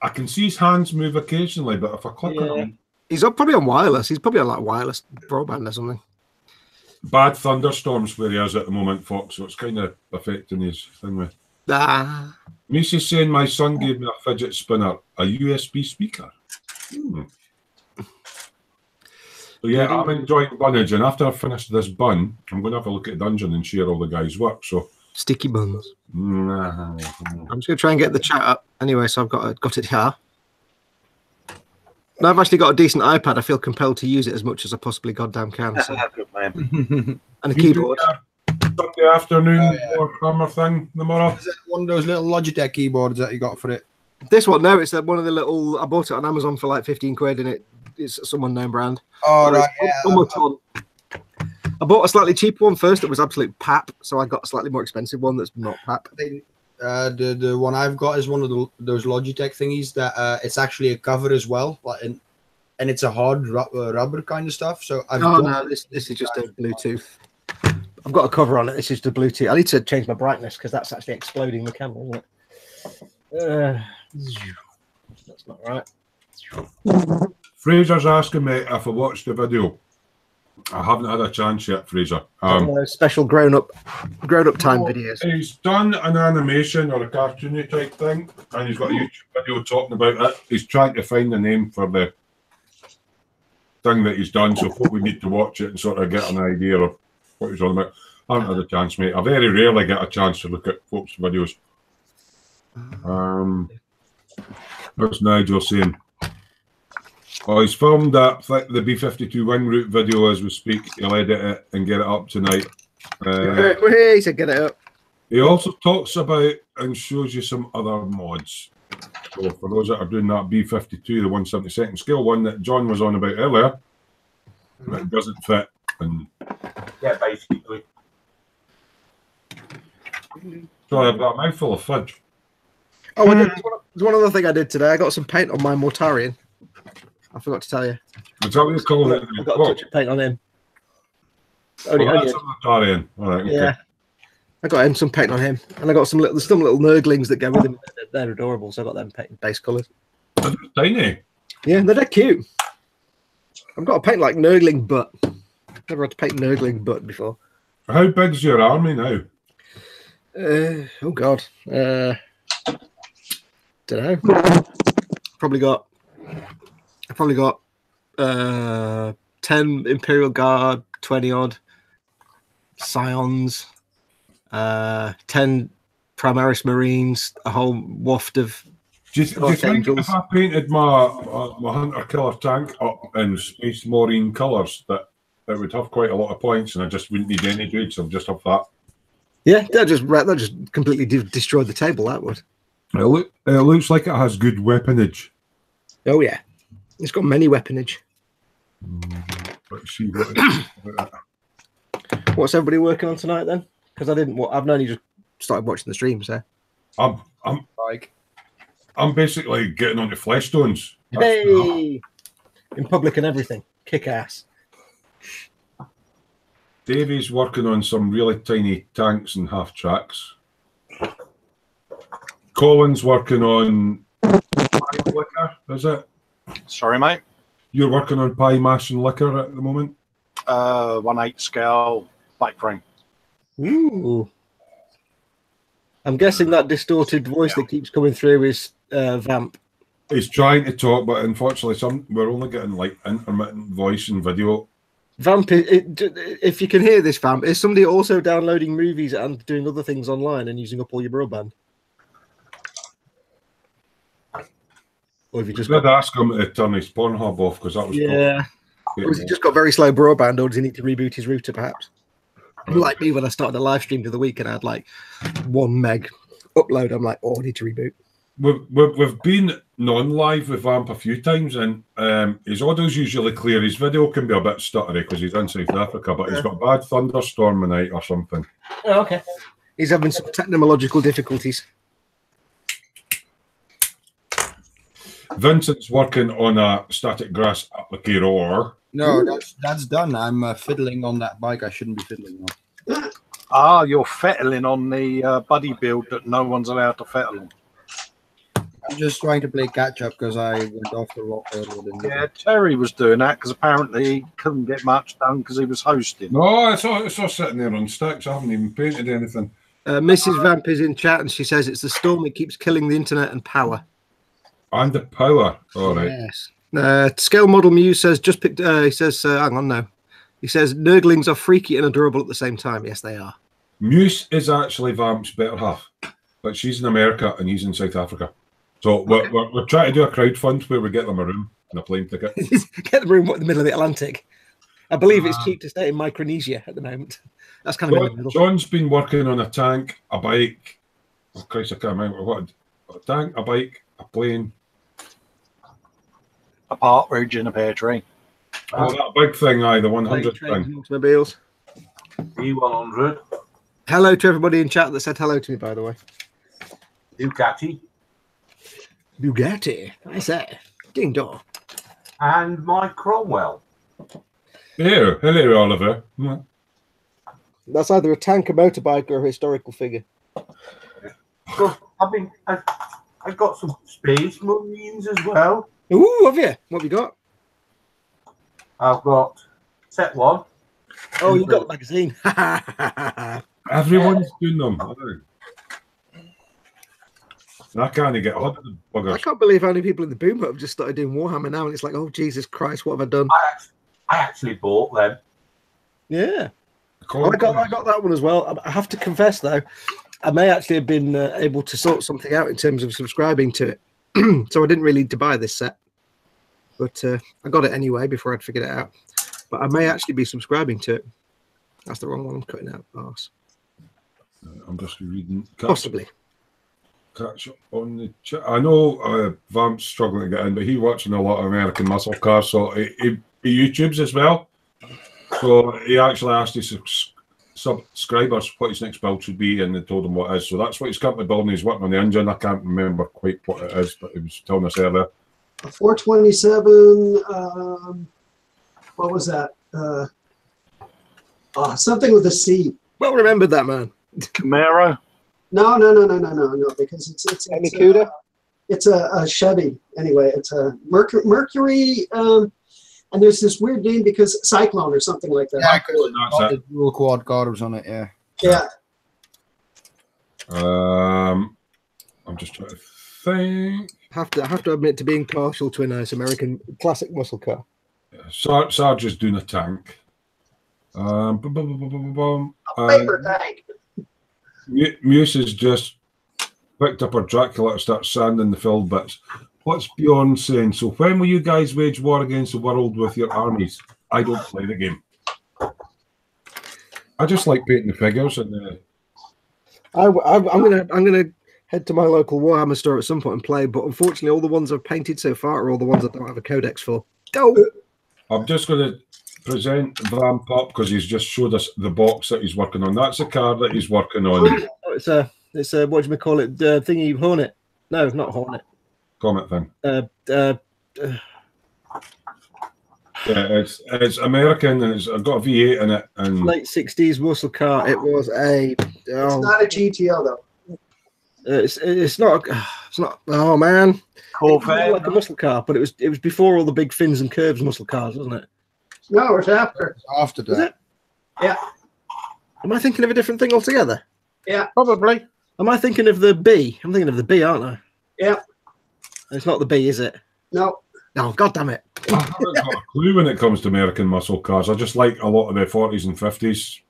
I can see his hands move occasionally, but if I click on him... He's probably on wireless. He's probably on like wireless broadband or something. Bad thunderstorms where he is at the moment, Fox, so it's kind of affecting his thing with. Muse is saying my son gave me a fidget spinner, a USB speaker. So yeah, I'm enjoying bunnage, and after I finish this bun, I'm going to have a look at Dungeon and share all the guys' work. So sticky buns. I'm just going to try and get the chat up anyway. So I've got it here. Now I've actually got a decent iPad. I feel compelled to use it as much as I possibly goddamn can. So. Good man. And a keyboard. Sunday afternoon or summer thing tomorrow. Is it one of those little Logitech keyboards that you got for it? This one, no, it's one of the little. I bought it on Amazon for like 15 quid, and it's some unknown brand. Oh, right. I bought a slightly cheaper one first. It was absolute pap, so I got a slightly more expensive one that's not pap. The one I've got is one of those Logitech thingies that it's actually a cover as well, and it's a hard rubber kind of stuff. So this is just a Bluetooth. I've got a cover on it. This is the Bluetooth. I need to change my brightness because that's actually exploding the camera, isn't it? That's not right. Fraser's asking me if I watched the video. I haven't had a chance yet, Fraser. Special grown-up time videos. He's done an animation or a cartoony type thing, and he's got a YouTube video talking about it. He's trying to find the name for the thing that he's done, so I thought we need to watch it and sort of get an idea of what he's on about. I haven't had a chance, mate. I very rarely get a chance to look at folks' videos. What's Nigel saying? Oh, he's filmed that the B-52 wing route video as we speak. He'll edit it and get it up tonight. He said get it up. He also talks about and shows you some other mods. So for those that are doing that B-52, the 172nd scale one that John was on about earlier, that doesn't fit. And Yeah, basically. Sorry, I've got a mouthful of fudge. Oh, there's one other thing I did today. I got some paint on my Mortarian. I forgot to tell you. Is that what you call it? I got a touch of paint on him. That's a Mortarian. All right, okay. Yeah. I got him some paint on him, and I got there's some little nurglings that go with him. They're adorable, so I got them paint base colours. They're tiny. Yeah, they're cute. I've got to paint like nurgling butt. Never had to paint nurgling butt before. How big's your army now? Oh God, don't know. Probably got 10 Imperial Guard, 20 odd Scions, 10 Primaris Marines, a whole waft of. Do you think if I painted my Hunter Killer tank up in Space Marine colours that it would have quite a lot of points, and I just wouldn't need any dudes, so I'll just have that? Yeah, that just completely destroyed the table. That would. It looks like it has good weaponage. Oh yeah, it's got many weaponage. Let's see what it is. What's everybody working on tonight then? Because I've only just started watching the stream, so. I'm basically getting onto flesh stones. Hey, in public and everything, kick ass. Davey's working on some really tiny tanks and half tracks. Colin's working on pie liquor, is it? Sorry, mate. You're working on pie mash and liquor at the moment? 1/8 scale bike frame. Ooh. I'm guessing that distorted voice that keeps coming through is Vamp. He's trying to talk, but unfortunately, we're only getting like intermittent voice and video. Vamp, if you can hear this, Vamp, is somebody also downloading movies and doing other things online and using up all your broadband? Or have you just ask him to turn his Pornhub off because that was or has he just got very slow broadband, or does he need to reboot his router perhaps? Like me when I started a live stream the other week and I had like 1 meg upload, I'm like, I need to reboot. We've been non-live with Vamp a few times, and his audio's usually clear. His video can be a bit stuttery because he's in South Africa, but he's got a bad thunderstorm tonight or something. Oh, okay. He's having some technological difficulties. Vincent's working on a static grass applicator. No, that's done. I'm fiddling on that bike I shouldn't be fiddling on. Ah, you're fettling on the buddy build that no one's allowed to fettle on. I'm just trying to play catch up because I went off a lot earlier than you. Yeah, Terry was doing that because apparently he couldn't get much done because he was hosting. No, it's all sitting there on sticks. I haven't even painted anything. Mrs. Vamp is in chat and she says it's the storm that keeps killing the internet and power. And the power. All right. Yes. Scale Model Muse says, just picked, he says, hang on now. He says, Nurglings are freaky and adorable at the same time. Yes, they are. Muse is actually Vamp's better half, but she's in America and he's in South Africa. So we're trying to do a crowdfund where we get them a room and a plane ticket. Get the room in the middle of the Atlantic. I believe it's cheap to stay in Micronesia at the moment. That's kind of in the middle. John's been working on a tank, a bike. Oh Christ, I can't remember what. A tank, a bike, a plane. A partridge in a pear tree. Oh, that big thing, the 100 thing. Automobiles. E100. Hello to everybody in chat that said hello to me, by the way. Bugatti, I say. Ding dong. And Mike Cromwell. Hello, Oliver. That's either a tank, a motorbike, or a historical figure. So, I've got some Space Marines as well. Ooh, have you? What have you got? I've got set 1. Oh, you've got the magazine. Everyone's doing them. I can't get hold of the buggers. I can't believe how many people in the boom have just started doing Warhammer now, and it's like, oh Jesus Christ, what have I done? I actually bought them. Yeah, I got that one as well. I have to confess though, I may actually have been able to sort something out in terms of subscribing to it, so I didn't really need to buy this set, but I got it anyway before I'd figured it out. But I may actually be subscribing to it. That's the wrong one I'm cutting out. Arse. I'm just reading. Possibly. Catch up on the chat. I know Vamp's struggling to get in, but he's watching a lot of American muscle cars, so he YouTubes as well. So he actually asked his subscribers what his next build should be, and they told him what it is. So that's what he's currently building. He's working on the engine. I can't remember quite what it is, but he was telling us earlier. A 427. What was that? Something with a C. Well remembered that, man. Camaro. No, because it's a Chevy. Anyway, it's a Mercury. And there's this weird name because Cyclone or something like that. Yeah, because the dual quad cars on it. Yeah. Yeah. I'm just trying to think. Have to admit to being partial to a nice American classic muscle car. Sarge is doing a tank. Paper tank. Muse has just picked up her Dracula to start sanding the filled bits. What's Bjorn saying? So when will you guys wage war against the world with your armies? I don't play the game. I just like painting the figures and I'm gonna head to my local Warhammer store at some point and play, but unfortunately all the ones I've painted so far are all the ones I don't have a codex for. Go! I'm just going to present Vamp up because he's just showed us the box that he's working on. That's the car that he's working on. Oh, it's a what do we call it? Thingy Hornet? No, not Hornet. Comet thing. Yeah, it's American and it's got a V8 in it. And late 60s muscle car. It was a. It's not a GTO though. It's not. It's not. Oh man. Corvette. Like a muscle car, but it was before all the big fins and curves muscle cars, wasn't it? No, it's after. After that. Is it? Yeah. Am I thinking of a different thing altogether? Yeah. Probably. Am I thinking of the B? I'm thinking of the B, aren't I? Yeah. It's not the B, is it? No. No, God damn it. I haven't got a clue when it comes to American muscle cars. I just like a lot of the 40s and 50s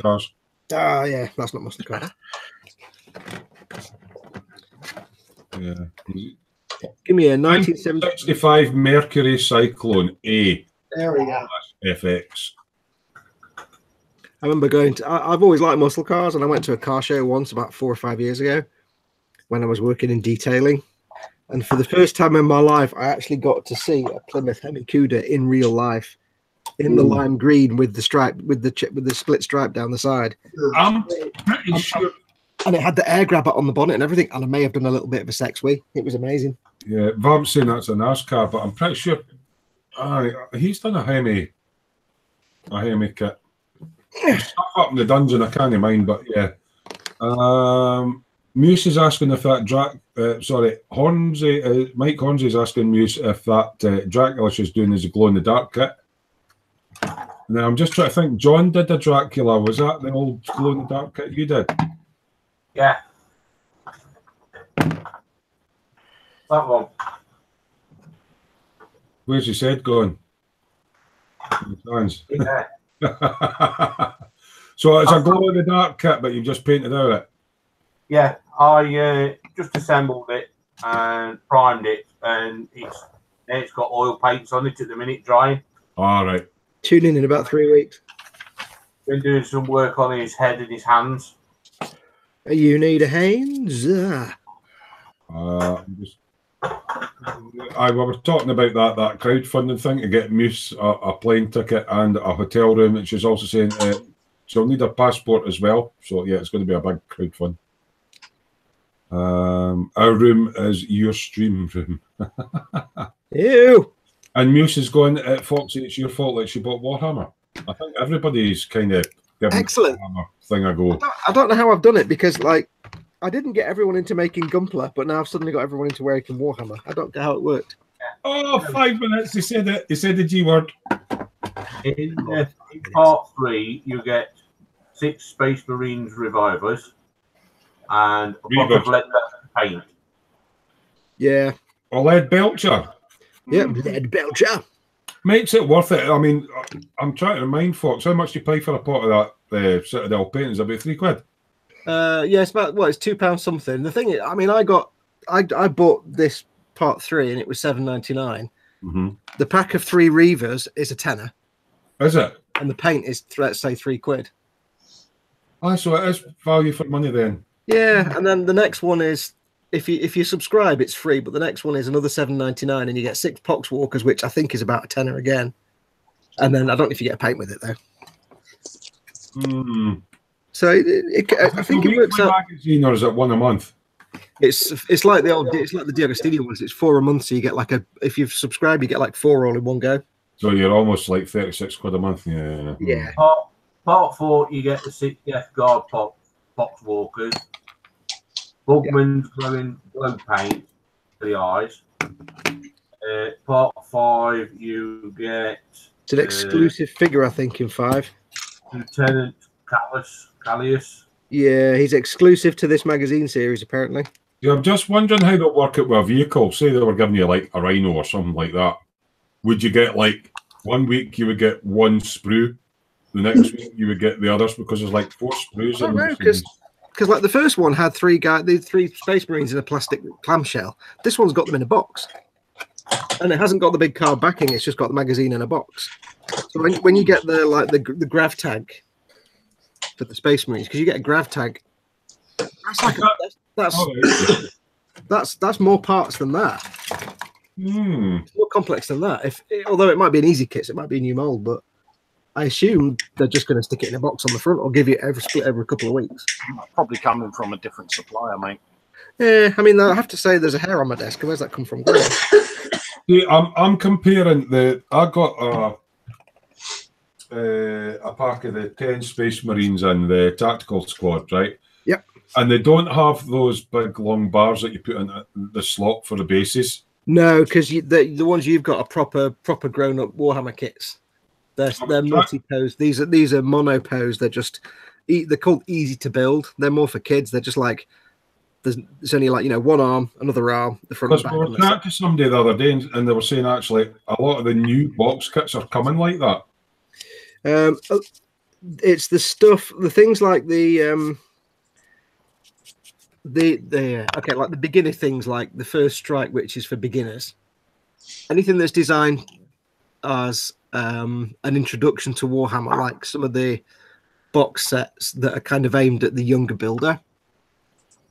cars. Ah, yeah, that's not muscle car. Yeah. Give me a 1970. 65 Mercury Cyclone A. There we go. FX. I remember going to. I've always liked muscle cars, and I went to a car show once about 4 or 5 years ago when I was working in detailing. And for the first time in my life, I actually got to see a Plymouth Hemi Cuda in real life, in the lime green with the stripe, with the split stripe down the side. I'm pretty sure. And it had the air grabber on the bonnet and everything. And I may have done a little bit of a sex wee. It was amazing. Yeah, Vamp's saying that's a NASCAR, but I'm pretty sure he's done a Hemi kit. Stuff up in the dungeon, I can't mind, but yeah. Muse is asking if that Mike Hornsey is asking Muse if that Dracula she's doing is a glow in the dark kit. Now I'm just trying to think. John did a Dracula. Was that the old glow in the dark kit you did? Yeah. That one. Where's his head going? Yeah. So it's a glow in the dark kit, but you've just painted out it. Yeah, I just assembled it and primed it, and it's got oil paints on it at the minute drying. All right. Tune in about 3 weeks. Been doing some work on his head and his hands. You need a hands. I was talking about that crowdfunding thing to get Muse a plane ticket and a hotel room, and she's also saying she'll need a passport as well. So yeah, it's going to be a big crowdfund. Our room is your stream room. Ew. And Muse is going at Foxy. It's your fault that she bought Warhammer. I think everybody's kind of giving excellent Warhammer thing a go. I don't know how I've done it because like I didn't get everyone into making Gunpla, but now I've suddenly got everyone into wearing Warhammer. I don't get how it worked. Oh, 5 minutes. He said it. He said the G word. In part 3, you get 6 Space Marines revivers and a block of lead paint. Yeah. A lead belcher. Yeah, lead belcher. Makes it worth it. I mean, I'm trying to remind folks, how much do you pay for a pot of that Citadel paint? Is it about £3? Yeah, it's about it's £2 something. The thing is, I mean, I bought this part 3 and it was $7.99. Mm-hmm. The pack of 3 Reavers is a tenner. Is it? And the paint is, let's say, £3. Oh, so it is value for money then. Yeah, and then the next one is if you subscribe, it's free, but the next one is another $7.99, and you get 6 Poxwalkers, which I think is about a tenner again. And then I don't know if you get a paint with it though. So I think it works out. Magazine, or is it one a month? It's like the D'Agostino ones. It's 4 a month, so you get like if you've subscribed, you get like 4 all in one go. So you're almost like 36 quid a month. Yeah. Part 4, you get the 6 Death Guard box walkers. Bugman's glow paint for the eyes. Part 5, you get. It's an exclusive figure, I think, in 5. Lieutenant Callius. Yeah, he's exclusive to this magazine series, apparently. Yeah, I'm just wondering how they'll work it with a vehicle. Say they were giving you like a Rhino or something like that. Would you get like 1 week you would get 1 sprue, the next week you would get the others, because there's like 4 sprues? I don't know, because like the first one had 3 Space Marines in a plastic clamshell. This one's got them in a box, and it hasn't got the big card backing. It's just got the magazine in a box. So when you get the grav tag for the Space Marines, because you get a grav tag, that's more parts than that. It's more complex than that. Although it might be an easy kit, so it might be a new mold, but I assume they're just going to stick it in a box on the front or give you split every couple of weeks. Probably coming from a different supplier, mate. Yeah, I mean, I have to say there's a hair on my desk. Where's that come from? See, I'm comparing I got a pack of the 10 Space Marines and the tactical squad, right? Yep. And they don't have those big long bars that you put in the slot for the bases. No, because the ones you've got are proper grown up Warhammer kits. They're multi-pose. These are mono-pose. They're called easy to build. They're more for kids. They're just like there's only like one arm, another arm, the front. Because we were talking to somebody the other day, and they were saying actually a lot of the new box kits are coming like that. It's the stuff, the things like the beginner things like the First Strike, which is for beginners. Anything that's designed as an introduction to Warhammer, like some of the box sets that are kind of aimed at the younger builder.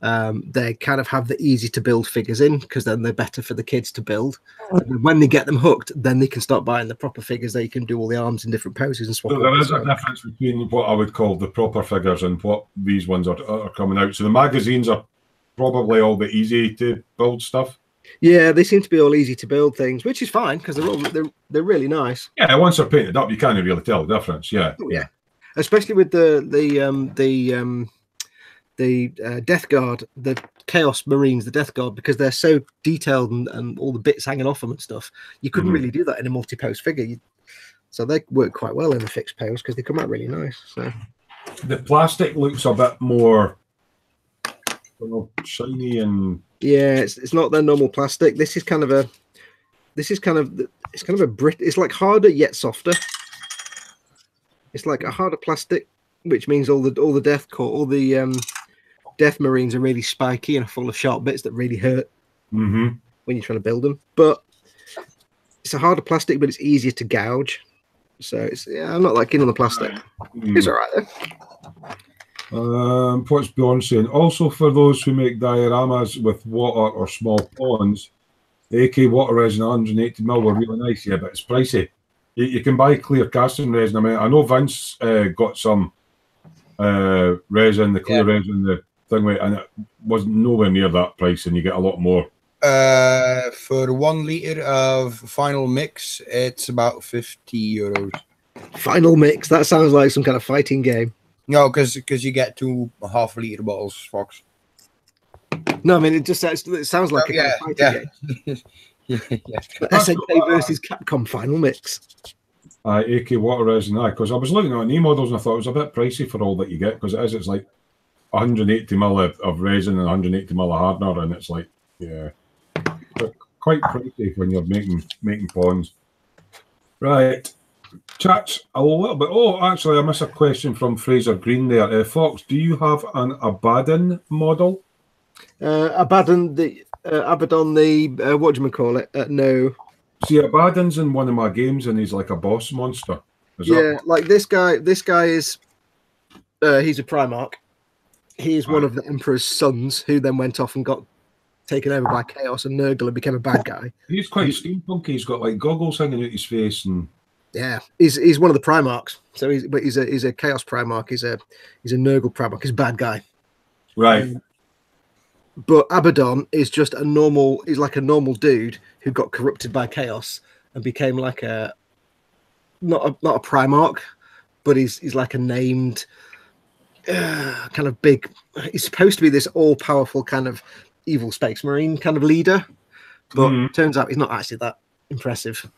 They kind of have the easy to build figures in because then they're better for the kids to build. And when they get them hooked, then they can start buying the proper figures. They can do all the arms in different poses and swap. So there is a difference between what I would call the proper figures and what these ones are coming out. So the magazines are probably all the easy to build stuff. Yeah, they seem to be all easy to build things, which is fine because they're really nice. Yeah, once they're painted up, you can't really tell the difference. Yeah, yeah, especially with the Death Guard, the Chaos Marines, the Death Guard, because they're so detailed and all the bits hanging off them and stuff. You couldn't really do that in a multi-pose figure. So they work quite well in the fixed pose because they come out really nice. So the plastic looks a bit more shiny and it's not their normal plastic. This is kind of a Brit. It's like harder yet softer. It's like a harder plastic, which means all the Death Marines are really spiky and full of sharp bits that really hurt when you're trying to build them. But it's a harder plastic, but it's easier to gouge. So I'm not that keen on the plastic. It's all right though. What's Bjorn saying? Also, for those who make dioramas with water or small ponds, the AK water resin 180ml were really nice. Yeah, but it's pricey. You can buy clear casting resin. I mean, I know Vince got some resin, the clear resin, the thing, and it wasn't nowhere near that price, and you get a lot more. For 1 liter of final mix, it's about €50. Final mix? That sounds like some kind of fighting game. No, because you get 2 half-liter bottles, Fox. No, I mean it sounds like a kind of fighting game. SNK versus Capcom final mix. AK water resin, because I was looking at new models and I thought it was a bit pricey for all that you get, because it's like 180ml of resin and 180ml of hardener, and it's like quite pricey when you're making ponds. Right, chats a little bit. Oh, actually, I missed a question from Fraser Green there. Fox, do you have an Abaddon model? Abaddon, what do you call it? No. See, Abaddon's in one of my games, and he's like a boss monster. Like this guy. This guy is. He's a Primarch. He is one of the Emperor's sons, who then went off and got taken over by Chaos and Nurgle and became a bad guy. He's quite steampunky. He's got like goggles hanging out his face, and Yeah, he's one of the Primarchs. So he's a Chaos Primarch. He's a Nurgle Primarch. He's a bad guy. Right. But Abaddon is just a normal. He's like a normal dude who got corrupted by Chaos and became like a not a Primarch, but he's like a named kind of big. He's supposed to be this all-powerful kind of evil Space Marine kind of leader, but turns out he's not actually that impressive.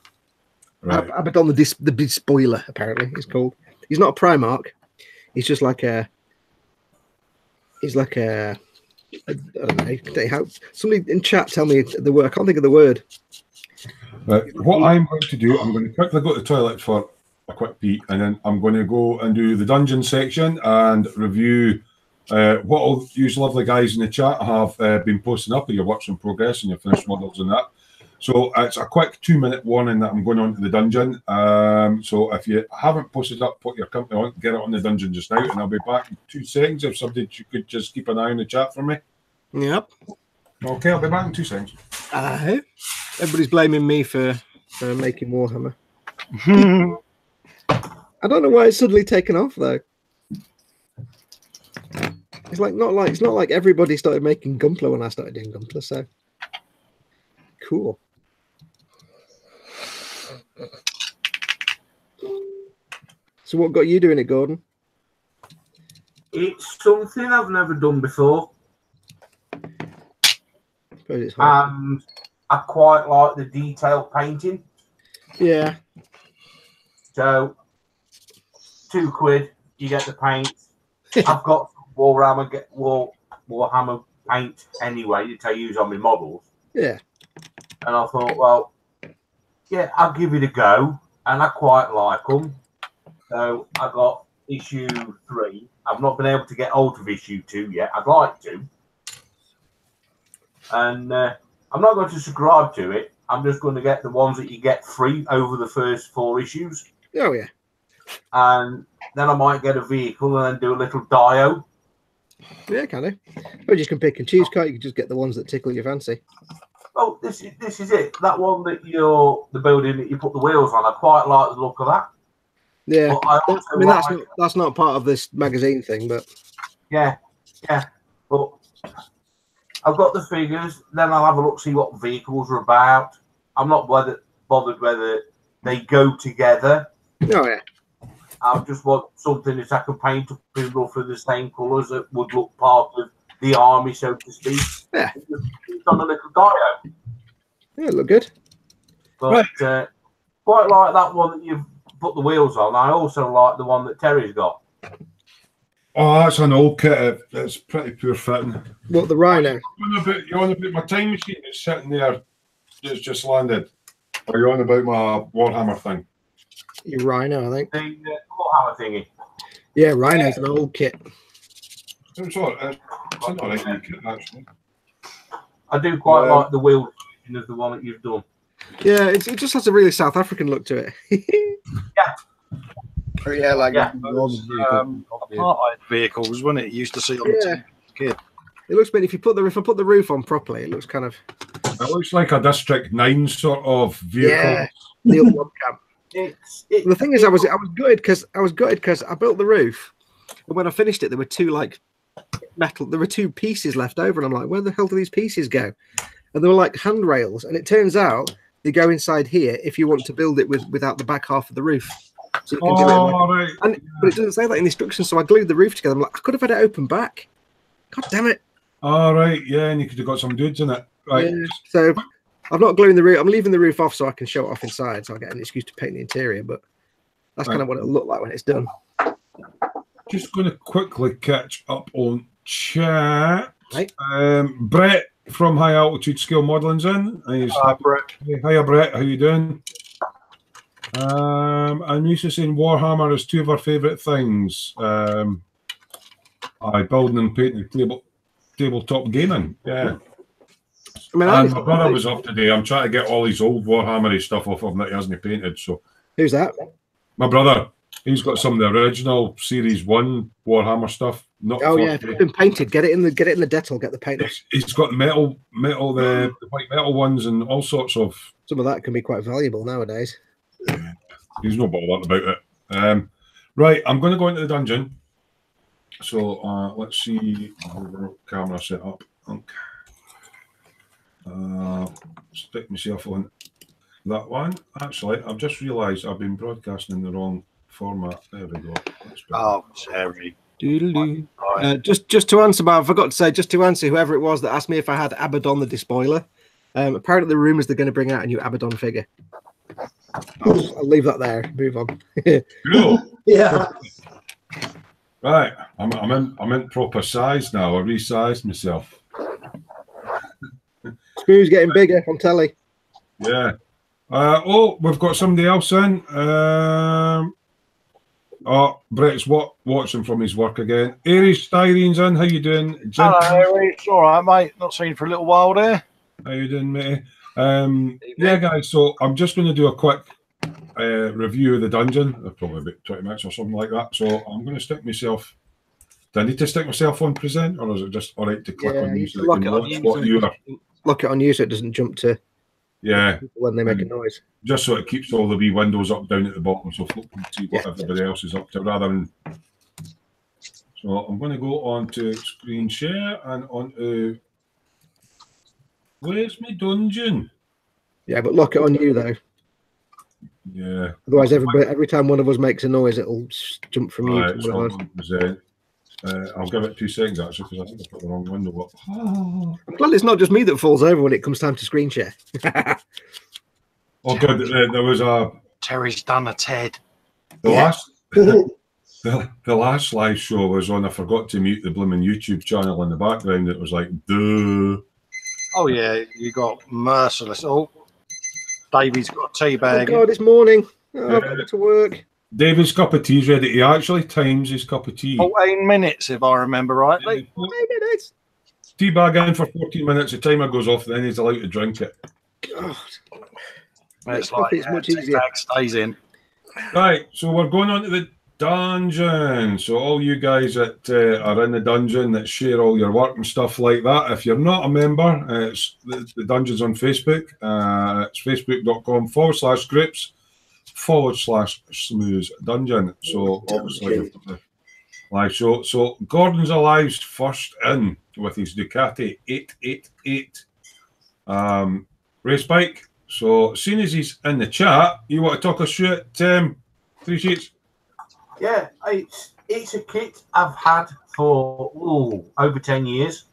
Right. Abaddon the big spoiler, apparently, he's called. He's not a Primarch. He's just like a. He's like a. I don't know. How somebody in chat tell me the word. I can't think of the word. Right. What I'm going to do, I'm going to quickly go to the toilet for a quick pee, and then I'm going to go and do the dungeon section and review what all you lovely guys in the chat have been posting up of your works in progress and your finished models and that. So it's a quick 2-minute warning that I'm going on to the dungeon. So if you haven't posted up, put your company on, get it on the dungeon just now, and I'll be back in 2 seconds. If somebody could just keep an eye on the chat for me. Yep. Okay, I'll be back in 2 seconds. Everybody's blaming me for making Warhammer. I don't know why it's suddenly taken off though. It's not like everybody started making Gunpla when I started doing Gunpla. So cool. So what got you doing it, Gordon? It's something I've never done before. It's hard. And I quite like the detail painting. Yeah. So £2, you get the paint. I've got Warhammer paint anyway that I use on my models. Yeah. And I thought, well, yeah, I'll give it a go. And I quite like them. So I got issue 3. I've not been able to get hold of issue 2 yet. I'd like to. And I'm not going to subscribe to it. I'm just going to get the ones that you get free over the first 4 issues. Oh, yeah. And then I might get a vehicle and then do a little dio. Yeah, can do. Or you can pick and choose, can't you? You can just get the ones that tickle your fancy. Oh, this is it. That one that the building that you put the wheels on, I quite like the look of that. Yeah, that's not part of this magazine thing, but yeah. But I've got the figures. Then I'll have a look, see what vehicles are about. I'm not bothered whether they go together. Oh yeah. I just want something that I can paint up in roughly the same colours that would look part of the army, so to speak. Yeah. It's on a little dio. Yeah, look good. But quite like that one that you've put the wheels on. I also like the one that Terry's got. Oh, that's an old kit. It's pretty poor fitting. What, the Rhino? You on about my time machine that's sitting there, that's just landed? Or you on about my Warhammer thing? Your Rhino, I think. The Warhammer thingy. Yeah, Rhino's an old kit. It's all right, new kit, actually. I do quite like the wheel of the one that you've done. Yeah, it just has a really South African look to it. Yeah, like apartheid vehicles, wasn't it? You used to see on the kid. It looks better if I put the roof on properly. It looks kind of. It looks like a District 9 sort of vehicle. Yeah, the old mob camp. The thing is, I was gutted because I built the roof, and when I finished it, there were two pieces left over, and I'm like, where the hell do these pieces go? And they were like handrails, and it turns out they go inside here if you want to build it without the back half of the roof. So you can do it but it doesn't say that in the instructions, so I glued the roof together. I'm like, I could have had it open back. God damn it! All right, yeah, and you could have got some dudes in it, right? Yeah. So I'm not gluing the roof. I'm leaving the roof off so I can show it off inside, so I get an excuse to paint the interior. But that's kind of what it'll look like when it's done. Just going to quickly catch up on chat. Right. Brett from High Altitude Scale Modeling's in. Hi, Brett. Hiya, Brett. How you doing? I'm used to saying Warhammer is 2 of our favourite things. Building and painting tabletop gaming. Yeah. I mean, and my brother was up today. I'm trying to get all his old Warhammer stuff off of him that he hasn't painted. So who's that? My brother. He's got some of the original Series 1 Warhammer stuff. If it's been painted, get it in the Dettol, get the paint off. He's got the white metal ones and all sorts of. Some of that can be quite valuable nowadays. He's no bothered about it. Right, I'm going to go into the dungeon. So let's see. Camera set up. Okay. Stick myself on that one. Actually, I've just realised I've been broadcasting in the wrong format. There we go. Oh, Terry. Just to answer, but I forgot to say, just to answer whoever it was that asked me if I had Abaddon the Despoiler. Apparently, the rumours they're going to bring out a new Abaddon figure. I'll leave that there. Move on. Cool. Yeah. Right, I'm in proper size now. I resized myself. Smoo's getting bigger on telly. Yeah. Oh, we've got somebody else in. Brett's watching from his work again. Aries Styrene's in. How you doing? Hello, Aries. It's all right, mate. Not seen you for a little while there. How you doing, mate? Yeah, guys. So I'm just going to do a quick review of the dungeon. Probably about 20 minutes or something like that. So I'm going to stick myself. Do I need to stick myself on present, or is it just all right to click on you so you can watch what you are? Lock it on you so it doesn't jump to. Yeah. When they make a noise. Just so it keeps all the wee windows up down at the bottom, so folk can see what everybody else is up to, rather than. So I'm going to go on to screen share and on to. Where's my dungeon? Yeah, but lock it on you though. Yeah. Otherwise, every time one of us makes a noise, it'll jump from you to one of us. I'll give it 2 seconds actually, because I think I put the wrong window up. I'm glad it's not just me that falls over when it comes time to screen share. Oh, good. There was a. Terry's done a TED. The last live show was on. I forgot to mute the blooming YouTube channel in the background. It was like, duh. Oh yeah, you got merciless. Oh, Davey's got a tea bag. Oh God, it's morning. Oh, I've got to work. David's cup of tea is ready. He actually times his cup of tea. 14 minutes, if I remember rightly. 14 minutes. Tea bag in for 14 minutes. The timer goes off, then he's allowed to drink it. God. It's like it's much easier. Bag stays in. Right, so we're going on to the dungeon. So all you guys that are in the dungeon that share all your work and stuff like that, if you're not a member, it's the dungeon's on Facebook. It's facebook.com/groups/Smoo's Dungeon. So obviously live show. So Gordon's Alive's first in with his Ducati 888 race bike. So as soon as he's in the chat, you want to talk us through it, 3 sheets? Yeah, it's a kit I've had for over 10 years.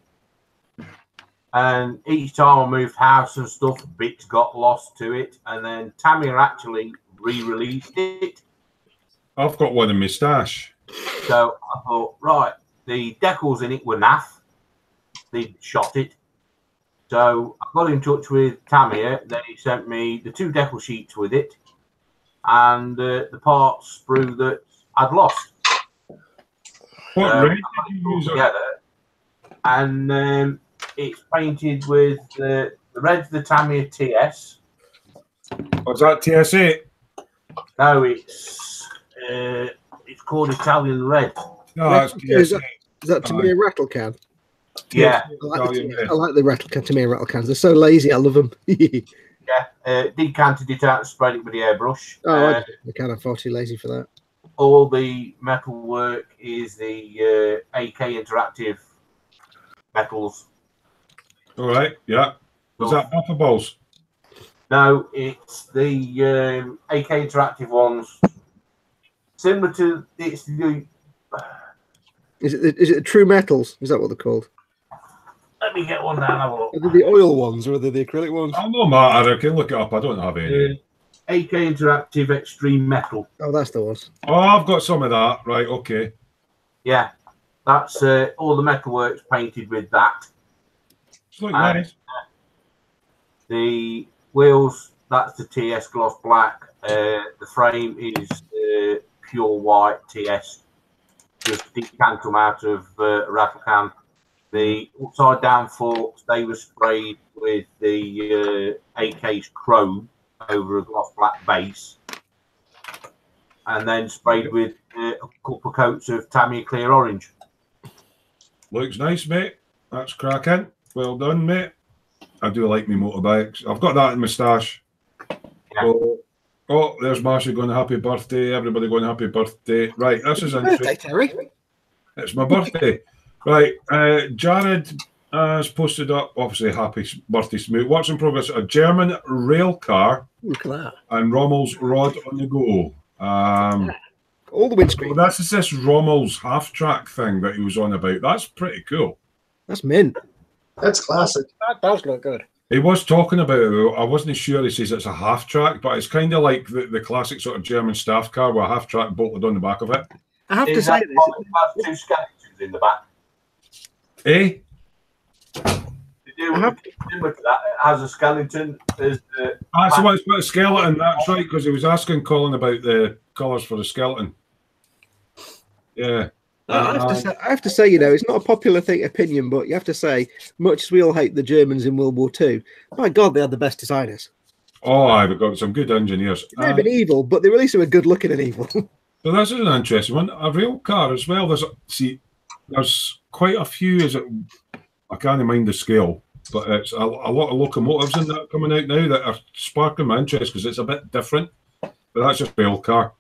And each time I moved house and stuff, bits got lost to it. And then Tamir actually re-released it. I've got one in my stash. So I thought, right, the decals in it were naff. They shot it. So I got in touch with Tamir. Then he sent me the 2 decal sheets with it and the parts sprue that I'd lost. What red did you use? Together, and it's painted with the red's the Tamir TS. Was that TS8? No, it's called Italian Red. No, that's TS8. Is that Tamir rattle can? Yeah. I like the rattle can, Tamir rattle cans. They're so lazy. I love them. Yeah. Decanted it out and sprayed it with the airbrush. I can't afford too lazy for that. All the metal work is the AK Interactive metals. All right, yeah. Was that buffer balls? No, it's the AK Interactive ones. Similar to it's the. Is it the True Metals? Is that what they're called? Let me get one down. Have a look. Are they the oil ones or are they the acrylic ones? Oh, no matter. I can look it up. I don't have any. AK Interactive Extreme Metal. Oh, that's the ones. Oh, I've got some of that. Right, okay. Yeah, that's all the metalwork's painted with that. It's looking nice. The wheels, that's the TS gloss black. The frame is pure white TS. Just decant them out of a rattle can. The upside down forks, they were sprayed with the AK's chrome over a gloss black base, and then sprayed with a couple of coats of Tamir clear orange. Looks nice, mate. That's cracking. Well done, mate. I do like me motorbikes. I've got that in my stash. Yeah. So, Oh, there's Marcia going happy birthday. Everybody going happy birthday. Right, this is Birthday, interesting. Terry. It's my birthday. Right, Jared has posted up, obviously, happy birthday, Smoo. Works in progress, a German rail car. Look at that. And Rommel's rod on the go. All the windscreen. Well, that's this Rommel's half-track thing that he was on about. That's pretty cool. That's mint. That's classic. That does look good. He was talking about it, though. I wasn't sure. He says it's a half-track, but it's kind of like the classic sort of German staff car with a half-track bolted on the back of it. I have to say this. It has two skeletons in the back. Eh? They do similar to that. It has a skeleton. There's the That's the one that's got a skeleton. That's right, because he was asking Colin about the colours for the skeleton. Yeah. I have to say, you know, it's not a popular opinion, but you have to say, much as we all hate the Germans in World War II, my God, they had the best designers. Oh, I've got some good engineers. They may have been evil, but they at least were good looking and evil. So this is an interesting one. A rail car as well. There's quite a few. I can't mind the scale, but it's a lot of locomotives in that coming out now that are sparking my interest because it's a bit different. But that's just a rail car.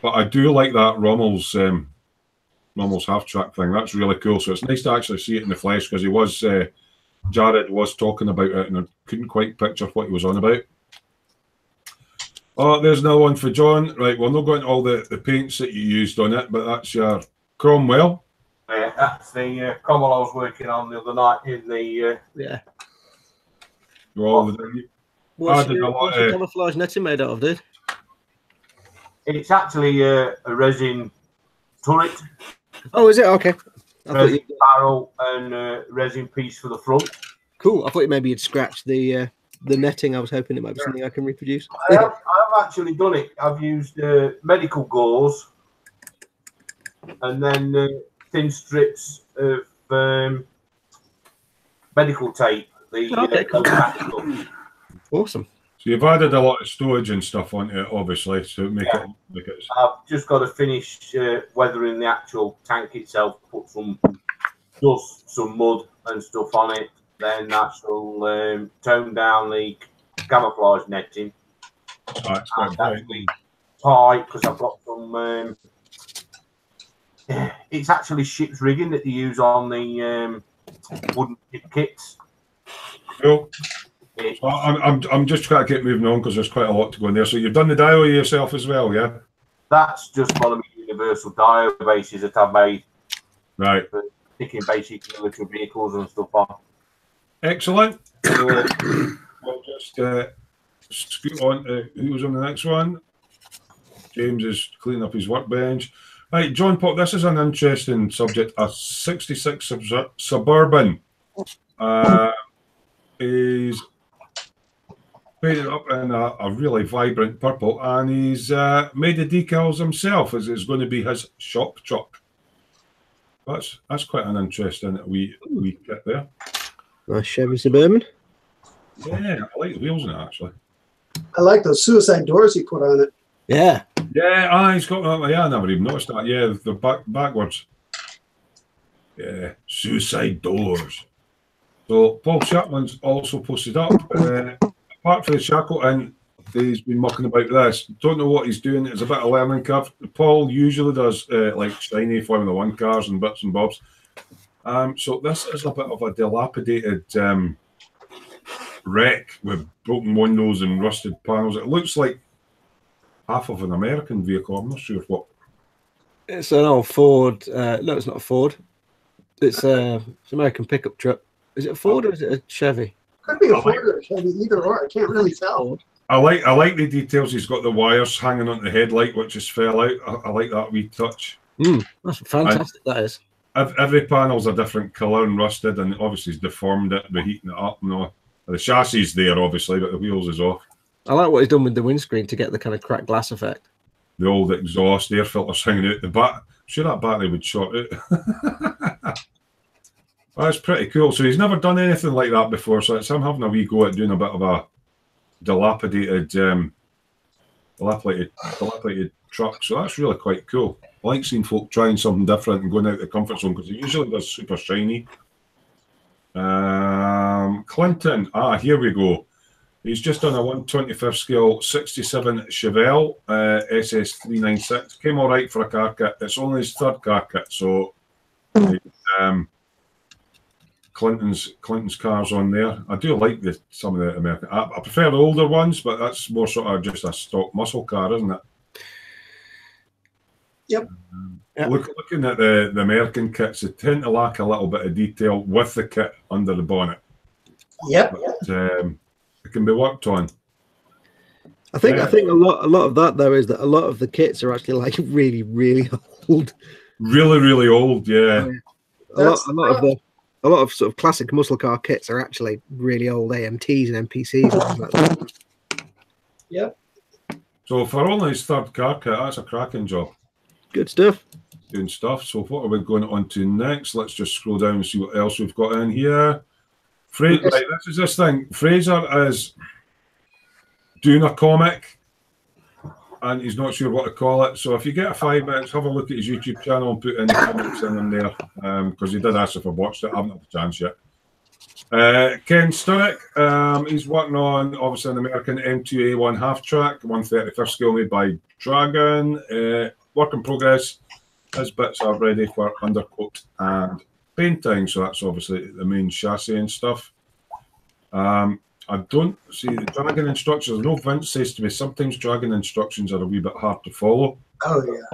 But I do like that Rommel's half-track thing. That's really cool. So it's nice to actually see it in the flesh because Jared was talking about it and I couldn't quite picture what he was on about. Oh, there's another one for John. Right, we're not going to all the paints that you used on it, but that's your Cromwell. That's the Cromwell I was working on the other night in the... yeah. What's the camouflage netting made out of, dude? It's actually a resin turret. Oh, is it? Okay. Resin barrel and a resin piece for the front. Cool. I thought maybe you'd scratched the netting. I was hoping it might be something I can reproduce. I have actually done it. I've used medical gauze and then thin strips of medical tape. Cool. Awesome. So you've added a lot of storage and stuff onto it, obviously, to make it. I've just got to finish weathering the actual tank itself. Put some dust, some mud, and stuff on it. Then that will tone down the camouflage netting. That's quite tight because I've got some. It's actually ship's rigging that they use on the wooden kits. Cool. I'm just trying to keep moving on because there's quite a lot to go in there. So you've done the dial yourself as well, yeah? That's just one of the universal dial bases that I've made. Right. For sticking basic military vehicles and stuff on. Excellent. So we'll just scoot on to who's on the next one. James is cleaning up his workbench. Right, John Pop, this is an interesting subject. A 66 Suburban is painted up in a really vibrant purple, and he's made the decals himself as it's going to be his shop truck. That's quite an interesting wee kit there. Nice Chevy Suburban. Yeah, I like the wheels in it actually. I like those suicide doors he put on it. Yeah. Yeah, he's got that. Yeah, I never even noticed that. Yeah, the backwards. Yeah, suicide doors. So Paul Chapman's also posted up. Apart from the Shackleton, he's been mucking about this. Don't know what he's doing. It's a bit of a learning curve. Paul usually does like shiny Formula 1 cars and bits and bobs. So this is a bit of a dilapidated wreck with broken windows and rusted panels. It looks like half of an American vehicle. I'm not sure what. It's an old Ford. No, it's not a Ford. It's an American pickup truck. Is it a Ford or is it a Chevy? Could be a Ford or a Chevy, either or. I can't really tell. I like the details. He's got the wires hanging on the headlight, which just fell out. I like that wee touch. That's fantastic. That is. Every panel's a different colour and rusted, and obviously he's deformed it by heating it up. No, the chassis is there, obviously, but the wheels is off. I like what he's done with the windscreen to get the kind of cracked glass effect. The old exhaust air filters hanging out the back. I'm sure that battery would short out. That's pretty cool. So he's never done anything like that before. So it's him having a wee go at doing a bit of a dilapidated truck. So that's really quite cool. I like seeing folk trying something different and going out of the comfort zone because it usually does super shiny. Clinton, here we go. He's just done a 1/25th scale 67 Chevelle SS396. Came all right for a car kit. It's only his third car kit, so Clinton's cars on there. I do like some of the American. I prefer the older ones, but that's more sort of just a stock muscle car, isn't it? Yep. Looking at the American kits, they tend to lack a little bit of detail with the kit under the bonnet. Yep. But, it can be worked on. I think a lot of that though is that a lot of the kits are actually like really, really old. Really, really old, yeah. A lot of sort of classic muscle car kits are actually really old AMTs and MPCs. And things like that. Yep. So for only his third car kit, that's a cracking job. Good stuff. Doing stuff. So what are we going on to next? Let's just scroll down and see what else we've got in here. Right, this is this thing. Fraser is doing a comic and he's not sure what to call it. So if you get 5 minutes, have a look at his YouTube channel and put in the comments in them there, because he did ask if I watched it. I haven't had the chance yet. Ken Sturrock, he's working on obviously an American M2A1 half track, 1/35th scale made by Dragon. Work in progress. His bits are ready for undercoat and painting, so that's obviously the main chassis and stuff. I don't see the Dragon instructions. I know Vince says to me sometimes Dragon instructions are a wee bit hard to follow. Oh yeah.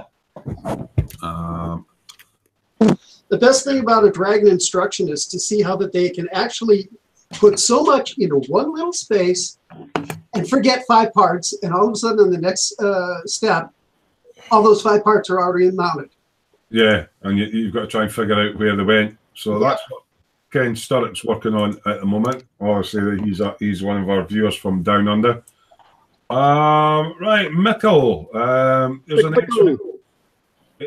The best thing about a Dragon instruction is to see how that they can actually put so much into one little space and forget 5 parts, and all of a sudden in the next step, all those 5 parts are already mounted. Yeah, and you've got to try and figure out where they went. So that's what Ken Sturrock's working on at the moment. Obviously, he's one of our viewers from down under. Right, Mickle. There's an X-Wing.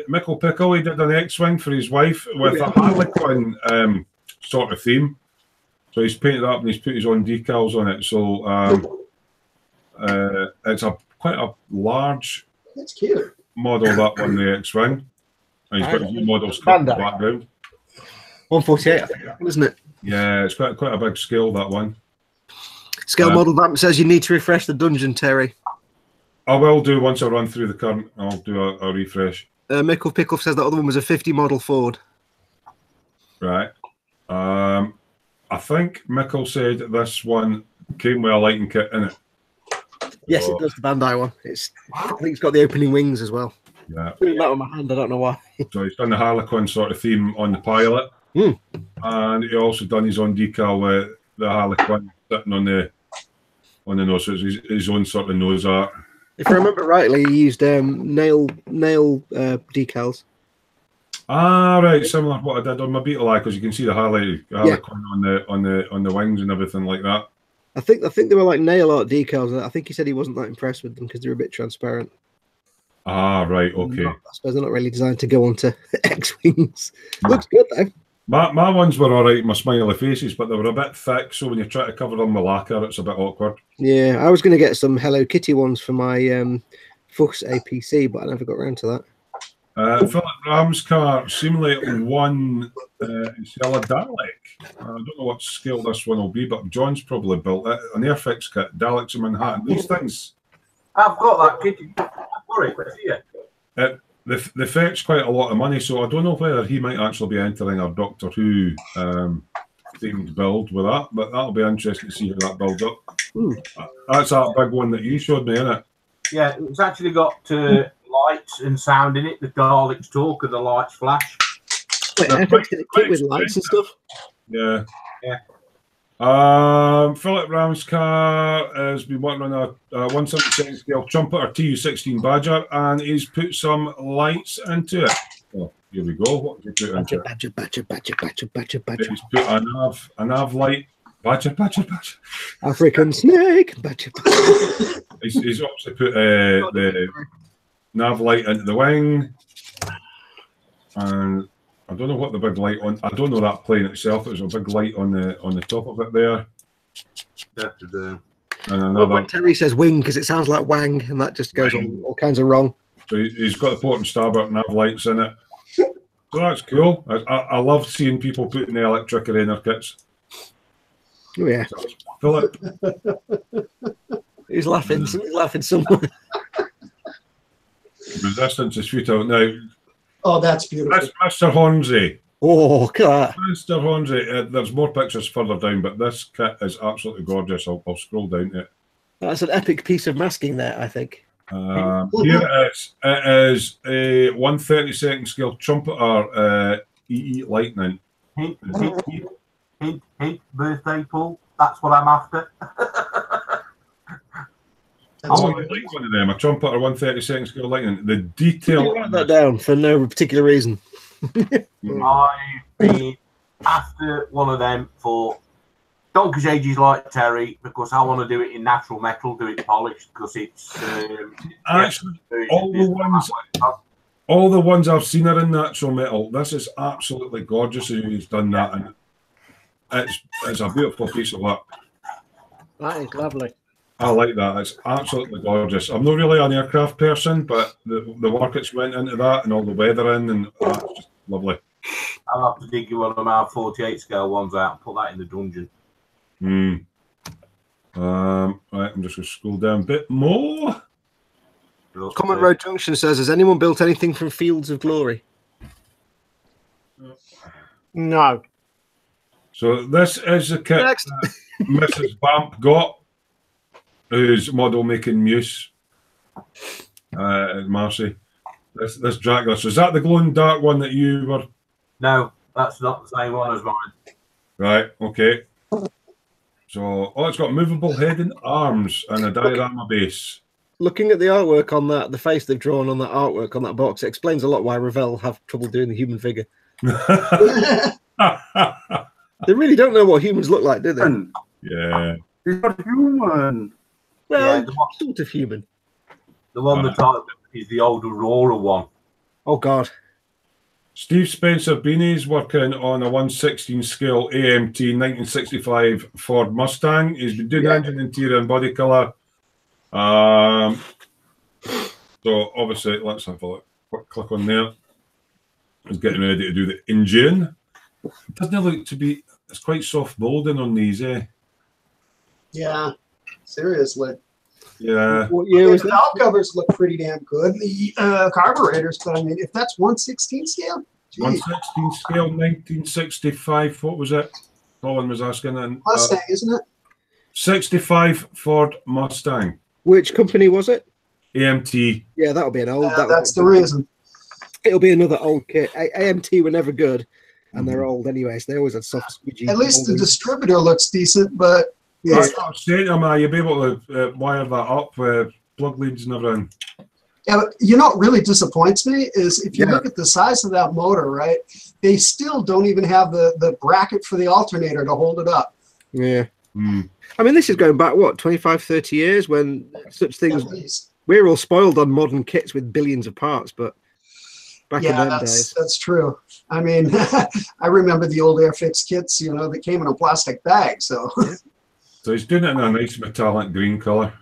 Mickle Pickle, he did an X-Wing for his wife with a Harlequin sort of theme. So he's painted up and he's put his own decals on it. So it's quite a large model, that one, the X-Wing. And he's got his new models cut in the background. 148, I think, isn't it? Yeah, it's quite a big scale, that one. Scale model that says you need to refresh the dungeon, Terry. I will do once I run through the current. I'll do a refresh. Mickle Pickle says that other one was a 50 model Ford. Right. I think Mickle said this one came with a lighting kit in it. Yes, it does, the Bandai one. I think it's got the opening wings as well. Yeah. I'm doing that with my hand, I don't know why. So he's done the Harlequin sort of theme on the pilot. And he also done his own decal with the Harlequin sitting on the nose. So it's his own sort of nose art. If I remember rightly, he used nail decals. Ah, right, similar to what I did on my Beetle Eye, because you can see the Harlequin on the wings and everything like that. I think they were like nail art decals. I think he said he wasn't that impressed with them because they're a bit transparent. Ah, right, okay. I suppose they're not really designed to go onto X-Wings. Looks good though. My ones were all right, my smiley faces, but they were a bit thick, so when you try to cover them with lacquer, it's a bit awkward. Yeah, I was going to get some Hello Kitty ones for my Fuchs APC, but I never got around to that. Philip Ram's car seemingly won sell a Dalek. I don't know what scale this one will be, but John's probably built it. An Airfix kit, Daleks in Manhattan. These things. I've got that kitty. Let's see it. They fetch quite a lot of money, so I don't know whether he might actually be entering our Doctor Who themed build with that, but that'll be interesting to see how that builds up. That's that big one that you showed me, isn't it? Yeah, it's actually got lights and sound in it. The Daleks talk and the lights flash. Wait, Airfix did it kit with lights and stuff? Yeah. Philip Ram's car has been working on a 1/72 scale trumpeter TU16 Badger, and he's put some lights into it. Oh, here we go. What did he put into it? He's put a nav light. Badger. African snake. Badger. He's obviously put the nav light into the wing, and I don't know what the big light on. I don't know that plane itself. There's a big light on the top of it there. And another. When Terry says wing, because it sounds like wang, and that just goes on all kinds of wrong. So he's got the port and starboard nav lights in it. So that's cool. I love seeing people putting the electric in their kits. Oh, yeah. Philip. He's laughing. He's laughing somewhere. Resistance is futile. Now, Oh, that's beautiful. Mr. Hornsey. Oh, look at that. Mr. Hornsey. There's more pictures further down, but this kit is absolutely gorgeous. I'll scroll down to it. That's an epic piece of masking there, I think. Here it is. It is a 1/32 scale trumpeter EE Lightning. Hint, birthday, Paul. That's what I'm after. I would like one of them, a trumpeter 1/32 scale Lightning. The detail. Write that down for no particular reason. I've been after one of them for donkey's ages, like Terry, because I want to do it in natural metal, do it polished, because it's actually all the ones I've seen are in natural metal. This is absolutely gorgeous. Who's done that, and it's a beautiful piece of work. That is lovely. I like that. It's absolutely gorgeous. I'm not really an aircraft person, but the work that's went into that and all the weathering and it's just lovely. I'll have to dig you one of my 48 scale ones out and put that in the dungeon. Right, I'm just going to scroll down a bit more. Comment Road Junction says, has anyone built anything from Fields of Glory? No. So this is the kit that Mrs. Bamp got, who's model making Muse at Marcy. This Dracula. So is that the glowing dark one that you were? No, that's not the same one as mine. Right, okay. So, it's got movable head and arms and a diorama base. Looking at the artwork on that, the face they've drawn on that artwork on that box, it explains a lot why Ravel have trouble doing the human figure. They really don't know what humans look like, do they? Yeah. He's not human. Well, Yeah, sort of human. The one that's is the old Aurora one. Oh, God. Steve Spencer Beanie's working on a 1/16 scale AMT 1965 Ford Mustang. He's been doing engine interior and body colour. So obviously, let's have a quick click on there. He's getting ready to do the engine. It doesn't look to be. It's quite soft molding on these, eh? Yeah, seriously. Yeah. What year was The that? valve covers look pretty damn good. The carburetors, but I mean, if that's 1/16 scale, geez. 1/16 scale, 1965. What was it? Colin was asking. And, Mustang, isn't it? 65 Ford Mustang. Which company was it? AMT. Yeah, that'll be an old. That's the reason. It'll be another old kit. AMT were never good, and they're old anyway, so they always had soft squidgy. At least the distributor looks decent, but Yeah. That's what I'm saying to him, you'll be able to wire that up with plug leads and everything. yeah, but you know what really disappoints me is if you look at the size of that motor, right? They still don't even have the bracket for the alternator to hold it up. Yeah. I mean, this is going back, what, 25, 30 years when such things... We're all spoiled on modern kits with billions of parts, but back in them days... that's true. I mean, I remember the old Airfix kits, you know, that came in a plastic bag, so... So he's doing it in a nice metallic green colour.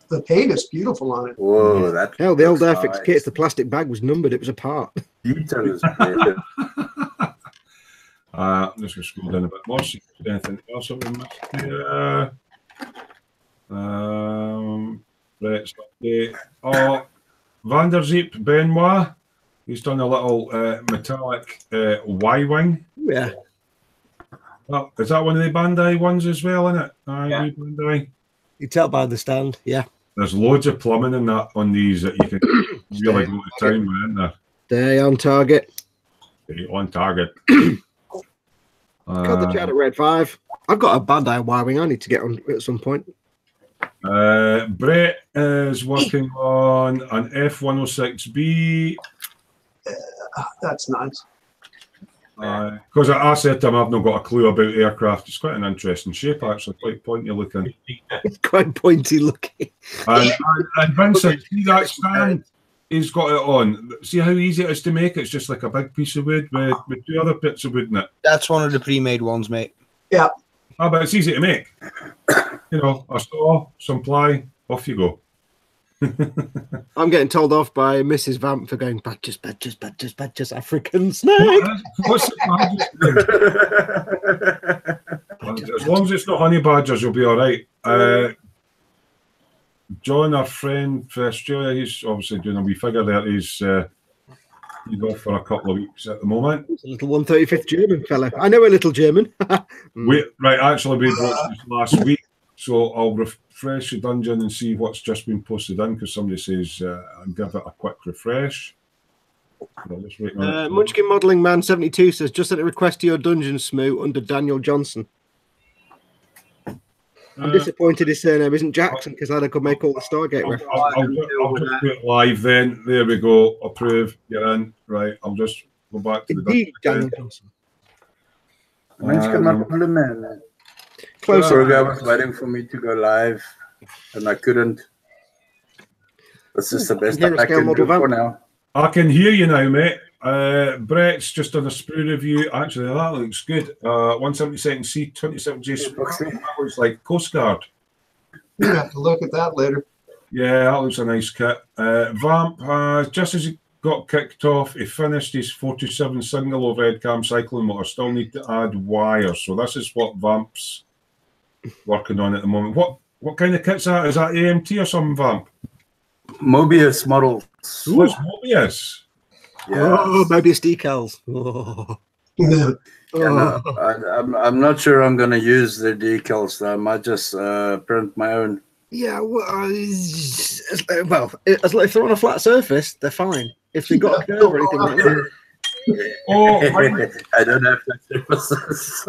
The paint is beautiful on it. Whoa, that hell, the old Airfix kits, the plastic bag was numbered, it was a part. detail is great. I'm just going to scroll down a bit more. See if there's anything else on the map here. Oh, Vanderzeep Benoit. He's done a little metallic Y-wing. Yeah. Well, is that one of the Bandai ones as well, isn't it? Yeah. Bandai. You tell by the stand, yeah. There's loads of plumbing in that on these that you can really go to town with, isn't there? Stay on target. Stay on target. Got the chat at Red 5. I've got a Bandai Y-wing I need to get on at some point. Brett is working on an F-106B. That's nice. Because I said to him, I've not got a clue about aircraft. It's quite an interesting shape, actually, quite pointy looking. It's quite pointy looking. And Vincent, see that stand he's got it on? See how easy it is to make? It's just like a big piece of wood with two other bits of wood in it. That's one of the pre-made ones, mate. Yeah. But it's easy to make. You know, a saw, some ply, off you go. I'm getting told off by Mrs. Vamp for going badgers, African snake. What's the As long as it's not honey badgers, you'll be all right. John, our friend for Australia, he's obviously doing a wee figure there. He's off for a couple of weeks at the moment. It's a little 135th German fella. I know a little German. Actually, we broached this last week, so I'll refresh the dungeon and see what's just been posted in, because somebody says give it a quick refresh. Munchkin Modelling Man 72 says, just sent a request to your dungeon, Smoo, under Daniel Johnson. I'm disappointed his surname isn't Jackson, because I could make all the Stargate references. I'll just do it live then. There we go. Approve. You're in. Right. I'll just go back to Indeed, the Daniel Johnson. Munchkin Modelling Man. Close. The program was waiting for me to go live, and I couldn't. This is the best I can do for now. I can hear you now, mate. Brett's just done a sprue review. Actually, that looks good. 172nd C, 27J. That looks like Coast Guard. You have to look at that later. Yeah, that looks a nice kit. Vamp, just as he got kicked off, he finished his 47 single overhead cam cycling motor. Still need to add wires. So this is what Vamp's working on at the moment. What kind of kit's that? Is that AMT or something, Vamp? Mobius models. Oh, it's Mobius. Yeah. Oh, Mobius decals. Oh. I'm not sure I'm going to use the decals. I might just print my own. Yeah, well, if they're on a flat surface, they're fine. If they've got a curve or anything like that. I don't have that surfaces.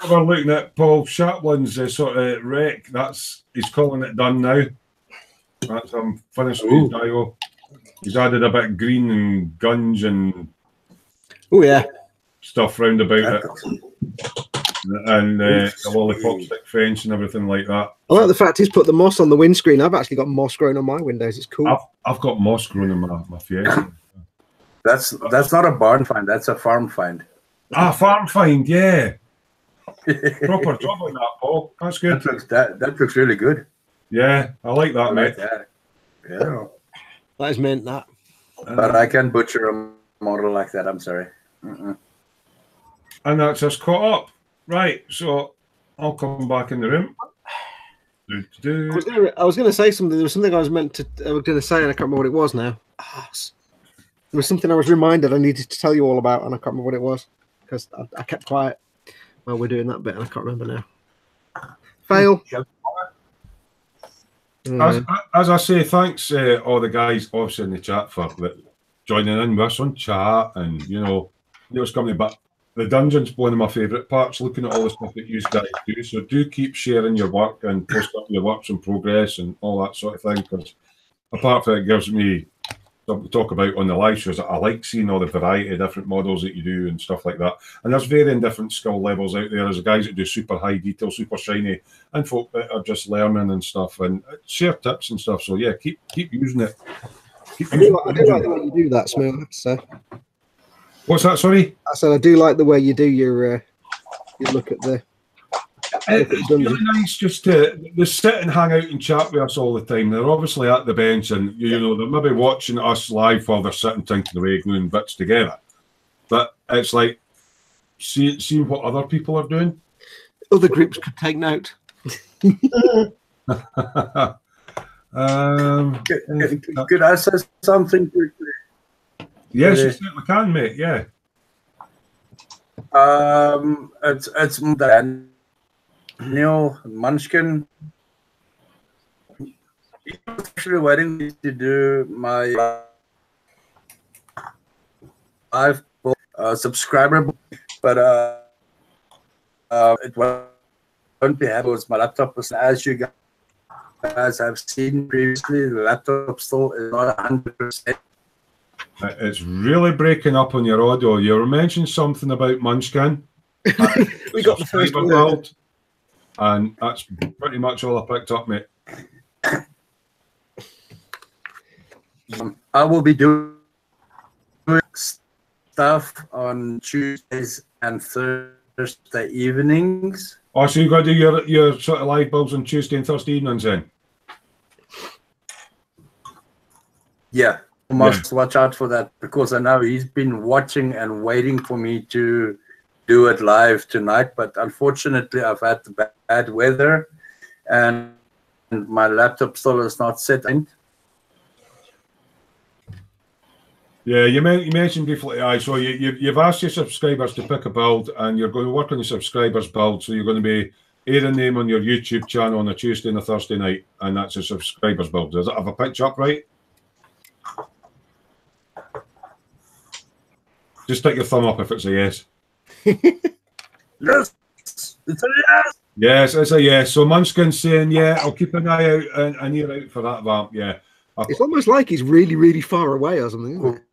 We're looking at Paul Chaplin's sort of wreck. He's calling it done now. That's finished with his dio. He's added a bit of green and gunge and stuff round about it, and the lollipop stick fence and everything like that. I like the fact he's put the moss on the windscreen. I've actually got moss growing on my windows. It's cool. I've got moss growing in my Fiesta. That's not a barn find. That's a farm find. Farm find, yeah. Proper job on that, Paul. That's good. That looks really good. Yeah, I like that, mate. Yeah. That is meant that. But I can butcher a model like that. I'm sorry. And that's us caught up. Right, so I'll come back in the room. I was going to say something. There was something I was going to say, and I can't remember what it was now. There was something I was reminded I needed to tell you all about, and I can't remember what it was because I kept quiet while we're doing that bit, and I can't remember now. Fail. As I say, thanks all the guys obviously in the chat for joining in with us on chat, and it's coming. But the dungeon's one of my favourite parts. Looking at all the stuff that you guys do, so do keep sharing your work and post up your works in progress and all that sort of thing. Because apart from it, gives me something to talk about on the live shows. I like seeing all the variety of different models that you do and stuff like that. And there's varying different skill levels out there. There's guys that do super high detail, super shiny, and folk that are just learning and stuff and share tips and stuff. So yeah, keep using it. I do like the way you do that, Smoo. So. What's that? Sorry? I said I do like the way you do your look at the. It's really nice just to sit and hang out and chat with us all the time. They're obviously at the bench and they're maybe watching us live while they're sitting thinking away, gluing bits together. But it's like see what other people are doing. Other groups could take note. Could I say something quickly? Yes, you certainly can, mate. Yeah. It's Daniel Munchkin. He's actually waiting to do my live subscriber, but it won't be happening with my laptop. As you guys have seen previously, the laptop still is not 100%. It's really breaking up on your audio. You were mentioning something about Munchkin. We got the first word. And that's pretty much all I picked up, mate. I will be doing stuff on Tuesdays and Thursday evenings. Oh, so you got to do your sort of live builds on Tuesday and Thursday evenings then? Yeah, must watch out for that because I know he's been watching and waiting for me to do it live tonight, but unfortunately I've had the bad weather and my laptop still is not set in. Yeah, you mentioned briefly, so you've asked your subscribers to pick a build, and you're going to work on the subscribers build, so you're going to be airing them on your YouTube channel on a Tuesday and a Thursday night, and that's a subscribers build. Does it have a pitch up right? Just stick your thumb up if it's a yes. Yes, it's a yes. Yes, it's a yes. So Munchkin's saying, yeah, I'll keep an eye out and an ear out for that vamp, yeah. It's almost like he's really, really far away or something, isn't it?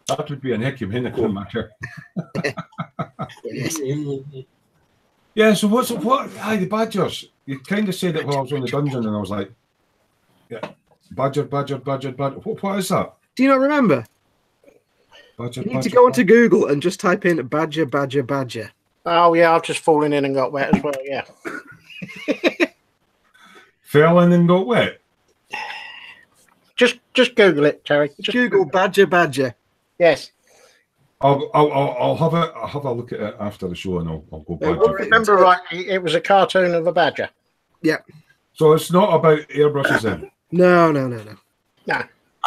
That would be an ecumenical matter. Yes. Yeah, so what? Aye, the Badgers. You kind of said it while I was in the dungeon, and I was like, yeah, Badger. What is that? Do you not remember? Badger, You need to go onto Google and just type in Badger. Oh yeah, I've just fallen in and got wet as well. Yeah. Fell in and got wet. Just Google it, Terry. Just Google Badger. Yes. I'll have a look at it after the show, and I'll go back. Well, remember rightly, it was a cartoon of a badger. Yeah. So it's not about airbrushes then. No. No.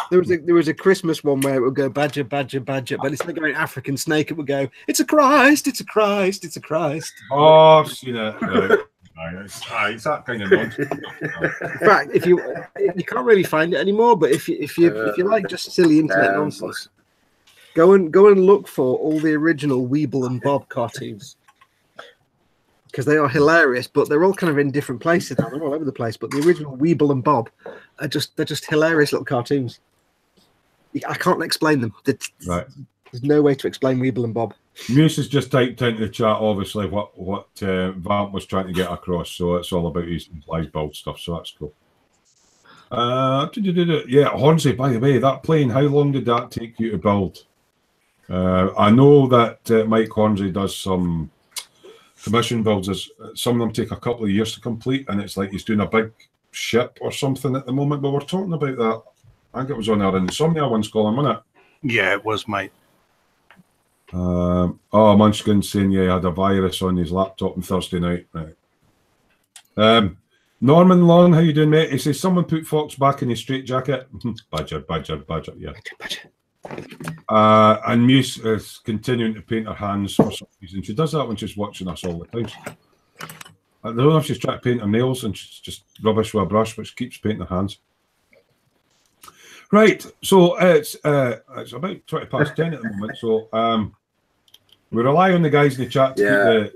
There was a Christmas one where it would go Badger, but instead of going African snake, it would go, it's a Christ. Oh, I've seen it. Right. It's that kind of nonsense. In fact, if you can't really find it anymore, but if you like just silly internet nonsense, go and look for all the original Weeble and Bob cartoons, because they are hilarious. But they're all kind of in different places now. They're all over the place. But the original Weeble and Bob they're just hilarious little cartoons. I can't explain them. Right. There's no way to explain Weeble and Bob. Muse has just typed into the chat, obviously, what Vamp was trying to get across. So it's all about his live build stuff. So that's cool. Yeah, Hornsey, by the way, that plane, how long did that take you to build? I know that Mike Hornsey does some commission builds. Some of them take a couple of years to complete, and it's like he's doing a big ship or something at the moment. But we're talking about that. I think it was on our Insomnia one's calling, wasn't it? Yeah, it was, mate. Munchkin saying, yeah, he had a virus on his laptop on Thursday night. Right. Norman Long, how you doing, mate? He says, someone put Fox back in his straitjacket. Badger, yeah. And Muse is continuing to paint her hands for some reason. She does that when she's watching us all the time. I don't know if she's trying to paint her nails and she's just rubbish with a brush, but she keeps painting her hands. Right, so it's about 20 past 10 at the moment. So we rely on the guys in the chat to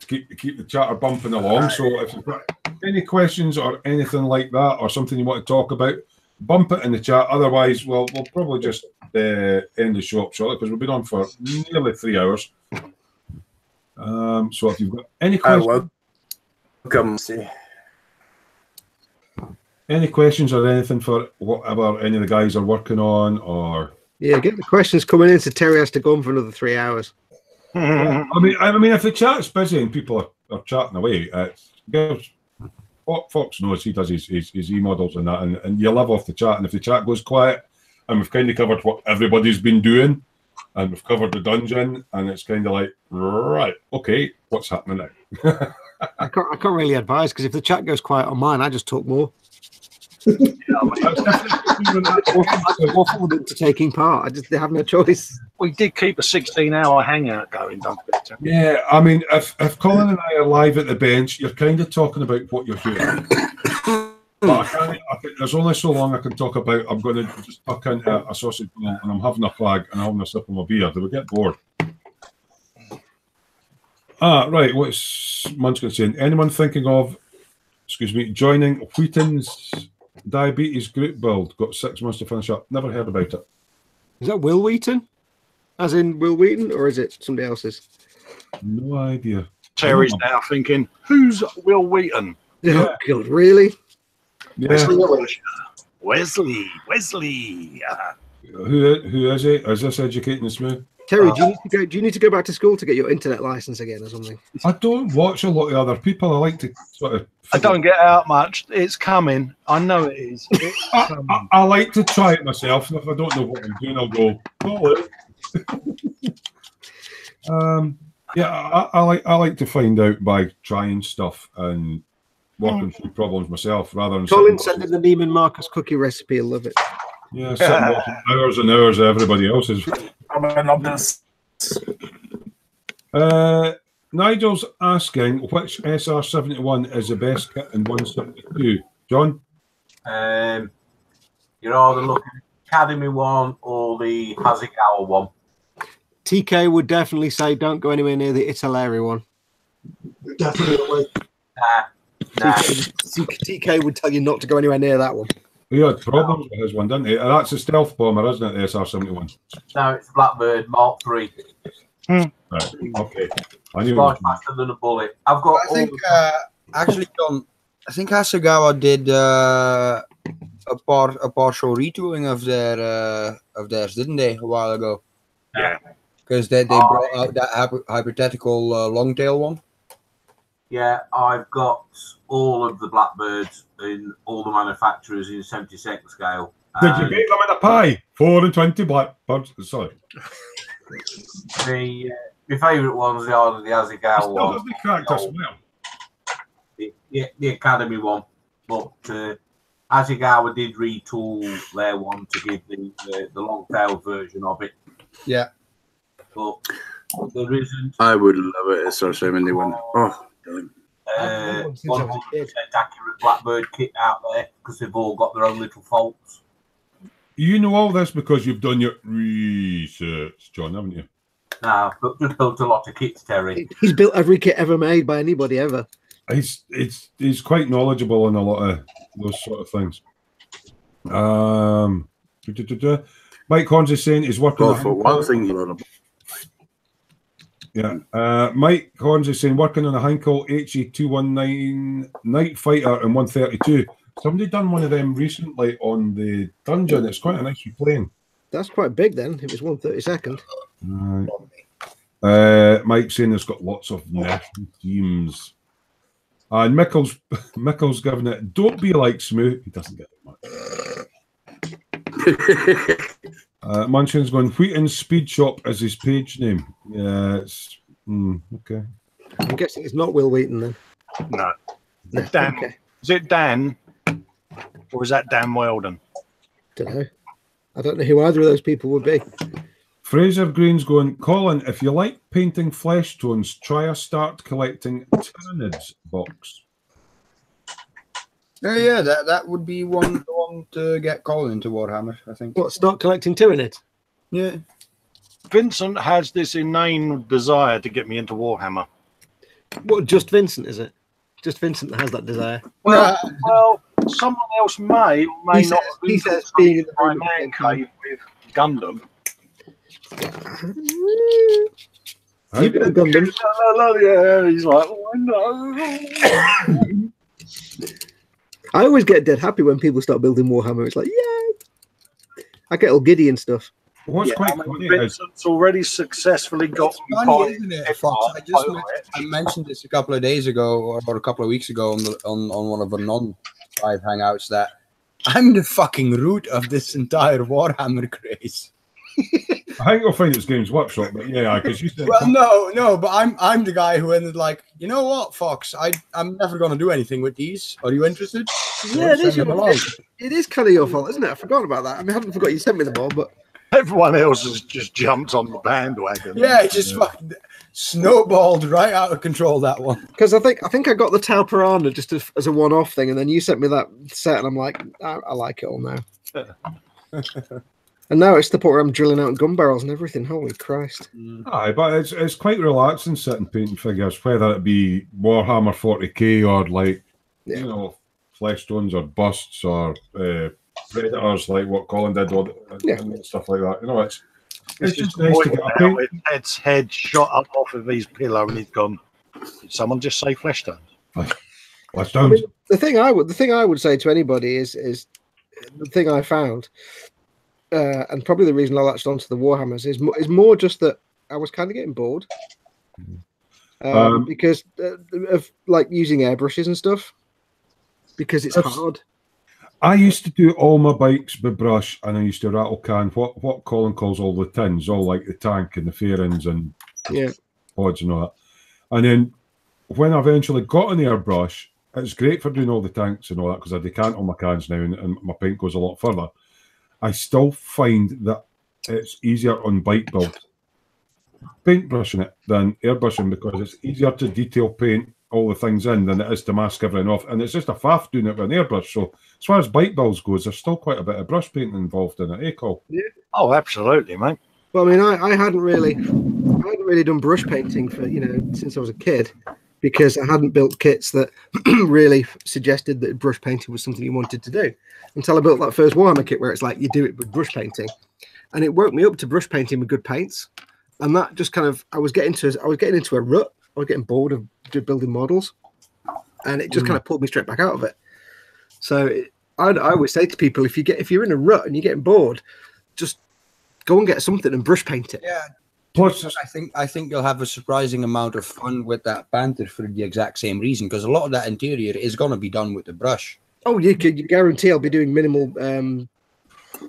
keep the chatter bumping along. So if you've got any questions or anything like that, or something you want to talk about, bump it in the chat. Otherwise, we'll probably just end the show up shortly, because we've been on for nearly 3 hours. So if you've got any questions, welcome. Any questions or anything for whatever any of the guys are working on, or get the questions coming in, so Terry has to go on for another 3 hours. I mean, if the chat's busy and people are chatting away, Fox knows he does his e-models and that, and you live off the chat. And if the chat goes quiet, and we've kind of covered what everybody's been doing, and we've covered the dungeon, and it's kind of like, right, okay, what's happening now? I can't really advise, because if the chat goes quiet on mine, I just talk more. Waffle them into taking part. They have no choice. We did keep a 16-hour hangout going, don't we? Yeah, I mean, if Colin and I are live at the bench, you're kind of talking about what you're doing. But there's only so long I can talk about. I'm going to just tuck into a sausage roll and I'm having a fag and I'm having a sip of my beer. Do we get bored? Right. What's Munchkin saying? Anyone thinking of, joining Wheaton's diabetes group build? Got 6 months to finish up. Never heard about it. Is that Will Wheaton? As in Will Wheaton, or is it somebody else's? No idea. Terry's now thinking, who's Will Wheaton? Oh, God, really? Yeah. Wesley. Who is it? Is this educating Smoo? Terry, do you need to go back to school to get your internet license again or something? I don't watch a lot of other people. I like to sort of. I don't get out much. It's coming. I know it is. I like to try it myself, and if I don't know what I'm doing, I'll go. Yeah, I like to find out by trying stuff and working through problems myself rather than Colin sitting sent in the Neiman Marcus cookie recipe. I love it. yeah, sitting watching hours and hours of everybody else's. Nigel's asking which SR71 is the best kit in 172. John? You're either looking at the Academy one or the Hasegawa one. TK would definitely say don't go anywhere near the Italeri one. Definitely. Nah. TK would tell you not to go anywhere near that one. He had problems with his one, didn't he? That's a stealth bomber, isn't it, the SR71? No, it's Blackbird Mark III. Right, okay. I knew it Flies was faster than a bullet. I've got I think actually, John, I think Hasegawa did a partial retooling of theirs, didn't they, a while ago? Yeah. Because they brought out that hypothetical long tail one. Yeah, I've got all of the Blackbirds in all the manufacturers in 72nd scale. Did you beat them in a pie? 4 and 20 blackbirds. Sorry. My favourite ones are the Hasegawa Still one. doesn't crack us well. The Academy one. But Hasegawa did retool their one to give the long tail version of it. Yeah. But there isn't I would love it. SR71. Oh, damn. 100% accurate Blackbird kit out there because they've all got their own little faults. You know all this because you've done your research, John, haven't you? Nah, but just built a lot of kits, Terry. He's built every kit ever made by anybody ever. He's quite knowledgeable on a lot of those sort of things. Mike Horns is saying he's working Well, on for one thing, you know, yeah. Mike Horns is saying working on a Heinkel HE219 Night Fighter in 132. Somebody done one of them recently on the dungeon. It's quite a nice plane. That's quite big then. It was 132nd. Right. Mike's saying it's got lots of national teams. And Mickle's giving it, don't be like Smoo. He doesn't get it much. Munchin's going, Wheaton's Speed Shop is his page name. Yeah, it's okay. I'm guessing it's not Will Wheaton then. No. No. Dan. Okay. Is it Dan? Or is that Dan Weldon? Don't know. I don't know who either of those people would be. Fraser Green's going, Colin, if you like painting flesh tones, try a start collecting Tyranids box. Yeah, that would be one to get Colin into Warhammer, I think. What, start collecting Tyranids? Yeah. Vincent has this inane desire to get me into Warhammer. What, just Vincent, is it? Just Vincent that has that desire. Well, someone else may or may not. He says being in the my room man cave with Gundam. You've got a Gundam. Yeah, he's like, oh no. I always get dead happy when people start building Warhammer. It's like, yay! I get all giddy and stuff. What's quite funny is Vincent's already successfully got. Funny, isn't it, Fox? I mentioned this a couple of days ago or a couple of weeks ago on one of the non-live hangouts that I'm the fucking root of this entire Warhammer craze. I think you'll find it's Games Workshop, but yeah, because you said well, no, but I'm the guy who ended like, you know what, Fox, I'm never gonna do anything with these. Are you interested? Yeah, it is kind of your fault, isn't it? I forgot about that. I mean, I haven't forgot you sent me the ball, but everyone else has just jumped on the bandwagon. Yeah, it just fucking snowballed right out of control, that one. Because I think I got the Tau Piranha just as a one-off thing, and then you sent me that set, and I'm like, I like it all now. And now it's the point where I'm drilling out gun barrels and everything. Holy Christ! Aye, but it's quite relaxing sitting painting figures, whether it be Warhammer 40k or like you know flesh tones or busts or predators like what Colin did, and stuff like that. You know, it's just nice to get a paint. With Ed's head shot up off of his pillow, and he's gone. Did someone just say flesh tones? Flesh tones. I mean, the thing I would say to anybody is the thing I found. And probably the reason I latched onto the Warhammers is more just that I was kind of getting bored because of like using airbrushes and stuff because it's hard. I used to do all my bikes with brush, and I used to rattle can what Colin calls all the tins, all like the tank and the fairings and yeah. pods and all that. And then when I eventually got an airbrush, it's great for doing all the tanks and all that because I decant all my cans now and my paint goes a lot further. I still find that it's easier on bike build paintbrushing it than airbrushing because it's easier to detail paint all the things in than it is to mask everything off. And it's just a faff doing it with an airbrush. So as far as bike builds goes, there's still quite a bit of brush painting involved in it, eh, Cole? Yeah. Oh, absolutely, mate. Well, I mean, I hadn't really done brush painting for, since I was a kid, because I hadn't built kits that really suggested that brush painting was something you wanted to do until I built that first Warhammer kit where it's like you do it with brush painting, and it woke me up to brush painting with good paints, and that just kind of I was getting into a rut. I was getting bored of building models, and it just kind of pulled me straight back out of it. So I always say to people, if you're in a rut and you're getting bored, just go and get something and brush paint it. Yeah. Plus, I think you'll have a surprising amount of fun with that Panther for the exact same reason, because a lot of that interior is going to be done with the brush. Oh, you guarantee I'll be doing minimal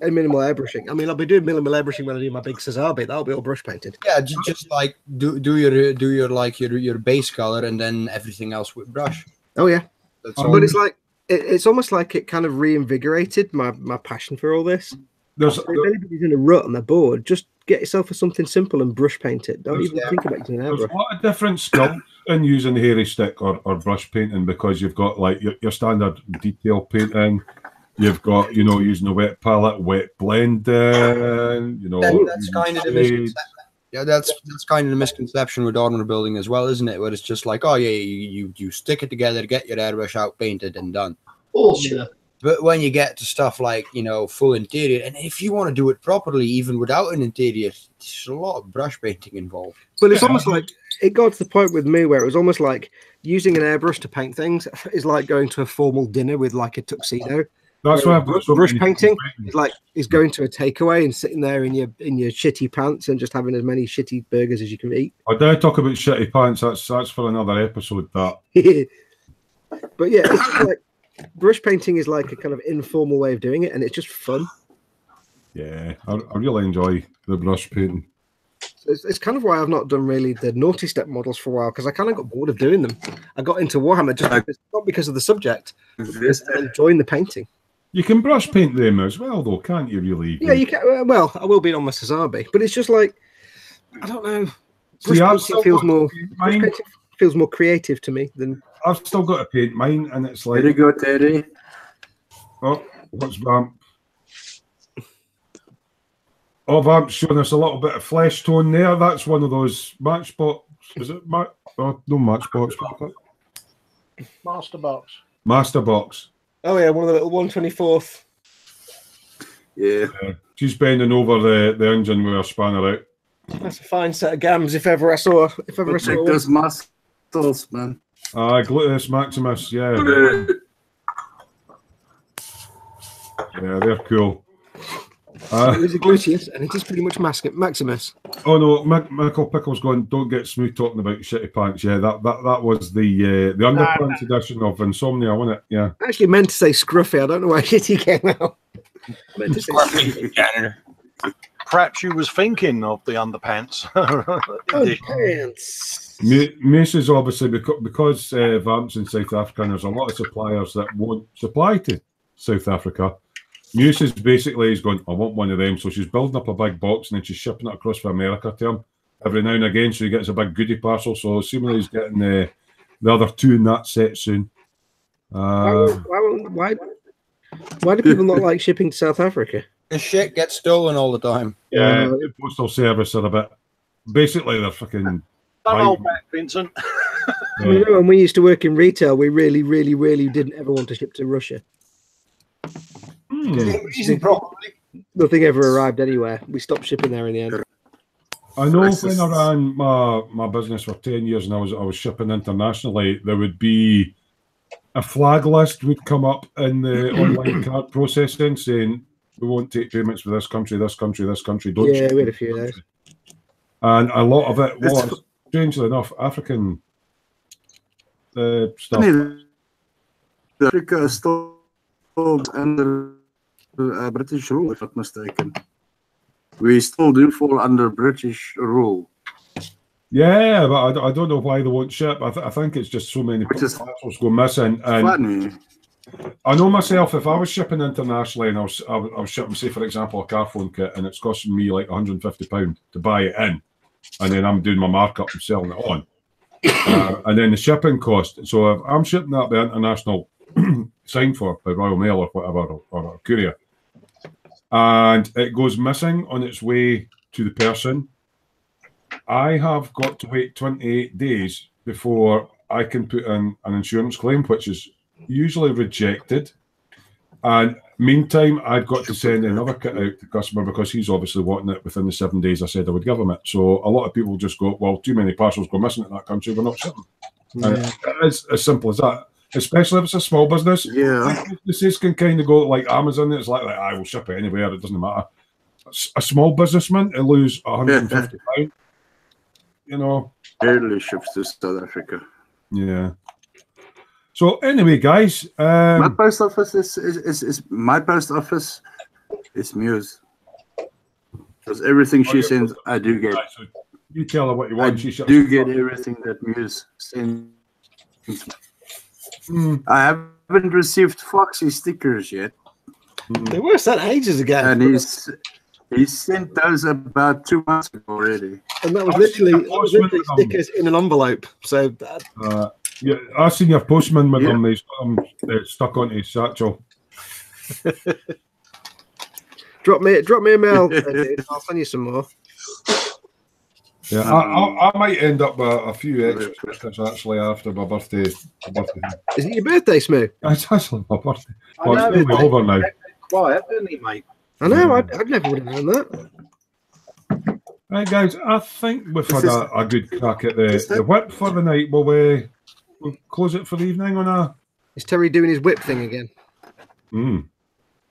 airbrushing. I mean, I'll be doing minimal airbrushing when I do my big Caesar. That'll be all brush painted. Yeah, just like do your base color and then everything else with brush. Oh yeah, That's but it's like it's almost like it kind of reinvigorated my passion for all this. If anybody's in a rut and they're bored, just get yourself for something simple and brush paint it. Don't even think about using an airbrush. There's a lot of different skills in using hairy stick or brush painting because you've got like your standard detail painting. You've got, using a wet palette, wet blending, that's kind of the misconception. Yeah, that's kind of the misconception with armor building as well, isn't it? Where it's just like, oh yeah, you stick it together, get your airbrush out, paint it, and done. Bullshit. But when you get to stuff like, full interior, and if you want to do it properly, even without an interior, there's a lot of brush painting involved. But it's almost like it got to the point with me where it was almost like using an airbrush to paint things is like going to a formal dinner with like a tuxedo. That's why I've got so brush painting is going to a takeaway and sitting there in your shitty pants and just having as many shitty burgers as you can eat. I dare talk about shitty pants. That's for another episode. That. But yeah, it's just like brush painting is like a kind of informal way of doing it, and it's just fun. Yeah, I really enjoy the brush painting. It's kind of why I've not done really the naughty step models for a while, because I kind of got bored of doing them. I got into Warhammer not because of the subject, because I'm enjoying the painting. You can brush paint them as well, though, can't you? Really? Yeah, you can. Well, I will be on my Caesarby, but it's just like I don't know. Brush painting feels more creative to me than. I've still got to paint mine, and it's like. Very good, Eddie. Oh, what's Vamp? Oh, Vamp's showing us a little bit of flesh tone there. That's one of those Matchbox. Is it no Matchbox? Master box. Master box. Oh yeah, one of the little 1/24th. Yeah. She's bending over the engine with her spanner out. That's a fine set of gams if ever I saw one. Those muscles, man. Gluteus Maximus, yeah. Yeah, they're cool. It is a gluteus, and it is pretty much Maximus. Oh no, Michael Pickle's going. Don't get Smoo talking about shitty pants. Yeah, that was the underpants edition of Insomnia, wasn't it? Yeah. I actually meant to say scruffy. I don't know why shitty came out. I meant to say scruffy. Perhaps you was thinking of the underpants. Underpants. Mace is obviously because Vamp's in South Africa, and there's a lot of suppliers that won't supply to South Africa. Muse is basically he's going, I want one of them. So she's building up a big box and then she's shipping it across from America to him every now and again. So he gets a big goodie parcel. So seemingly he's getting the other two in that set soon. Why do people not like shipping to South Africa? The shit gets stolen all the time. Yeah, the postal service are a bit. Basically, they're fucking. Don't hold back, Vincent. You know, when we used to work in retail, we really, really, really didn't ever want to ship to Russia. Nothing ever arrived anywhere. We stopped shipping there in the end. I know when I ran my business for 10 years and I was shipping internationally, there would be a flag list would come up in the online card processing saying we won't take payments for this country, this country, this country. Don't we had a few of those. And a lot of it was, strangely enough, African stuff. Africa is still under British rule, if I'm not mistaken. We still do fall under British rule. Yeah, but I don't know why they won't ship. I think it's just so many parcels go missing. And Funny. I know myself, if I was shipping internationally and I was shipping, say, for example, a car phone kit, and it's costing me like £150 to buy it in, and then I'm doing my markup and selling it on. And then the shipping cost. So if I'm shipping that by international, signed for by Royal Mail or whatever, or a courier, and it goes missing on its way to the person, I have got to wait 28 days before I can put in an insurance claim, which is usually rejected. And meantime, I've got to send another kit out to the customer because he's obviously wanting it within the 7 days I said I would give him it. So a lot of people just go, well, too many parcels go missing in that country, we're not shipping. And it's as simple as that, especially if it's a small business. Yeah. Businesses can kind of go like Amazon, it's like I will ship it anywhere, it doesn't matter. A small businessman will lose £150, you know. Barely ships to South Africa. Yeah. So anyway, guys, my post office is my post office is Muse. Because everything she sends, I do get. Right, so you tell her what you want. I do get everything that Muse sends. I haven't received Foxy stickers yet. They were sent ages ago. And he sent those about 2 months ago already. And that was literally stickers in an envelope. So that. Yeah, I've seen your postman with them. He's got them stuck onto his satchel. Drop me a mail. I'll send you some more. Yeah, I might end up with a few extra stickers actually after my birthday. Is it your birthday, Smoo? It's actually my birthday. Oh, it's nearly over now. Quiet, isn't he, mate? I know. I never would have known that. Right, guys. I think we've had a good crack at the whip for the night. Will we'll close it for the evening on a. Is Terry doing his whip thing again?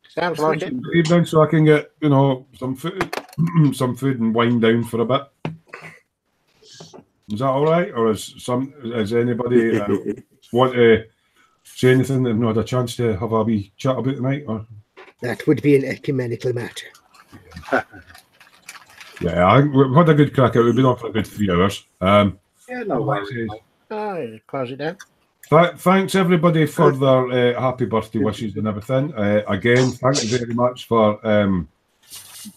Sounds like it. Evening, so I can get some food, and wind down for a bit. Is that all right, or is anybody want to say anything and not had a chance to have a wee chat about tonight? Or that would be an ecumenical matter. Yeah, we've had a good crack out. We've been on for a good 3 hours. Yeah, no worries. Oh, close it down. Thanks everybody for their happy birthday wishes and everything. Again, thank you very much for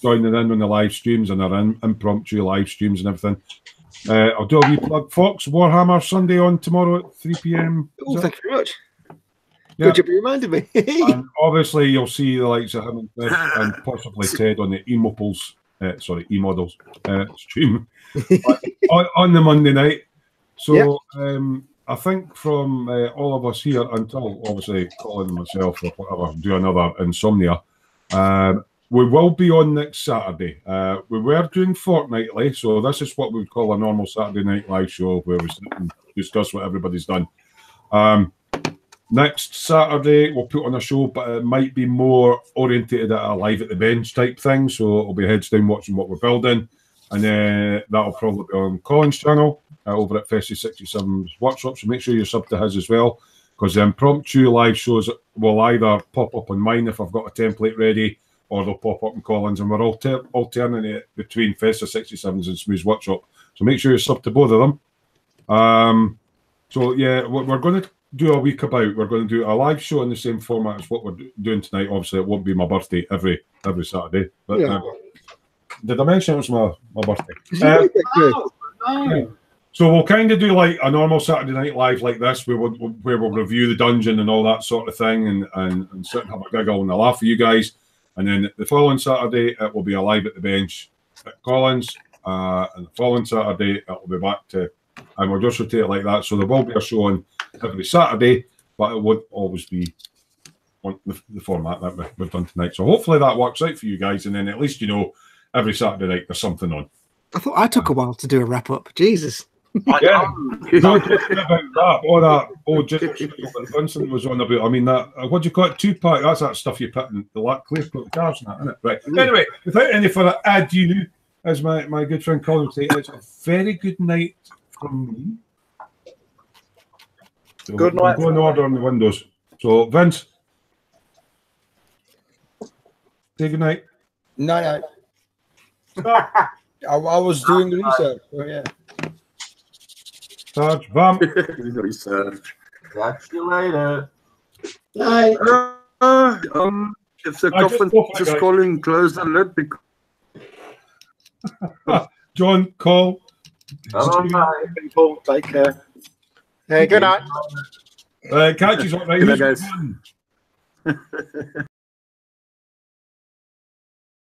joining in on the live streams and our impromptu live streams and everything. I'll do a wee plug. Fox Warhammer Sunday on tomorrow at 3 p.m. Oh, thank you very much. Yeah. Good job you reminded me. And obviously, you'll see the likes of him and Chris and possibly Ted on the E-Models stream on the Monday night. So I think from all of us here, until obviously Colin and myself or whatever do another Insomnia, we will be on next Saturday. We were doing fortnightly, so this is what we would call a normal Saturday night live show where we sit and discuss what everybody's done. Next Saturday, we'll put on a show, but it might be more orientated at a live at the bench type thing. So it'll be heads down watching what we're building. And then that'll probably be on Colin's channel over at Festy 67's Workshop. So make sure you're subbed to his as well, because the impromptu live shows will either pop up on mine if I've got a template ready, or they'll pop up in Colin's, and we're alternating it between Festy 67's and Smooth's Workshop. So make sure you're subbed to both of them. So yeah, we're going to do a week about. We're going to do a live show in the same format as what we're doing tonight. Obviously, it won't be my birthday every Saturday. But did I mention it was my birthday? No. So we'll kind of do like a normal Saturday night live like this, where we'll review the dungeon and all that sort of thing, and sit and have a giggle and a laugh for you guys. And then the following Saturday, it will be a live at the bench at Collins. And the following Saturday, it will be back to, and we'll just rotate it like that. So there will be a show on every Saturday, but it won't always be on the format that we've done tonight. So hopefully that works out for you guys, and then at least every Saturday night there's something on. I thought I took a while to do a wrap up. Jesus. Yeah, about that. That Vincent was on about. I mean, that what do you call it? 2-pack. That's that stuff you put in the clear coat cars and that, isn't it? Right. Anyway, without any further ado, as my good friend Colin would say, it's a very good night from me. So good night. We'll go in order on the windows. So Vince, say good night. No. I was doing the research. So yeah. Sarge, vamp. Research. Catch you later. Night. If the I just coffin go for it, is guys. calling, close the lid. John, Cole. Bye. People, take care. Hey, good night. Catch you up, right? Good night, Who's guys. won?